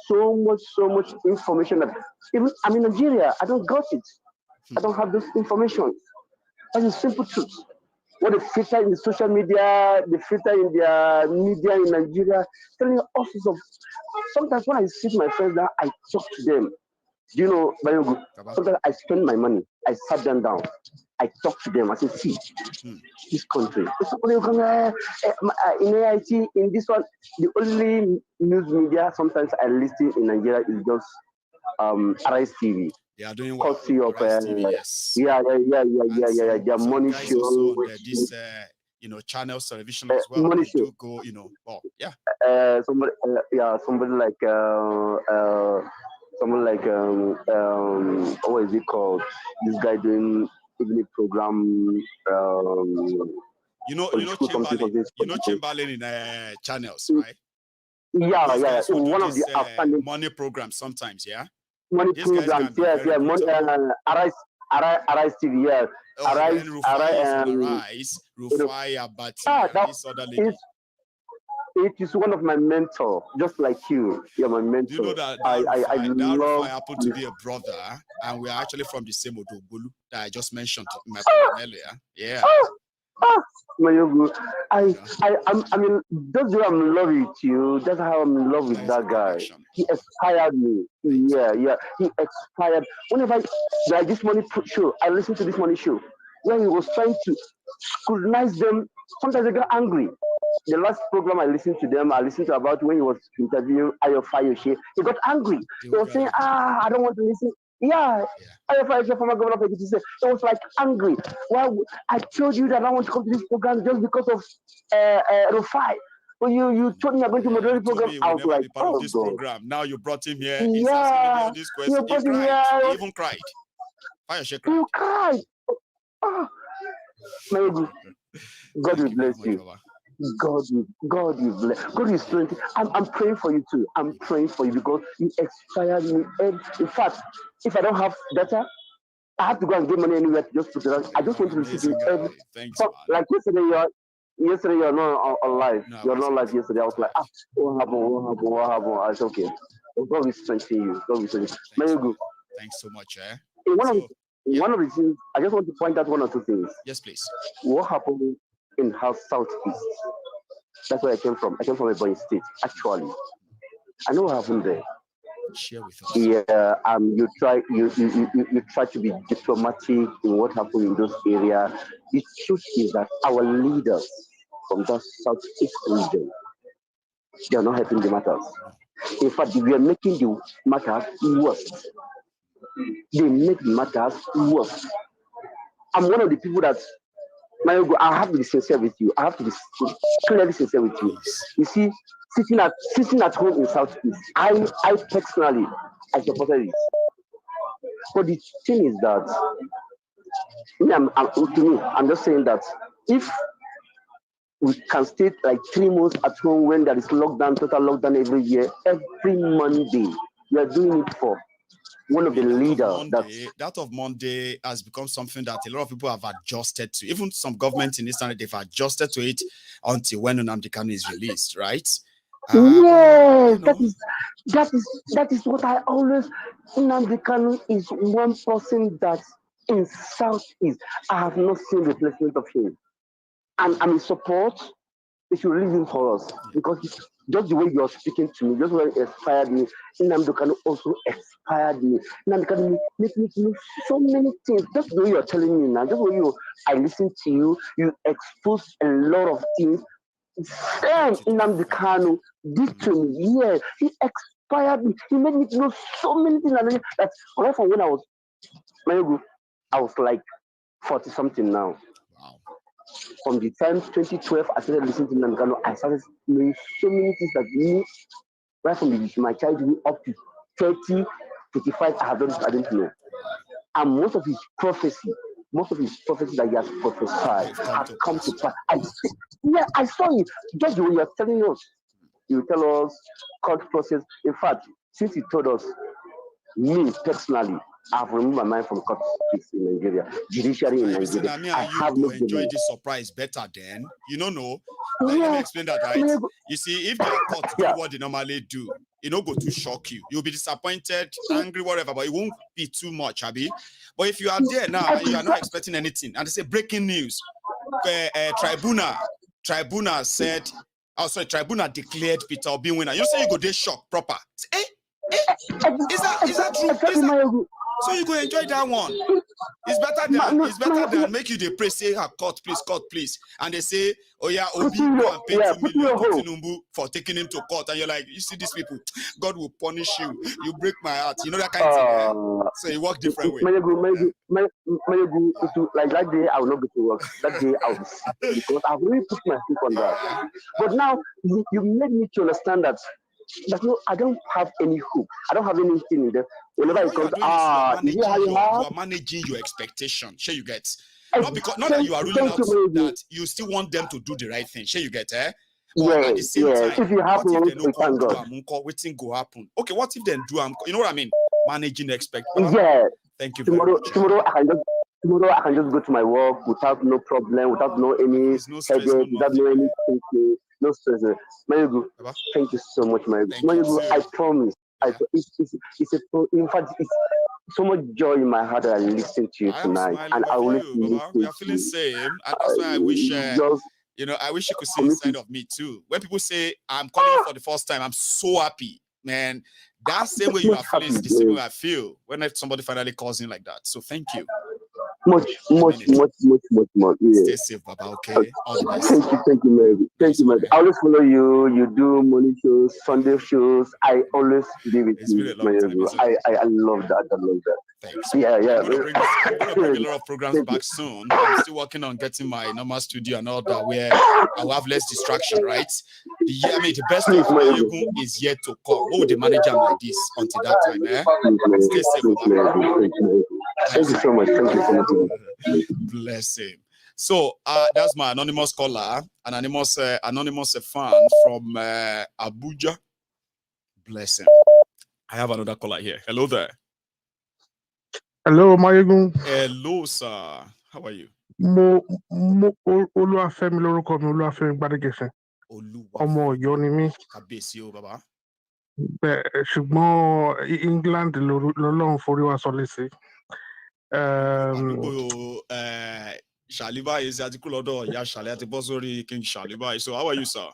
so much information that even I'm in Nigeria, I don't got it. I don't have this information. That's a simple truth. What they filter in the social media, they filter in their media in Nigeria, telling all sorts of. Sometimes when I sit with my friends there, I talk to them. Do you know, Bayogu? Sometimes I spend my money. I sat them down. I talk to them. I say, see, this country. In AIT, in this one, the only news media sometimes I listen in Nigeria is just Arise TV. They are doing well. Arise TV, yes. Yeah. Their money show. This channels television as well. Money show. Do go, yeah. Somebody like what is it called? This guy doing evening program. Chamberlain in channels, right? Yeah. One of the outstanding money programs sometimes, yeah. Money programs, yes. Money, Arise TV, yes. Arise, Rufai, Abati, this other lady. It is one of my mentors, just like you. You're my mentor. Do you know that Rufai happened to be a brother, and we are actually from the same Odogulu that I just mentioned in my program earlier. Yeah. Mayogu, I'm that's why I'm in love with you. That's how I'm in love with that guy. He inspired me. Yeah. He inspired. Whenever like this morning show, I listen to this morning show where he was trying to scrutinize them. Sometimes they get angry. The last program I listened to about when he was interviewing Ayo Fayoshe. He got angry. He was saying, I don't want to listen. Yeah. Ayo Fayoshe, former governor of Ekiti, said he was like angry. Well, I told you that I want to come to this program just because of Rufai. When you told me you're going to moderate the program, I was like, part of this program. Now you brought him here. He's asking me this question. He even cried. Fayoshe cried. You cried. God will bless you. God will bless. God is strength. I'm praying for you too. I'm praying for you because you inspired me. And in fact, if I don't have data, I have to go and get money anywhere to just put it on. I just want to receive it every. Like yesterday you're not on live. No, you're not live yesterday. I was like, what happened? I said, okay. Well, God will strengthen you. God will strengthen you. Thanks so much. One of the things, I just want to point out one or two things. Yes, please. What happened in Southeast? That's where I came from. I came from a Benue state, actually. I know what happened there. Share with us. Yeah, you try to be diplomatic in what happened in those areas. The truth is that our leaders from that Southeast region, they are not helping the matters. In fact, we are making the matters worse. They make matters worse. I'm one of the people that, I have to be sincere with you. I have to be clearly sincere with you. You see, sitting at home in Southeast, I personally, I supported it. But the thing is that, I'm just saying that if we can stay like 3 months at home when there is lockdown, total lockdown every year, every Monday, we are doing it for one of the leaders. That of Monday has become something that a lot of people have adjusted to. Even some governments in Eastern, they've adjusted to it until when Nnamdi Kanu is released, right? Yes, that is what I always. Nnamdi Kanu is one person that in Southeast I have not seen replacement of him, and I'm in support. They should release him for us because just the way you're speaking to me, just the way it inspired me. Nnamdi Kanu also inspired me. Nnamdi Kanu make me know so many things. Just the way you're telling me now, just the way I listen to you, you expose a lot of things. Same Nnamdi Kanu did to me. Yeah, he inspired me. He made me know so many things. That right from when I was like 40 something now. Wow. From the time 2012, I started listening to Nnamdi Kanu. I started knowing so many things that me, right from my childhood up to 30, 35, I don't know. And most of his prophecy that he has prophesied have come to pass. I saw it. Just the way you're telling us. You tell us court process. In fact, since he told us, me personally, I've removed my mind from court in Nigeria, judiciary in Nigeria. I have no enjoy this surprise better then. You don't know. Like, let me explain that, right? You see, if their court do what they normally do, it don't go to shock you. You'll be disappointed, angry, whatever, but it won't be too much, Abi. But if you are there now and you are not expecting anything, and they say breaking news, Tribunal said, Tribunal declared Peter Obi winner. You say you go there shock proper. Is that true? So you go enjoy that one. It's better than make you the press say, court please. And they say, oh yeah, Obi go and pay 2 million to Tinubu for taking him to court. And you're like, you see these people, God will punish you. You break my heart. You know that kind of thing. So it works different way. Like that day, I will not go to work. That day, I will sleep because I've really put my foot on that. But now, you made me to understand that I don't have any hope. I don't have anything in there. Whenever it comes, you are managing your expectation. Sure, you get. Not that you are ruling out that you still want them to do the right thing. Sure, you get, At the same time, if you have what if they don't come do waiting go happen? Okay, what if they do? You know what I mean? Managing expectations. Yeah. Thank you tomorrow, very much. Tomorrow I can just go to my work without no problem, without no any headache, without no any thinking, no stress. Mayugu, thank you so much, Mayugu. Mayugu, I promise. In fact, it's so much joy in my heart that I listen to you tonight, and I will listen. We are feeling same, and that's why I wish. I wish you could see inside of me too. When people say I'm calling you for the first time, I'm so happy, man. That same way you are feeling is the same way I feel when somebody finally calls in like that. So thank you. Much more. Yeah. Stay safe, Baba. Okay. All the best. Thank you, Mary. Thank you, Mary. I always follow you. You do morning shows, Sunday shows. I always be with you, Mary. I love that. I love that. Thanks. Yeah. I'm gonna bring a lot of programs back soon. I'm still working on getting my normal studio and all that, where I will have less distraction, right? The best of Mayegun is yet to come. What would the manager like this until that time, Stay safe, Baba. Thank you so much. Thank you so much. Bless him. So that's my anonymous caller, an anonymous fan from Abuja. Bless him. I have another caller here. Hello there. Hello, Mayegun. Hello, sir. How are you? Olúwafẹ́mi lórúkọ mi, Olúwafẹ́mi Gbádégẹ̀sìn. Ọmọ Ọ̀yọ́ ni mí. Kábíyèsí o, bàbá. Ṣùgbọ́n England lọ́lọ́run forí wa sọlé sí. Àdúgbò Ṣàlíbá yìí ṣe àti kúrò lọ́dọ̀ ìyá Ṣàlẹ́ àti bọ́ sórí King Ṣàlíbá. So how are you, sir?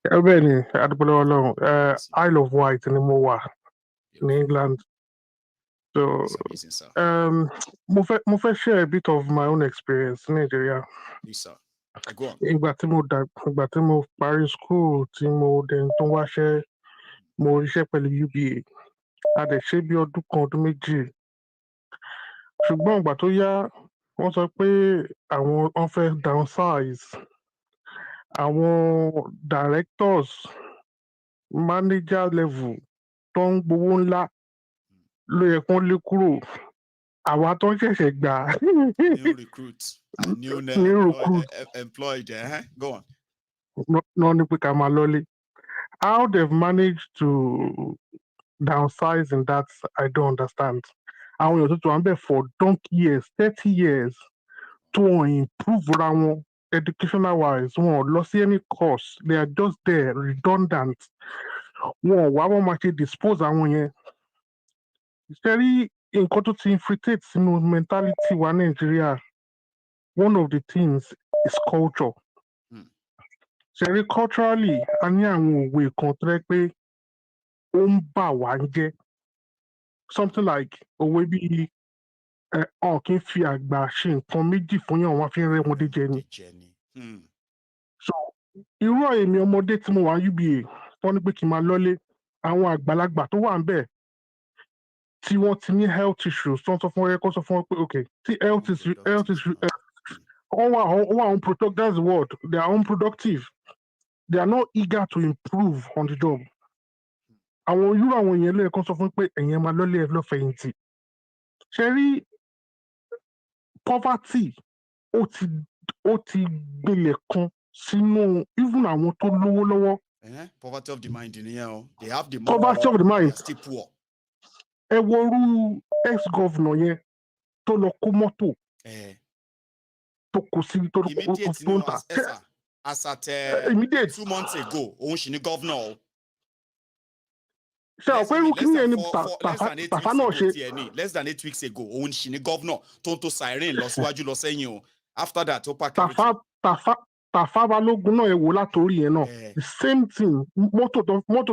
Bẹ́ẹ̀ ni, àdúgbò lọ́wọ́ Isle of Wight ni mo wà ní England. So, mo fẹ́ share a bit of my own experience in Nigeria. Yes, sir. Go on. Ìgbà tí mo parí school, tí mo dẹ̀ tó wáṣẹ́, mo ríṣẹ́ pẹ̀lú UBA. A dẹ̀ ṣe bí ọdún kan, ọdún méjì. Ṣùgbọ́n ìgbà tó yá, wọ́n sọ pé wọ́n fẹ́ downsize. Àwọn directors, manager level tó ń gbowó ńlá ló yẹ kó lé kúrò. Àwa tó ń ṣẹ̀ṣẹ̀ gbà. New recruits and new employed. Go on. No, ní pé ká máa lọ́lé. How they've managed to downsize in that, I don't understand. Àwọn èèyàn tó wà ń bẹ̀ for 30 years to improve ra wọn educational wise. Wọn ò lọ sí any course. They are just there, redundant. Wọn ò wá wọ́n máa ṣe dispose àwọn yẹn. Ṣẹ́rí nǹkan tó ti infiltrate sínú mentality wa Nigeria, one of the things is culture. Ṣẹ́rí culturally, a ní àwọn òwe kan tó rẹ́ pé ó ń bà wá jẹ́. Something like òwe bíi ọ̀n kì í fi àgbà ṣe nǹkan méjì fún yàn wọ́n fi ń rẹ́ wọn dé jẹ ni. So irú èmi ọmọdé tí mo wà UBA wọ́n ní pé kí n máa lọ́lé, àwọn àgbàlagbà tó wà ń bẹ̀ tí wọ́n ti ní health issues tó ń sọ fún ẹ kó sọ fún wọn pé okay tí health issue wọ́n wà unproductive, that's the word, they are unproductive, they are not eager to improve on the job. Àwọn irú àwọn èèyàn lẹ́ẹ̀kan sọ fún pé ẹ̀yin máa lọ́lé ẹ̀ lọ́fẹ̀yìntì. Ṣé rí poverty ó ti gbilẹ̀ kan sínú even àwọn tó lówó lọ́wọ́. Poverty of the mind nìyẹn o. They have the poverty of the mind. Still poor. Ẹ wo ex-governor yẹn tó lọ kó mọ́tò tó kó sí tó ń tà. As at immediate 2 months ago, òun ṣì ní governor. Ṣé o pé irú kí ni ẹni Tàfá náà ṣe? Less than 8 weeks ago, òun ṣì ní governor tó ń tó siren lọ síwájú lọ sẹ́yìn o. After that, ó pack everything. Tàfá Balógun náà ẹ wò látòrí yẹn náà. The same thing, mọ́tò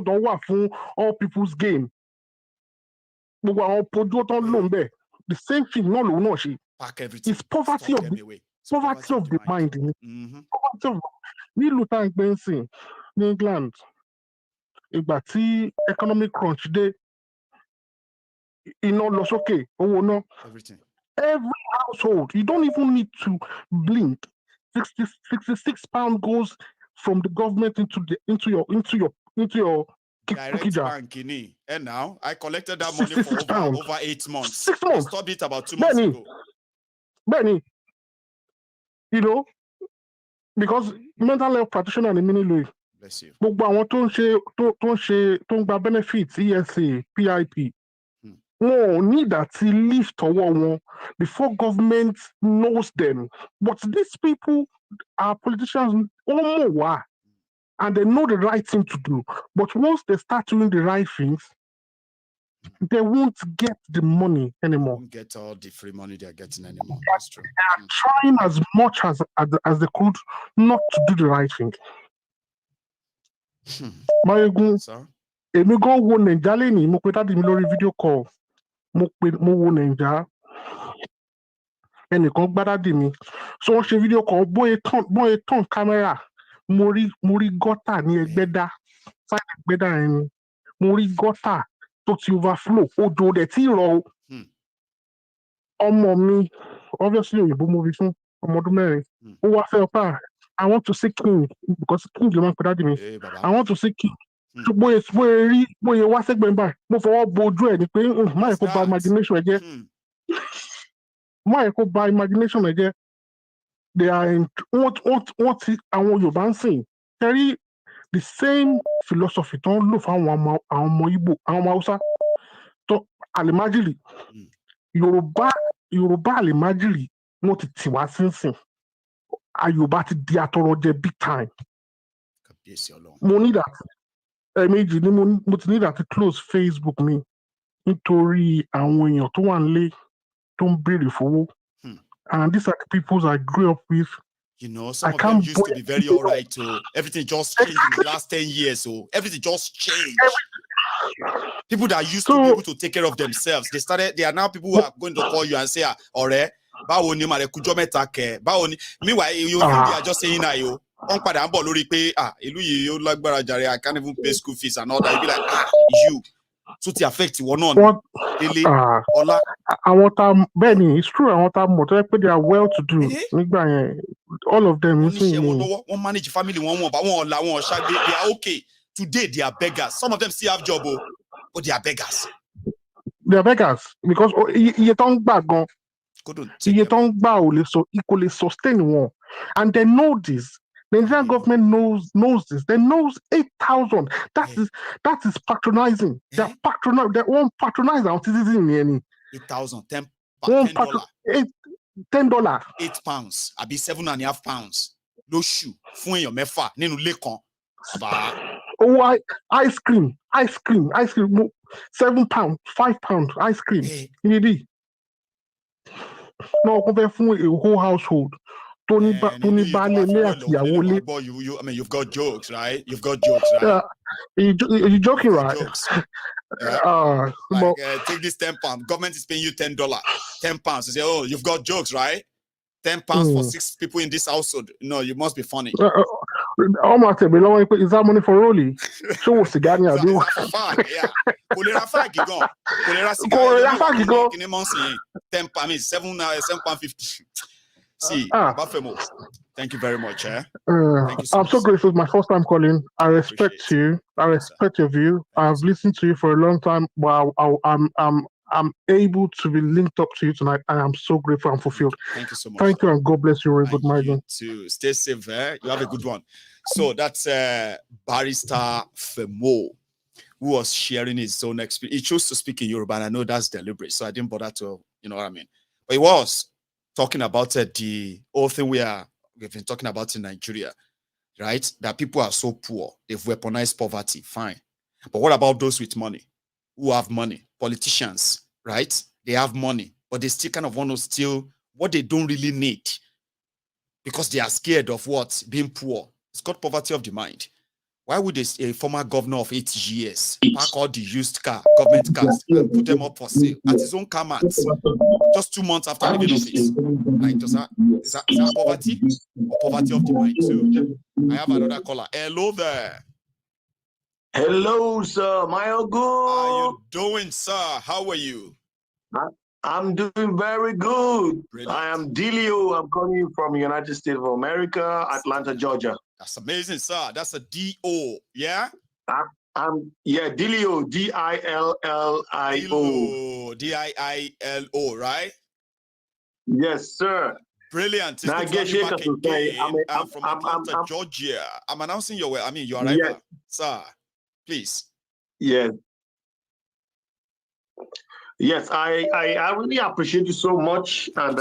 tó wà fún all people's game. Gbogbo àwọn pojú tó ń lò ń bẹ̀. The same thing náà lòun náà ṣe. Pack everything. It's poverty of the mind. Nílùú tá à ń gbé ń sìn ní England, ìgbà tí economic crunch dé, iná lọ sókè, owó ná. Every household, you don't even need to blink. 66 pounds goes from the government into your direct bank. And now I collected that money for over 8 months. 6 months. I stopped it about 2 months ago. Benny, you know, because mental health practitioner ni mí nílùú. Bless you. Gbogbo àwọn tó ń gba benefits, ESA, PIP. Wọn ò ní àti lift ọwọ́ wọn before government knows them. But these people are politicians, wọ́n mọ̀ wá, and they know the right thing to do. But once they start doing the right things, they won't get the money anymore. They won't get all the free money they're getting anymore. That's true. They are trying as much as they could not to do the right thing. Mayegun, èmi gan wo Naija lẹ́nìí, mo pe dáàdì mi lórí video call. Mo wo Naija. Ẹnìkan gbá dáàdì mi. So wọ́n ṣe video call, bóyá tán kámẹ́rà. Mo rí gọ́tà ní Ẹgbẹ́dá. Sáyẹn Ẹgbẹ́dá ẹni. Mo rí gọ́tà tó ti overflow. Òjò dẹ̀ tí rọ̀ o. Ọmọ mi, obviously òyìnbó mo fi fún ọmọ ọdún 4. Ó wá fẹ́ ọpá. I want to see king because king ló máa ń pe dáàdì mi. I want to see king. Bóyá wá sẹ́gbẹ̀ẹ́ báyìí, mo fọwọ́ bo ojú ẹ̀ ni pé má yẹ kó ba imagination ẹ jẹ́. Má yẹ kó ba imagination ẹ jẹ́. Wọ́n ti àwọn Yorùbá ń sìn. Kẹ́rí the same philosophy tó ń lò fún àwọn ọmọ Igbo, àwọn ọmọ Hausa. Tó àlèmájìrì. Yorùbá àlèmájìrì wọ́n ti tì wá sínsìn. Yorùbá ti di atọrọjẹ big time. Mo ní that. Ẹ̀ẹ̀mejì ni mo ti ní láti close Facebook mi nítorí àwọn èèyàn tó wà nílé tó ń béèrè fowó. And these are the people I grew up with. You know, some of them used to be very alright. So everything just changed in the last 10 years. So everything just changed. People that used to be able to take care of themselves, they are now people who are going to call you and say, "Ọ̀rẹ́, báwo ni màrẹ kújọ́ mẹ́ta kẹ̀? Báwo ni?" Meanwhile, they are just saying that you. On padà ń bọ̀ lórí pé ìlú yìí ó lágbára jàre, I can't even pay school fees and all that. You be like you so ti affect ìwọ náà ni délé ọlá. Àwọn tá bẹ́ẹ̀ ni it's true, àwọn tá mọ̀ tó yẹ pé they are well to do nígbà yẹn, all of them. Wọ́n manage family wọn bá wọn ọ̀la wọn ọ̀ṣà, they are okay. Today they are beggars. Some of them still have job but they are beggars. They are beggars because iye tó ń gbà gan, iye tó ń gbà kò lè sustain wọn, and they know this. The Nigerian government knows this. They knows 8,000. That is patronizing. They won't patronize our citizens. 8,000, $10. $10. £8. Àbí £7.5. No shoe. Fún èèyàn mẹ́fà nínú ilé kan. Oh, ice cream. £7, £5 ice cream. No, compare fún a whole household. I mean, you've got jokes, right? You're joking, right? Take this £10. Government is paying you $10. £10. You say, oh, you've got jokes, right? £10 for 6 people in this household. No, you must be funny. Is that money for Rolly? Show what's the guy now? £7.50. See, thank you very much. Thank you I'm so grateful. It's my first time calling. I respect you. I respect your view. I've listened to you for a long time. But I'm able to be linked up to you tonight, and I'm so grateful and fulfilled. Thank you so much. Thank you, and God bless you. Good morning. To stay safe. You have a good one. So that's Barrister Femo. who was sharing his own experience. He chose to speak in Yoruba, and I know that's deliberate, so I didn't bother to, you know what I mean. But he was talking about the whole thing we've been talking about in Nigeria, right? That people are so poor, they've weaponized poverty, fine. But what about those with money, who have money? Politicians, right? They have money, but they still kind of want to steal what they don't really need because they are scared of what? Being poor. It's called poverty of the mind. Why would a former governor of 8 years park all the used government cars, and put them up for sale at his own car mats just 2 months after leaving office? Like, is that poverty or poverty of the mind too? I have another caller. Hello there. Hello, sir. My good. How are you doing, sir? How are you? I'm doing very good. Brilliant. I am Delio. I'm calling you from the United States of America, Atlanta, Georgia. That's amazing, sir. That's a D-O, yeah? Delio, D-I-L-L-I-O. D-I-I-L-O, right? Yes, sir. Brilliant. It's good to have you back again. I'm from Atlanta, Georgia. I'm announcing your arrival, yes, sir. Please. Yes. Yes, I really appreciate you so much, and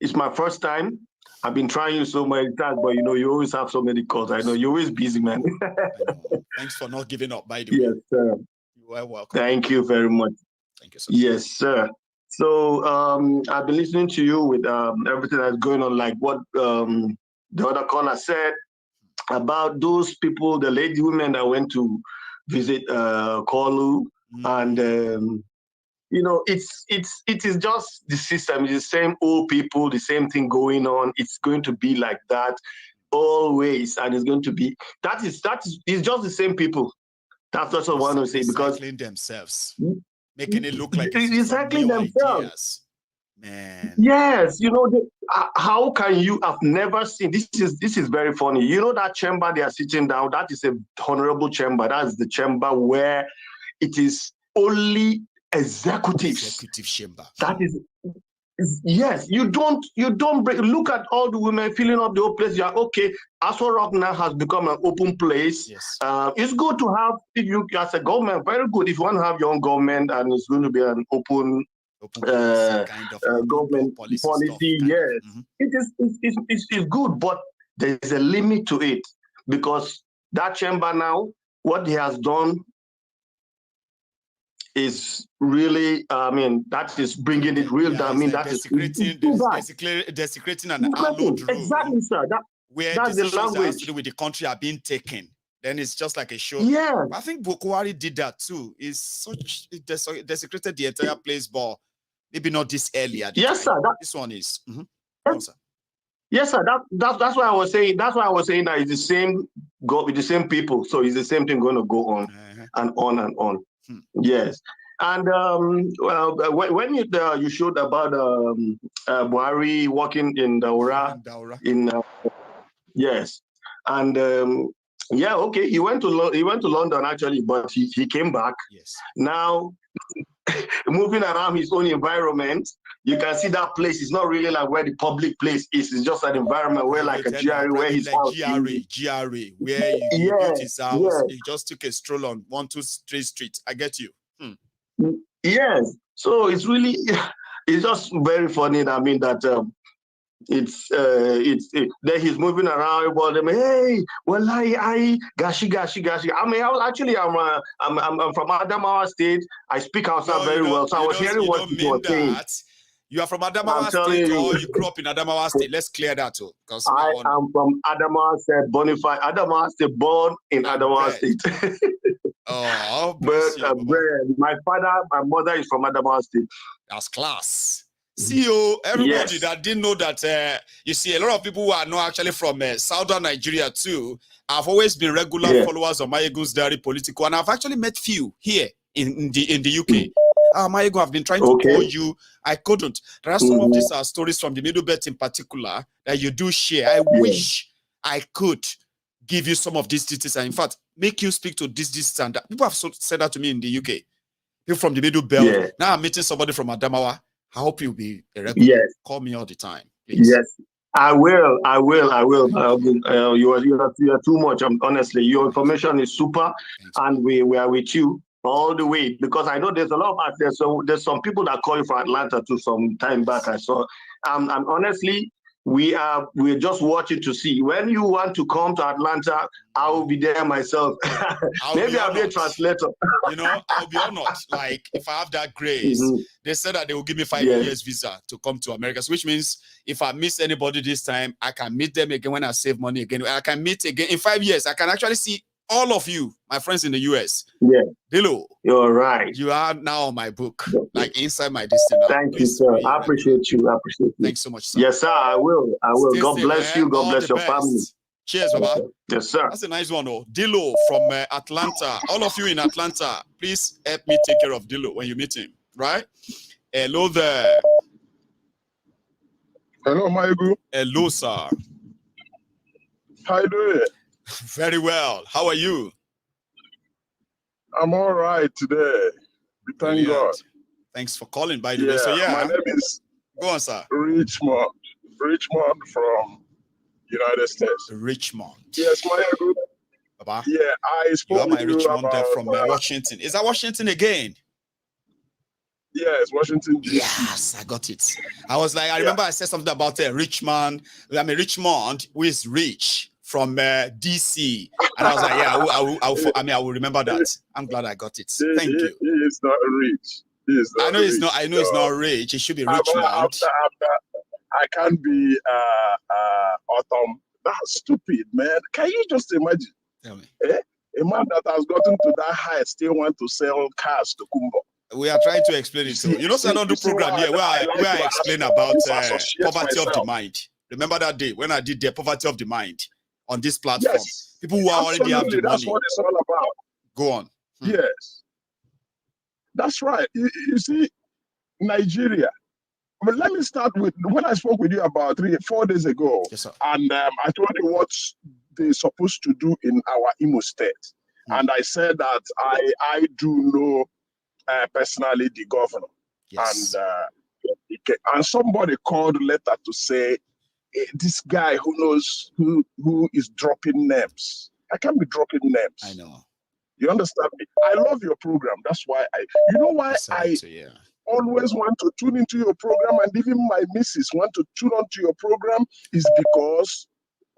it's my first time. I've been trying you so many times, but you always have so many calls. I know you're always busy, man. I know. Thanks for not giving up, by the way. Yes, sir. You are welcome. Thank you very much. Thank you, sir. Yes, sir. So I've been listening to you with everything that's going on, like what the other caller said about those people, the lady women that went to visit Kolu, and it is just the system. It's the same old people, the same thing going on. It's going to be like that always, and it's going to be it's just the same people. That's what I want to say, because recycling themselves, making it look like it's recycling themselves. Ideas. Man. Yes, how can you have never seen this? Is very funny. That chamber they are sitting down, that is a honorable chamber. That's the chamber where it is only executives. Executive chamber. That is, yes. You don't break. Look at all the women filling up the whole place. Yeah, okay. Aso Rock now has become an open place. Yes. It's good to have you as a government. Very good if you want to have your own government and it's going to be an open kind of government policy. Yes, it's good, but there is a limit to it, because that chamber now, what he has done is really, that is bringing it real down. That is desecrating an hallowed room. Exactly, sir. Where that's the decisions that language has to do with the country are being taken. Then it's just like a show. Yeah. I think Bukwari did that too. It desecrated the entire place, but maybe not this early at the time. Sir. This one is. Yes, sir. That's why I was saying. That's why I was saying that it's the same. Go with the same people, so it's the same thing going to go on and on and on. Yes, and when you showed about Buhari working in Daura. Yes, and okay, he went to London actually, but he came back. Yes. Now, moving around his own environment, you can see that place is not really like where the public place is. It's just an environment where, like a GRA, where his house GRA, where he built his house. Yes. He just took a stroll on 123 Street. I get you. Yes. So it's just very funny. I mean that then he's moving around about them. Hey, well, I gashi. I mean, I'm from Adamawa State. I speak Hausa very well, so I was hearing what you were saying. You are from Adamawa State, or you grew up in Adamawa State? Let's clear that too, because I am from Adamawa State, Bonify. Adamawa State, born in Adamawa State. But my mother is from Adamawa State. That's class. See, everybody that didn't know that, you see, a lot of people who are not actually from southern Nigeria too, I've always been regular followers of Mayegun's Diary Political, and I've actually met few here in the UK. Mayegu, I've been trying to call you. I couldn't. There are some of these stories from the Middle Belt in particular that you do share. I wish I could give you some of these details, and in fact, make you speak to this and that. People have said that to me in the UK. People from the Middle Belt. Now I'm meeting somebody from Adamawa. I hope you'll be a regular. Call me all the time, please. Yes. I will. You are too much. Honestly, your information is super, and we are with you all the way, because I know there's a lot of there's some people that call you from Atlanta too some time back. I saw. And honestly, we're just watching to see when you want to come to Atlanta. I will be there myself. Maybe I'll be a translator. You know, I'll be honored. Like, if I have that grace, they said that they will give me 5 years visa to come to America, which means if I miss anybody this time, I can meet them again when I save money again. I can meet again in 5 years. I can actually see all of you, my friends in the US. Yeah. Dilo, you're right. You are now on my book, like inside my destiny. Thank you, sir. I appreciate you. Thanks so much, sir. Yes, sir. I will. God bless you. God bless your family. Cheers, Baba. Yes, sir. That's a nice one, oh. Dilo from Atlanta. All of you in Atlanta, please help me take care of Dilo when you meet him, right? Hello there. Hello, Maigu. Hello, sir. How you doing? Very well. How are you? I'm all right today. Thank God. Thanks for calling, by the way. So, my name is go on, sir. Richmond from United States. Richmond. Yes, Maigu. Baba. Yeah, I spoke you are my with Richmond about, from Washington. Is that Washington again? Yes, Washington, D.C. Yes, I got it. I was like, I remember I said something about Richmond. Richmond, who is rich from DC. And I was like, yeah, I will remember that. I'm glad I got it. Thank you. He is not rich. I know it's not rich. It should be Richmond. I can't be Autumn. That's stupid, man. Can you just imagine? Tell me. A man that has gotten to that height still want to sell cars to Kumbo. We are trying to explain it to you. So I don't do program here where I explain about poverty of the mind. Remember that day when I did the poverty of the mind on this platform? Yes, people who already have the that's money. What it's all about. Go on. Yes, that's right. You see, Nigeria. But let me start with when I spoke with you about 4 days ago, and I told you what they're supposed to do in our Imo state, and I said that I do know personally the governor, and somebody called letter to say this guy who knows who is dropping names. I can't be dropping names. I know. You understand me? I love your program. That's why I always want to tune into your program, and even my missus want to tune onto your program is because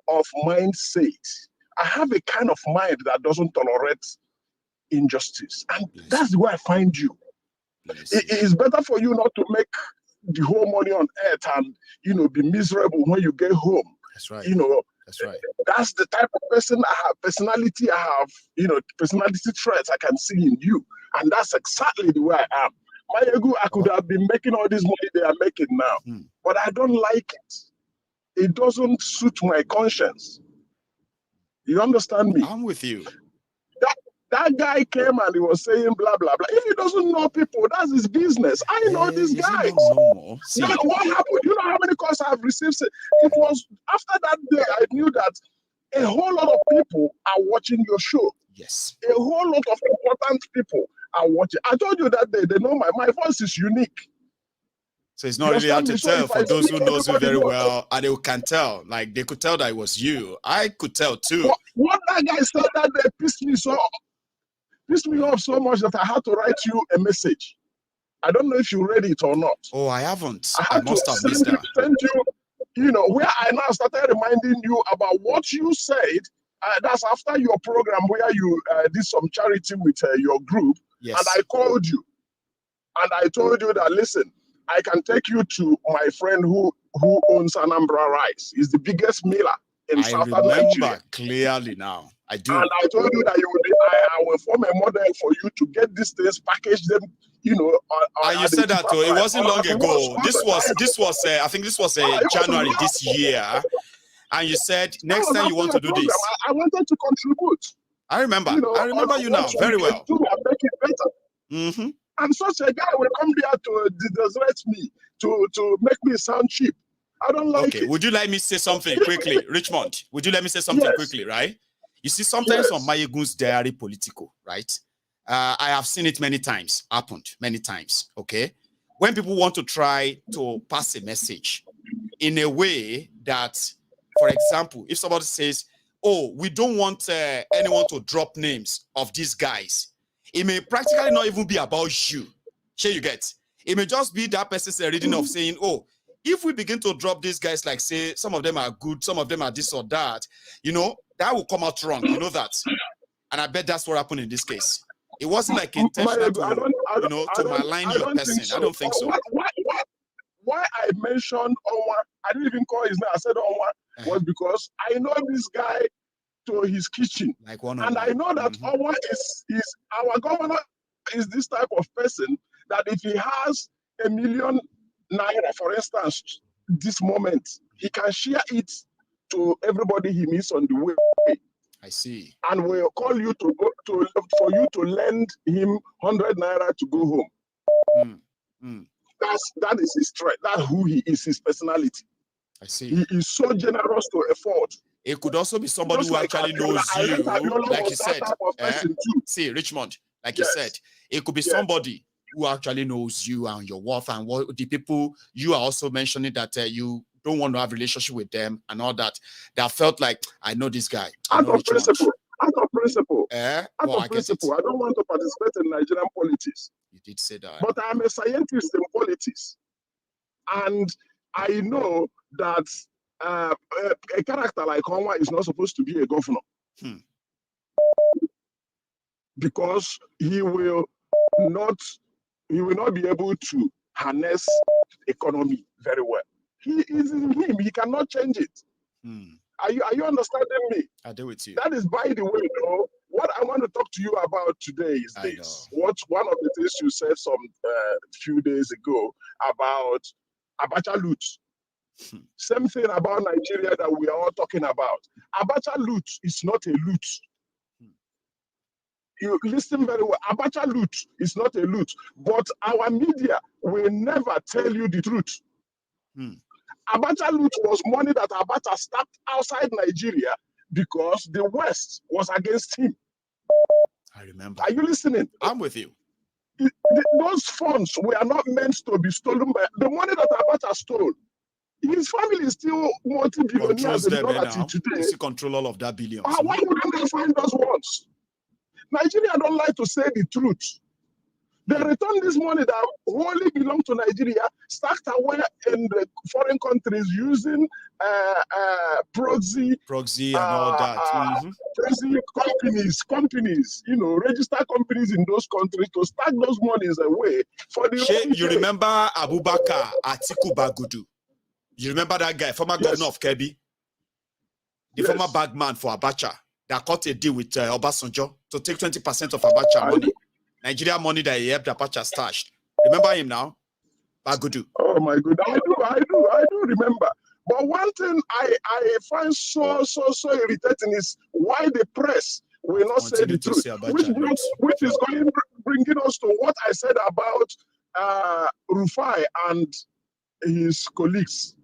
of mindset. I have a kind of mind that doesn't tolerate injustice, and that's where I find you. It is better for you not to make the whole money on earth and be miserable when you get home. That's right. That's right. That's the type of person I have, personality I have, personality traits I can see in you, and that's exactly the way I am. I could have been making all this money they are making now, but I don't like it. It doesn't suit my conscience. You understand me? I'm with you. That guy came and he was saying blah blah blah. If he doesn't know people, that's his business. I know these guys. What happened? You know how many calls I've received? It was after that day I knew that a whole lot of people are watching your show. Yes. A whole lot of important people are watching. I told you that day. They know my voice is unique. So it's not really hard to tell for those who knows you very well, and they can tell. Like they could tell that it was you. I could tell too. What that guy said that day pissed me off so much that I had to write you a message. I don't know if you read it or not. Oh, I haven't. I must have missed that. Send you, where I now started reminding you about what you said. That's after your program where you did some charity with your group. Yes. And I called you. And I told you that, listen, I can take you to my friend who owns Anambra Rice. He's the biggest miller in southern Nigeria. I remember clearly now. I do. And I told you that I will form a model for you to get these things, package them, and you said that too. It wasn't long ago. This was I think this was January this year. And you said next time you want to do this. I wanted to contribute. I remember. I remember you now very well. Make it better. And such a guy will come there to disrespect me, to make me sound cheap. I don't like it. Would you like me to say something quickly, Richmond? Would you let me say something quickly, right? You see, sometimes on Mayegun's diary political, right? I have seen it many times, happened many times, okay? When people want to try to pass a message in a way that, for example, if somebody says, oh, we don't want anyone to drop names of these guys, it may practically not even be about you. Sure, you get? It may just be that person's reading of saying, oh, if we begin to drop these guys, like say, some of them are good, some of them are this or that, you know, that will come out wrong. You know that. And I bet that's what happened in this case. It wasn't like intentional to malign your person. I don't think so. Why I mentioned Onwa, I didn't even call his name, I said Onwa, was because I know this guy to his kitchen. Like and I know that Onwa is our governor is this type of person that if he has $1 million naira, for instance, this moment, he can share it to everybody he meets on the way. I see. And we'll call you to go for you to lend him 100 naira to go home. That is his strength. That's who he is, his personality. I see. He is so generous to afford. It could also be somebody who actually knows you, like you said. See, Richmond, like you said, it could be somebody who actually knows you and your worth and what the people you are also mentioning that you don't want to have a relationship with them and all that. That felt like, I know this guy. Out of principle. Out of principle. Out of principle. I don't want to participate in Nigerian politics. You did say that. But I'm a scientist in politics. And I know that a character like Onwa is not supposed to be a governor. Because he will not be able to harness the economy very well. He is in him. He cannot change it. Are you understanding me? I do with you. That is, by the way, though, what I want to talk to you about today is this. One of the things you said some few days ago about Abacha loot. Same thing about Nigeria that we are all talking about. Abacha loot is not a loot. You listen very well. Abacha loot is not a loot, but our media will never tell you the truth. Abacha loot was money that Abacha stacked outside Nigeria because the West was against him. I remember. Are you listening? I'm with you. Those funds were not meant to be stolen by the money that Abacha stole. His family is still multi-billionaires today. He control all of that billions. Why wouldn't they find those ones? Nigeria don't like to say the truth. They return this money that wholly belongs to Nigeria, stacked away in the foreign countries using proxy and all that. Proxy companies, registered companies in those countries to stack those monies away for the. You remember Abubakar Atiku Bagudu? You remember that guy, former governor of Kebbi, the former bagman for Abacha, that cut a deal with Obasanjo to take 20% of Abacha money. Nigeria money that he helped Abacha stashed. Remember him now? Bagudu. Oh my God, I do remember. But one thing I find so irritating is why the press will not say the truth, which is bringing us to what I said about Rufai and his colleagues.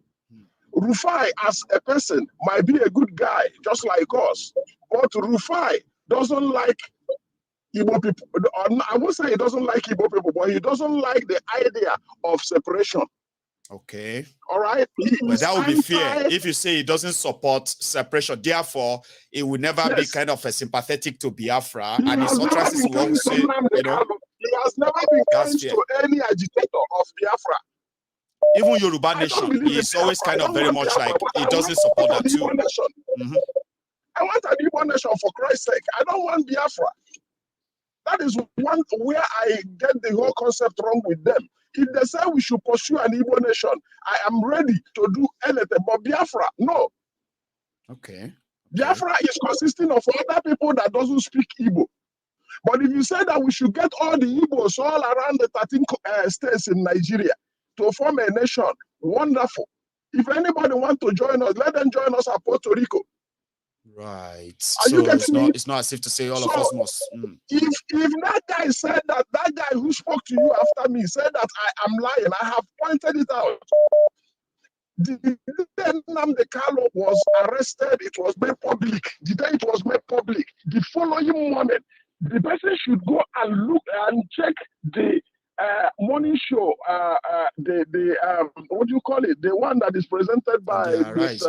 Rufai as a person might be a good guy, just like us, but Rufai doesn't like Igbo people. I won't say he doesn't like Igbo people, but he doesn't like the idea of separation. Okay. All right. But that would be fair if you say he doesn't support separation. Therefore, it will never be kind of a sympathetic to Biafra, and his utterances will always say, he has never been kind to any agitator of Biafra. Even Yoruba Nation, he's always kind of very much like he doesn't support that too. I want an Igbo nation, for Christ's sake. I don't want Biafra. That is one where I get the whole concept wrong with them. If they say we should pursue an Igbo nation, I am ready to do anything. But Biafra, no. Okay. Biafra is consisting of other people that doesn't speak Igbo. But if you say that we should get all the Igbos all around the 13 states in Nigeria to form a nation, wonderful. If anybody wants to join us, let them join us at Puerto Rico. Right. So it's not as if to say all of us must. If that guy said that guy who spoke to you after me said that I am lying, I have pointed it out. The day Nnamdi Kanu was arrested, it was made public. The day it was made public, the following morning, the person should go and look and check the morning show, what do you call it? The one that is presented by Arise,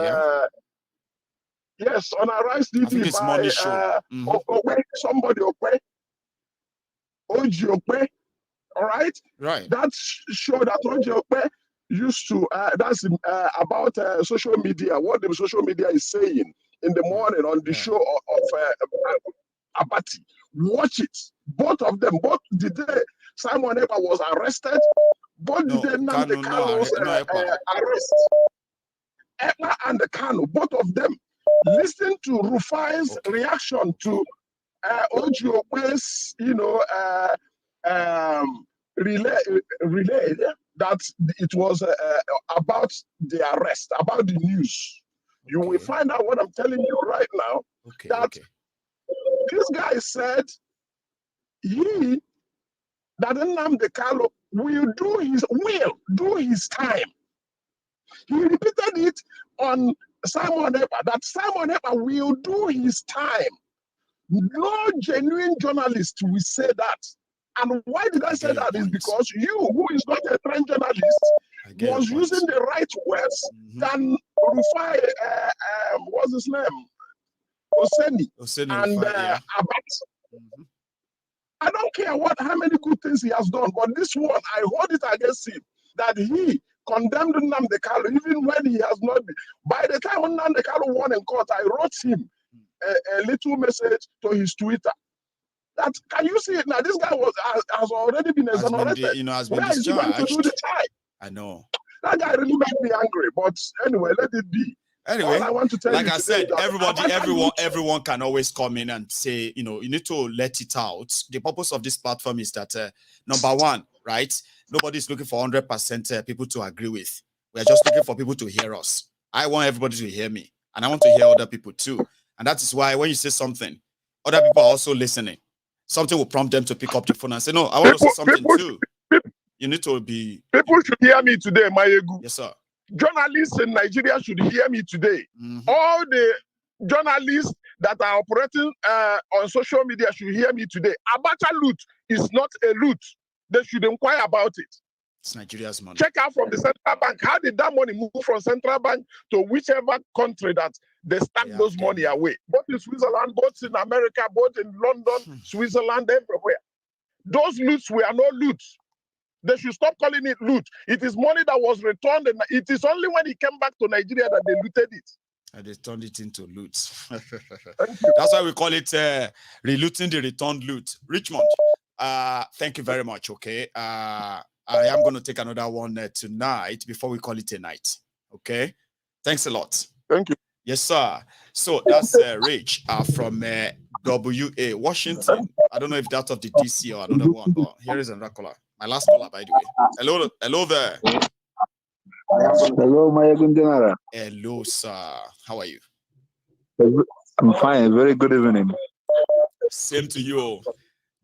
yes, on Arise TV by somebody Oji Okwe. All right? Right. That show that Oji Okwe used to, that's about social media, what the social media is saying in the morning on the show of Abati. Watch it. Both of them, both the day Simon Ekpa was arrested, both the day Nnamdi Kanu's arrest. Ekpa and the Kanu, both of them, listen to Rufai's reaction to Oji Okwe's, relay that it was about the arrest, about the news. You will find out what I'm telling you right now. That this guy said that Nnamdi Kanu will do his time. He repeated it on Simon Ekpa, that Simon Ekpa will do his time. No genuine journalist will say that. And why did I say that? Is because you, who is not a trained journalist, was using the right words than Rufai, what's his name? Oseni and Abat. I don't care how many good things he has done, but this one, I hold it against him, that he condemned Nnamdi Kanu even when he has not been. By the time Nnamdi Kanu won in court, I wrote him a little message to his Twitter. That, can you see it now? This guy has already been exonerated. Has been Where is he going to do the time? I know. That guy really made me angry. But anyway, let it be. Anyway, all I want to tell like you I said, that everyone can always come in and say, you need to let it out. The purpose of this platform is that, number one, right? Nobody's looking for 100% people to agree with. We're just looking for people to hear us. I want everybody to hear me, and I want to hear other people too. And that is why when you say something, other people are also listening. Something will prompt them to pick up the phone and say, no, I want to say something too. You need to be... People should hear me today, Mayegu. Yes, sir. Journalists in Nigeria should hear me today. All the journalists that are operating on social media should hear me today. Abacha loot is not a loot. They should inquire about it. It's Nigeria's money. Check out from the central bank. How did that money move from central bank to whichever country that they stack those money away? Both in Switzerland, both in America, both in London, Switzerland, everywhere. Those loots were no loots. They should stop calling it loot. It is money that was returned, and it is only when he came back to Nigeria that they looted it. And they turned it into loot. That's why we call it relooting the returned loot. Richmond, thank you very much, okay? I am going to take another one tonight before we call it a night, okay? Thanks a lot. Thank you. Yes, sir. So that's Rich from WA, Washington. I don't know if that's of the DC or another one, but here is another caller. My last caller, by the way. Hello there. Hello, my General. Hello, sir. How are you? I'm fine. Very good evening. Same to you.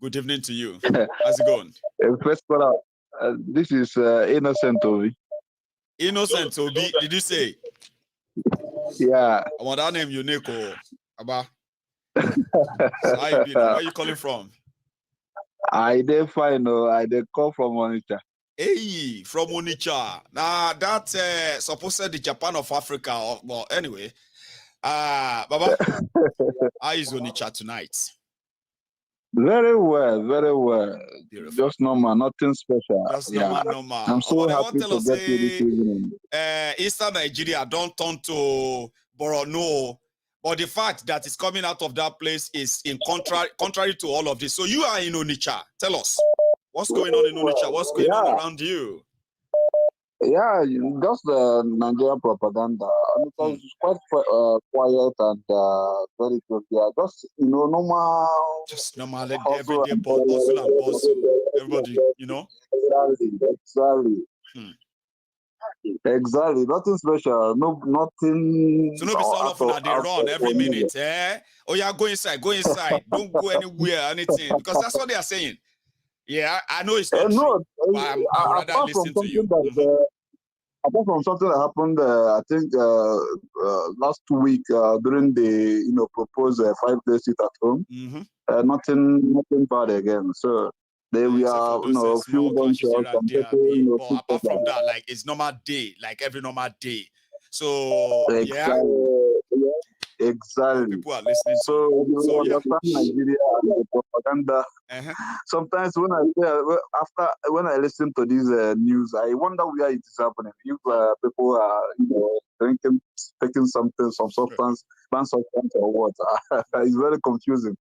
Good evening to you. How's it going? First caller, this is Innocent Obi. Innocent Obi, did you say? Yeah. I want that name unique. Abba. So how you been? Where are you calling from? I did fine. I did call from Onitsha. Hey, from Onitsha. Nah, that's supposed to be the Japan of Africa. Well, anyway. Baba, how is Onitsha tonight? Very well, very well. Beautiful. Just normal, nothing special. Just normal. I'm so happy to get you this evening. Eastern Nigeria don't turn to Borno, but the fact that it's coming out of that place is in contrary to all of this. So you are in Onitsha. Tell us what's going on in Onitsha. What's going on around you? Yeah, just the Nigerian propaganda. And it was quite quiet and very good. Yeah, just normal. Just normal, everyday bustle and bustle. Everybody, Exactly. Exactly. Nothing special. Nothing. So no be all of them. They run every minute. Oh yeah, go inside. Don't go anywhere, anything, because that's what they are saying. Yeah, I know it's not true, but I'd rather listen to you. Apart from something that happened, I think last week during the proposed 5-day sit at home, nothing bad again. So There we are, a few bunches, some people, but apart from that, like it's normal day, like every normal day. So exactly. People are listening. So you understand Nigeria and the propaganda. Sometimes when I listen to this news, I wonder where it is happening. If people are drinking, taking something, some substance, plant substance or what? It's very confusing.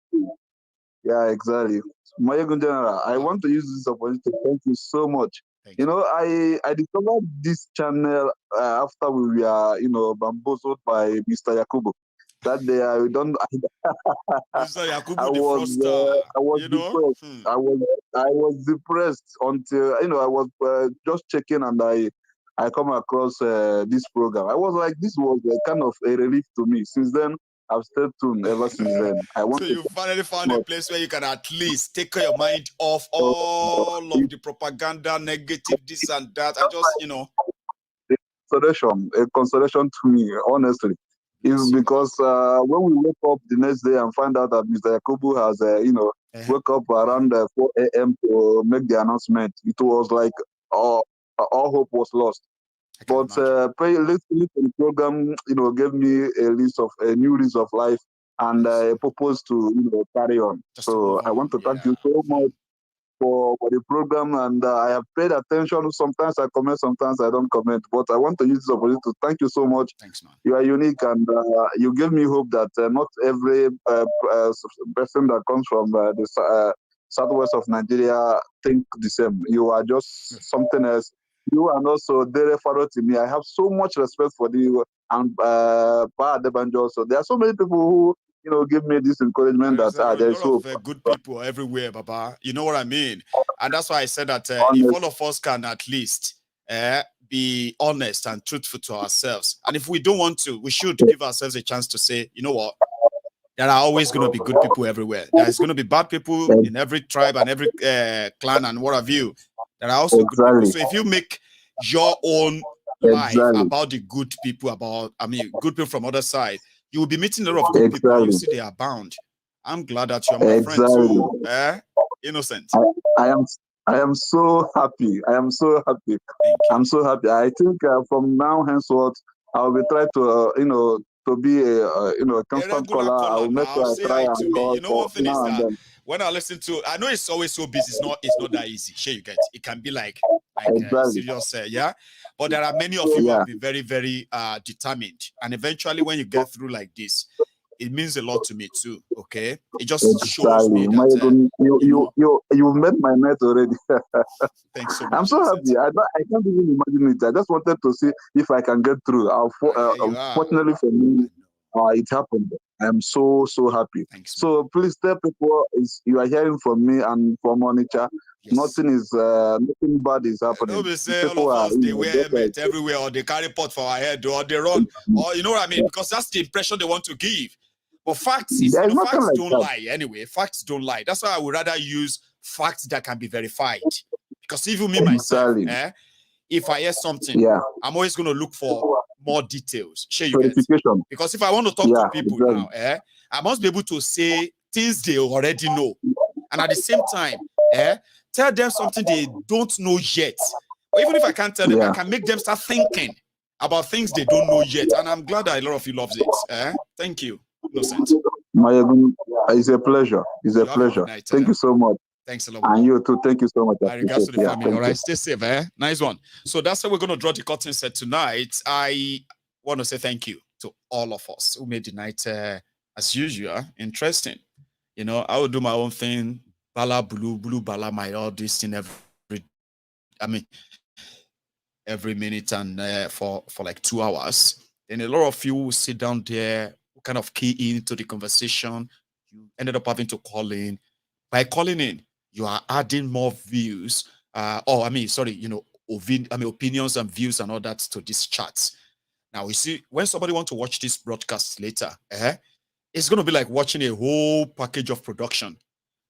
Yeah, exactly. Mayegun General, I want to use this opportunity to thank you so much. I discovered this channel after we were, bamboozled by Mr. Yakubu. That day I don't. Mr. Yakubu, the fraudster. I was depressed. I was depressed until I was just checking and I come across this program. I was like, this was kind of a relief to me. Since then, I've stayed tuned ever since then. So you finally found a place where you can at least take your mind off all of the propaganda, negative, this and that, and just, a consolation to me, honestly. Is because when we wake up the next day and find out that Mr. Yakubu has, wake up around 4 a.m. to make the announcement, it was like all hope was lost. But listening to the program, gave me a new lease of life and a purpose to carry on. So I want to thank you so much for the program, and I have paid attention. Sometimes I comment, sometimes I don't comment, but I want to use this opportunity to thank you so much. Thanks, man. You are unique, and you give me hope that not every person that comes from the southwest of Nigeria think the same. You are just something else. You and also Dere Faro to me. I have so much respect for you and Pa Adebanjo. So there are so many people who give me this encouragement there's there's hope. Good people everywhere, Baba. You know what I mean? And that's why I said that if all of us can at least be honest and truthful to ourselves, and if we don't want to, we should give ourselves a chance to say, you know what? There are always going to be good people everywhere. There's going to be bad people in every tribe and every clan and what have you. There are also good people. So if you make your own life about the good people, good people from other side, you will be meeting a lot of good people. You see, they are bound. I'm glad that you are my friend too. Innocent. I am so happy. I am so happy. I'm so happy. I think from now henceforth, I will try to to be a constant caller. I will make sure I try and call. You know, one thing is that when I listen to, I know it's always so busy. It's not that easy. Sure, you get. It can be like serious, But there are many of you who have been very, very determined, and eventually, when you get through like this, it means a lot to me too. Okay, it just shows me that you met my night already. Thanks so much. I'm so happy. I can't even imagine it. I just wanted to see if I can get through. Fortunately for me, it happened. I'm so happy. Thanks, so please tell people you are hearing from me and from Onitsha. Yes. Nothing bad is happening. Nobody say all of us they wear helmet everywhere, or they carry pot for our head, or they run, or you know what I mean? Because that's the impression they want to give. But facts don't lie anyway. Facts don't lie. That's why I would rather use facts that can be verified. Because even me myself, if I hear something, I'm always going to look for more details. Because if I want to talk to people now, I must be able to say things they already know. And at the same time, tell them something they don't know yet. Or even if I can't tell them, I can make them start thinking about things they don't know yet. And I'm glad that a lot of you love it. Thank you. Innocent. It's a pleasure. It's a pleasure. Thank you so much. Thanks a lot. And you too. Thank you so much. My regards to the family. All right. Stay safe. Nice one. So that's how we're going to draw the curtain set tonight. I want to say thank you to all of us who made the night, as usual, interesting. You know, I will do my own thing. Bala, blue, bala, my all this thing every minute and for like 2 hours. Then a lot of you will sit down there, kind of key into the conversation. You ended up having to call in. By calling in, you are adding more views. Opinions and views and all that to this chat. Now, you see, when somebody wants to watch this broadcast later, it's going to be like watching a whole package of production.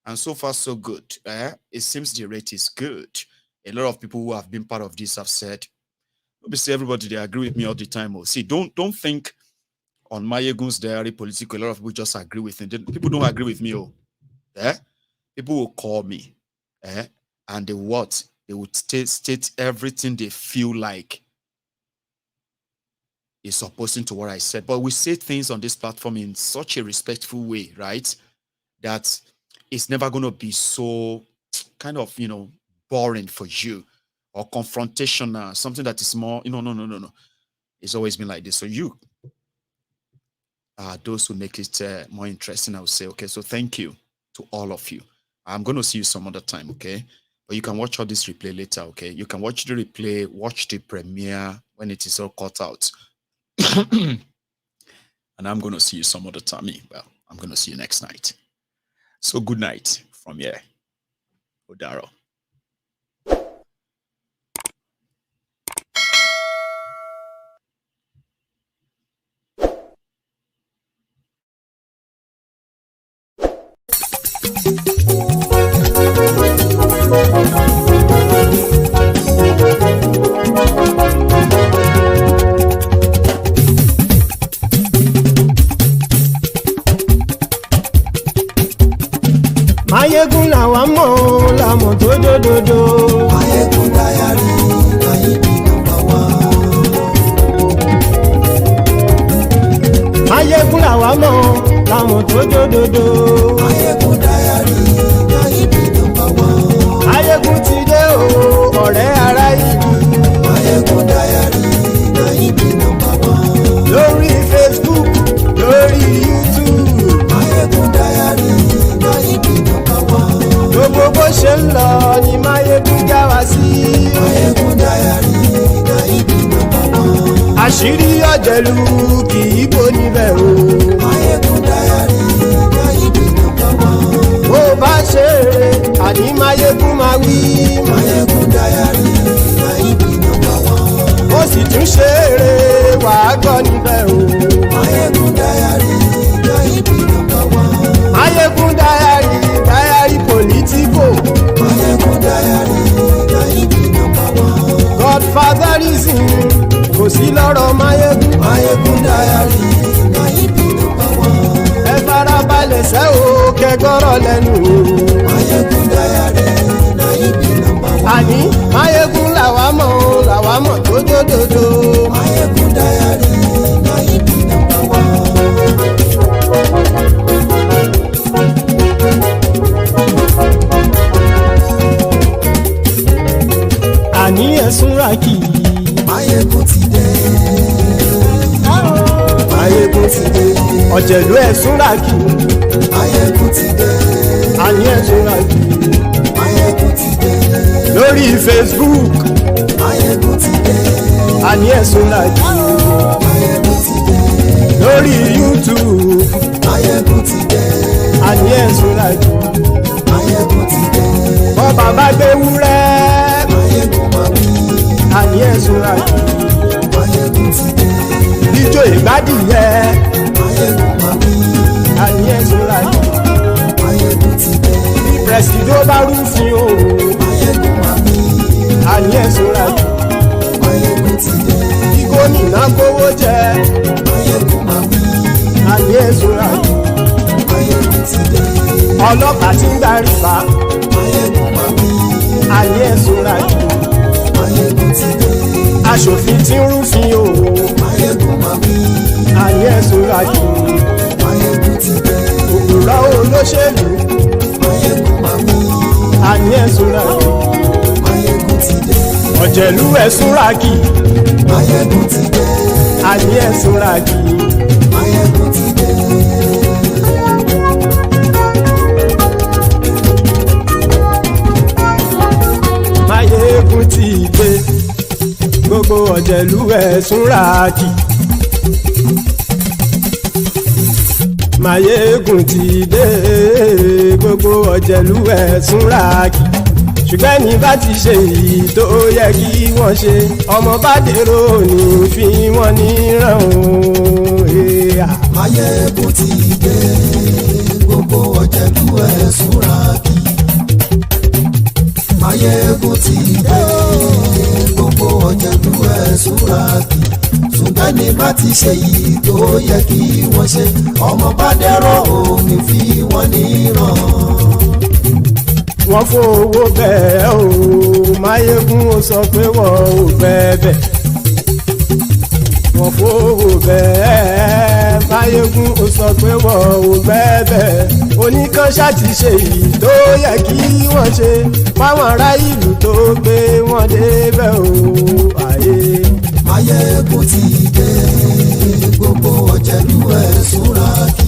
And so far, so good. It seems the rate is good. A lot of people who have been part of this have said, obviously, everybody, they agree with me all the time. See, don't think on Mayegun's diary political, a lot of people just agree with him. People don't agree with me. People will call me and they would state everything they feel like is opposing to what I said. But we say things on this platform in such a respectful way, right? That it's never going to be so kind of, boring for you or confrontational, something that is more, no. It's always been like this. So you are those who make it more interesting, I would say. Okay, so thank you to all of you. I'm going to see you some other time, okay? But you can watch all this replay later, okay? You can watch the replay, watch the premiere when it is all cut out. And I'm going to see you some other time. Well, I'm going to see you next night. So good night from here. Odaro. Mayegun làwa mọ̀ làmọ̀ tó dòdòdò. Mayegun dayari Nayibi #1. Mayegun làwa mọ̀ làmọ̀ tó dòdòdò. Mayegun dayari Nayibi #1. Mayegun ti dé o ọ̀rẹ́ ara ìlú. Mayegun dayari Nayibi #1. Lórí Facebook lórí YouTube. Mayegun dayari Nayibi #1. Gbogbo bó ṣe ń lọ ni Mayegun já wa sí. Mayegun dayari Nayibi #1. Àṣírí ọ̀jẹ̀lú kì í bò níbẹ̀ o. Mayegun dayari Nayibi #1. Bó bá ṣe eré àní Mayegun máa wí. Mayegun dayari Nayibi #1. Ó sì tún ṣe eré wàá gbọ́ níbẹ̀ o. Mayegun dayari Nayibi #1. Mayegun dayari politico. Mayegun dayari Nayibi #1. Godfatherism kò sí lọ́rọ̀ Mayegun. Mayegun dayari Nayibi #1. Ẹ farabalẹ̀ sẹ́ o kẹgọ́rọ̀ lẹ́nu o. Mayegun dayari Nayibi #1. Àní Mayegun làwa mọ̀ tó dòdòdò. Mayegun dayari Nayibi #1. Àní ẹ̀sùn rákì. Mayegun ti dé. Mayegun ti dé. Ọ̀jẹ̀lú ẹ̀sùn rákì. Mayegun ti dé. Àní ẹ̀sùn rákì. Mayegun ti dé. Lórí Facebook. Mayegun ti dé. Àní ẹ̀sùn rákì. Mayegun ti dé. Lórí YouTube. Mayegun ti dé. Àní ẹ̀sùn rákì. Mayegun ti dé. Bọ́ bàbá gbé wúrẹ́. Mayegun máa wí. Àní ẹ̀sùn rákì. Mayegun ti dé. Ijó ìgbádìyẹ. Mayegun máa wí. Àní ẹ̀sùn rákì. Mayegun ti dé. Bí pẹ̀sìdó bá rúfin o. Mayegun máa wí. Àní ẹ̀sùn rákì. Mayegun ti dé. Bí gómìnà kówó jẹ. Mayegun máa wí. Àní ẹ̀sùn rákì. Mayegun ti dé. Ọlọ́pàá ti ń gba rìbá. Mayegun máa wí. Àní ẹ̀sùn rákì. Mayegun ti dé. Aṣòfin tí ń rúfin o. Mayegun máa wí. Àní ẹ̀sùn rákì. Mayegun ti dé. Òpùrọ́ olóṣèlú. Mayegun máa wí. Àní ẹ̀sùn rákì. Mayegun ti dé. Ọ̀jẹ̀lú ẹ̀sùn rákì. Mayegun ti dé. Àní ẹ̀sùn rákì. Mayegun ti dé. Mayegun ti dé. Gbogbo ọ̀jẹ̀lú ẹ̀sùn rákì. Mayegun ti dé. Gbogbo ọ̀jẹ̀lú ẹ̀sùn rákì. Ṣùgbọ́n ní bá ti ṣe èyí tó yẹ kí wọ́n ṣe, ọmọ bá dèrò ní fi wọ́n níran o. Mayegun ti dé. Gbogbo ọ̀jẹ̀lú ẹ̀sùn rákì. Mayegun ti dé. Gbogbo ọ̀jẹ̀lú ẹ̀sùn rákì. Ṣùgbọ́n ní bá ti ṣe èyí tó yẹ kí wọ́n ṣe, ọmọ bá dèrò ní fi wọ́n níran. wọ́n fowó bẹ́ẹ̀ o Máyégún ó sọ pé wọ́n ò bẹ́ẹ̀ wọ́n fowó bẹ́ẹ̀ Máyégún ó sọ pé wọ́n ò bẹ́ẹ̀ oníkanṣá ti ṣe èyí tó yẹ kí wọ́n ṣe fáwọn ará ìlú tó gbé wọn débẹ̀ o àyè. Máyégún ti dé gbogbo ọ̀jẹ̀lú ẹ̀ súnra kì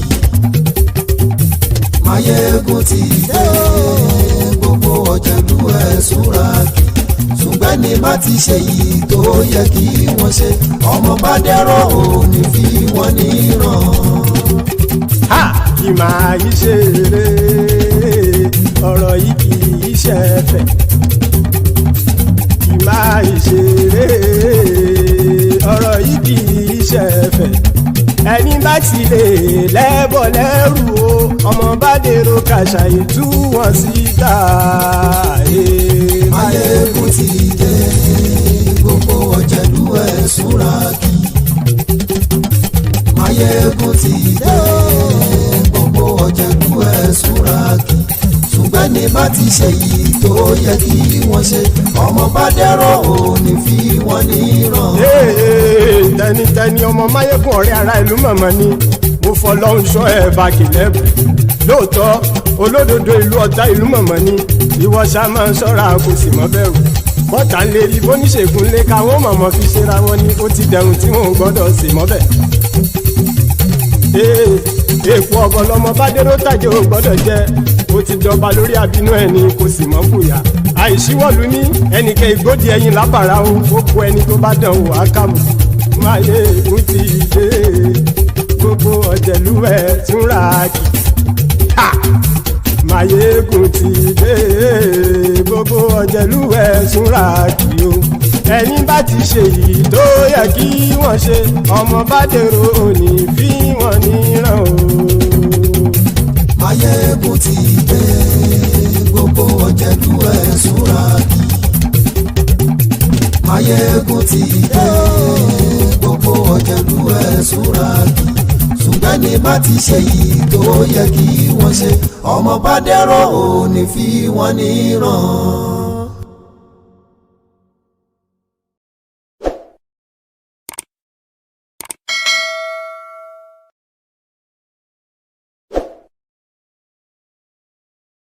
Máyégún ti dé gbogbo ọ̀jẹ̀lú ẹ̀ súnra kì ṣùgbọ́n ní má ti ṣe yìí tó yẹ kí wọ́n ṣe ọmọ bá dẹ́rọ̀ ò ní fi wọ́n níran. Kì máa yí ṣe eré ọ̀rọ̀ yìí kì í ṣe ẹ̀fẹ̀ kì máa yí ṣe eré ọ̀rọ̀ yìí kì í ṣe ẹ̀fẹ̀ ẹni bá ti lè lẹ́bọ̀ lẹ́rù o ọmọ bá dèrò kàṣàyè tú wọn síta. Máyégún ti dé gbogbo ọ̀jẹ̀lú ẹ̀ súnra kì Máyégún ti dé gbogbo ọ̀jẹ̀lú ẹ̀ súnra kì ṣùgbọ́n ní bá ti ṣe yìí tó yẹ kí wọ́n ṣe ọmọ bá dẹ́rọ̀ ò ní fi wọ́n níran. tẹnitẹni ọmọ Máyégún ọ̀rẹ́ ara ìlú mọ̀mọ́ ni mo fọlọ́hún ṣọ́ ẹ̀ bá kìlẹ́bù lóòótọ́ olódodo ìlú ọ̀tá ìlú mọ̀mọ́ ni ìwọ ṣá máa ń ṣọ́ra kò sì mọ́ bẹ̀rù bọ́tà ń lè rí bóníṣègùn lé káwọn mọ̀mọ́ fi ṣera wọn ni ó ti dẹrùn tí wọn ò gbọ́dọ̀ sì mọ́ bẹ̀. èèpo ọ̀bọ̀lọmọ bá dérò tàjẹ́ ò gbọ́dọ̀ jẹ́ ó ti jọba lórí àbínú ẹni kò sì mọ́ fòyà àìsíwọ́lu ní ẹnìkẹ́ ìgbódì ẹyin lábàrá o ó kó ẹni tó bá dán o àkàmù. Máyégún ti dé gbogbo ọ̀jẹ̀lú ẹ̀ túnra kì Máyégún ti dé gbogbo ọ̀jẹ̀lú ẹ̀ túnra kì o ẹni bá ti ṣe yìí tó yẹ kí wọ́n ṣe ọmọ bá dèrò òní fi wọ́n níran o. Máyégún ti dé gbogbo ọ̀jẹ̀lú ẹ̀ súnra kì Máyégún ti dé gbogbo ọ̀jẹ̀lú ẹ̀ súnra kì ṣùgbọ́n ní bá ti ṣe yìí tó yẹ kí wọ́n ṣe ọmọ bá dẹ́rọ̀ ò ní fi wọ́n níran.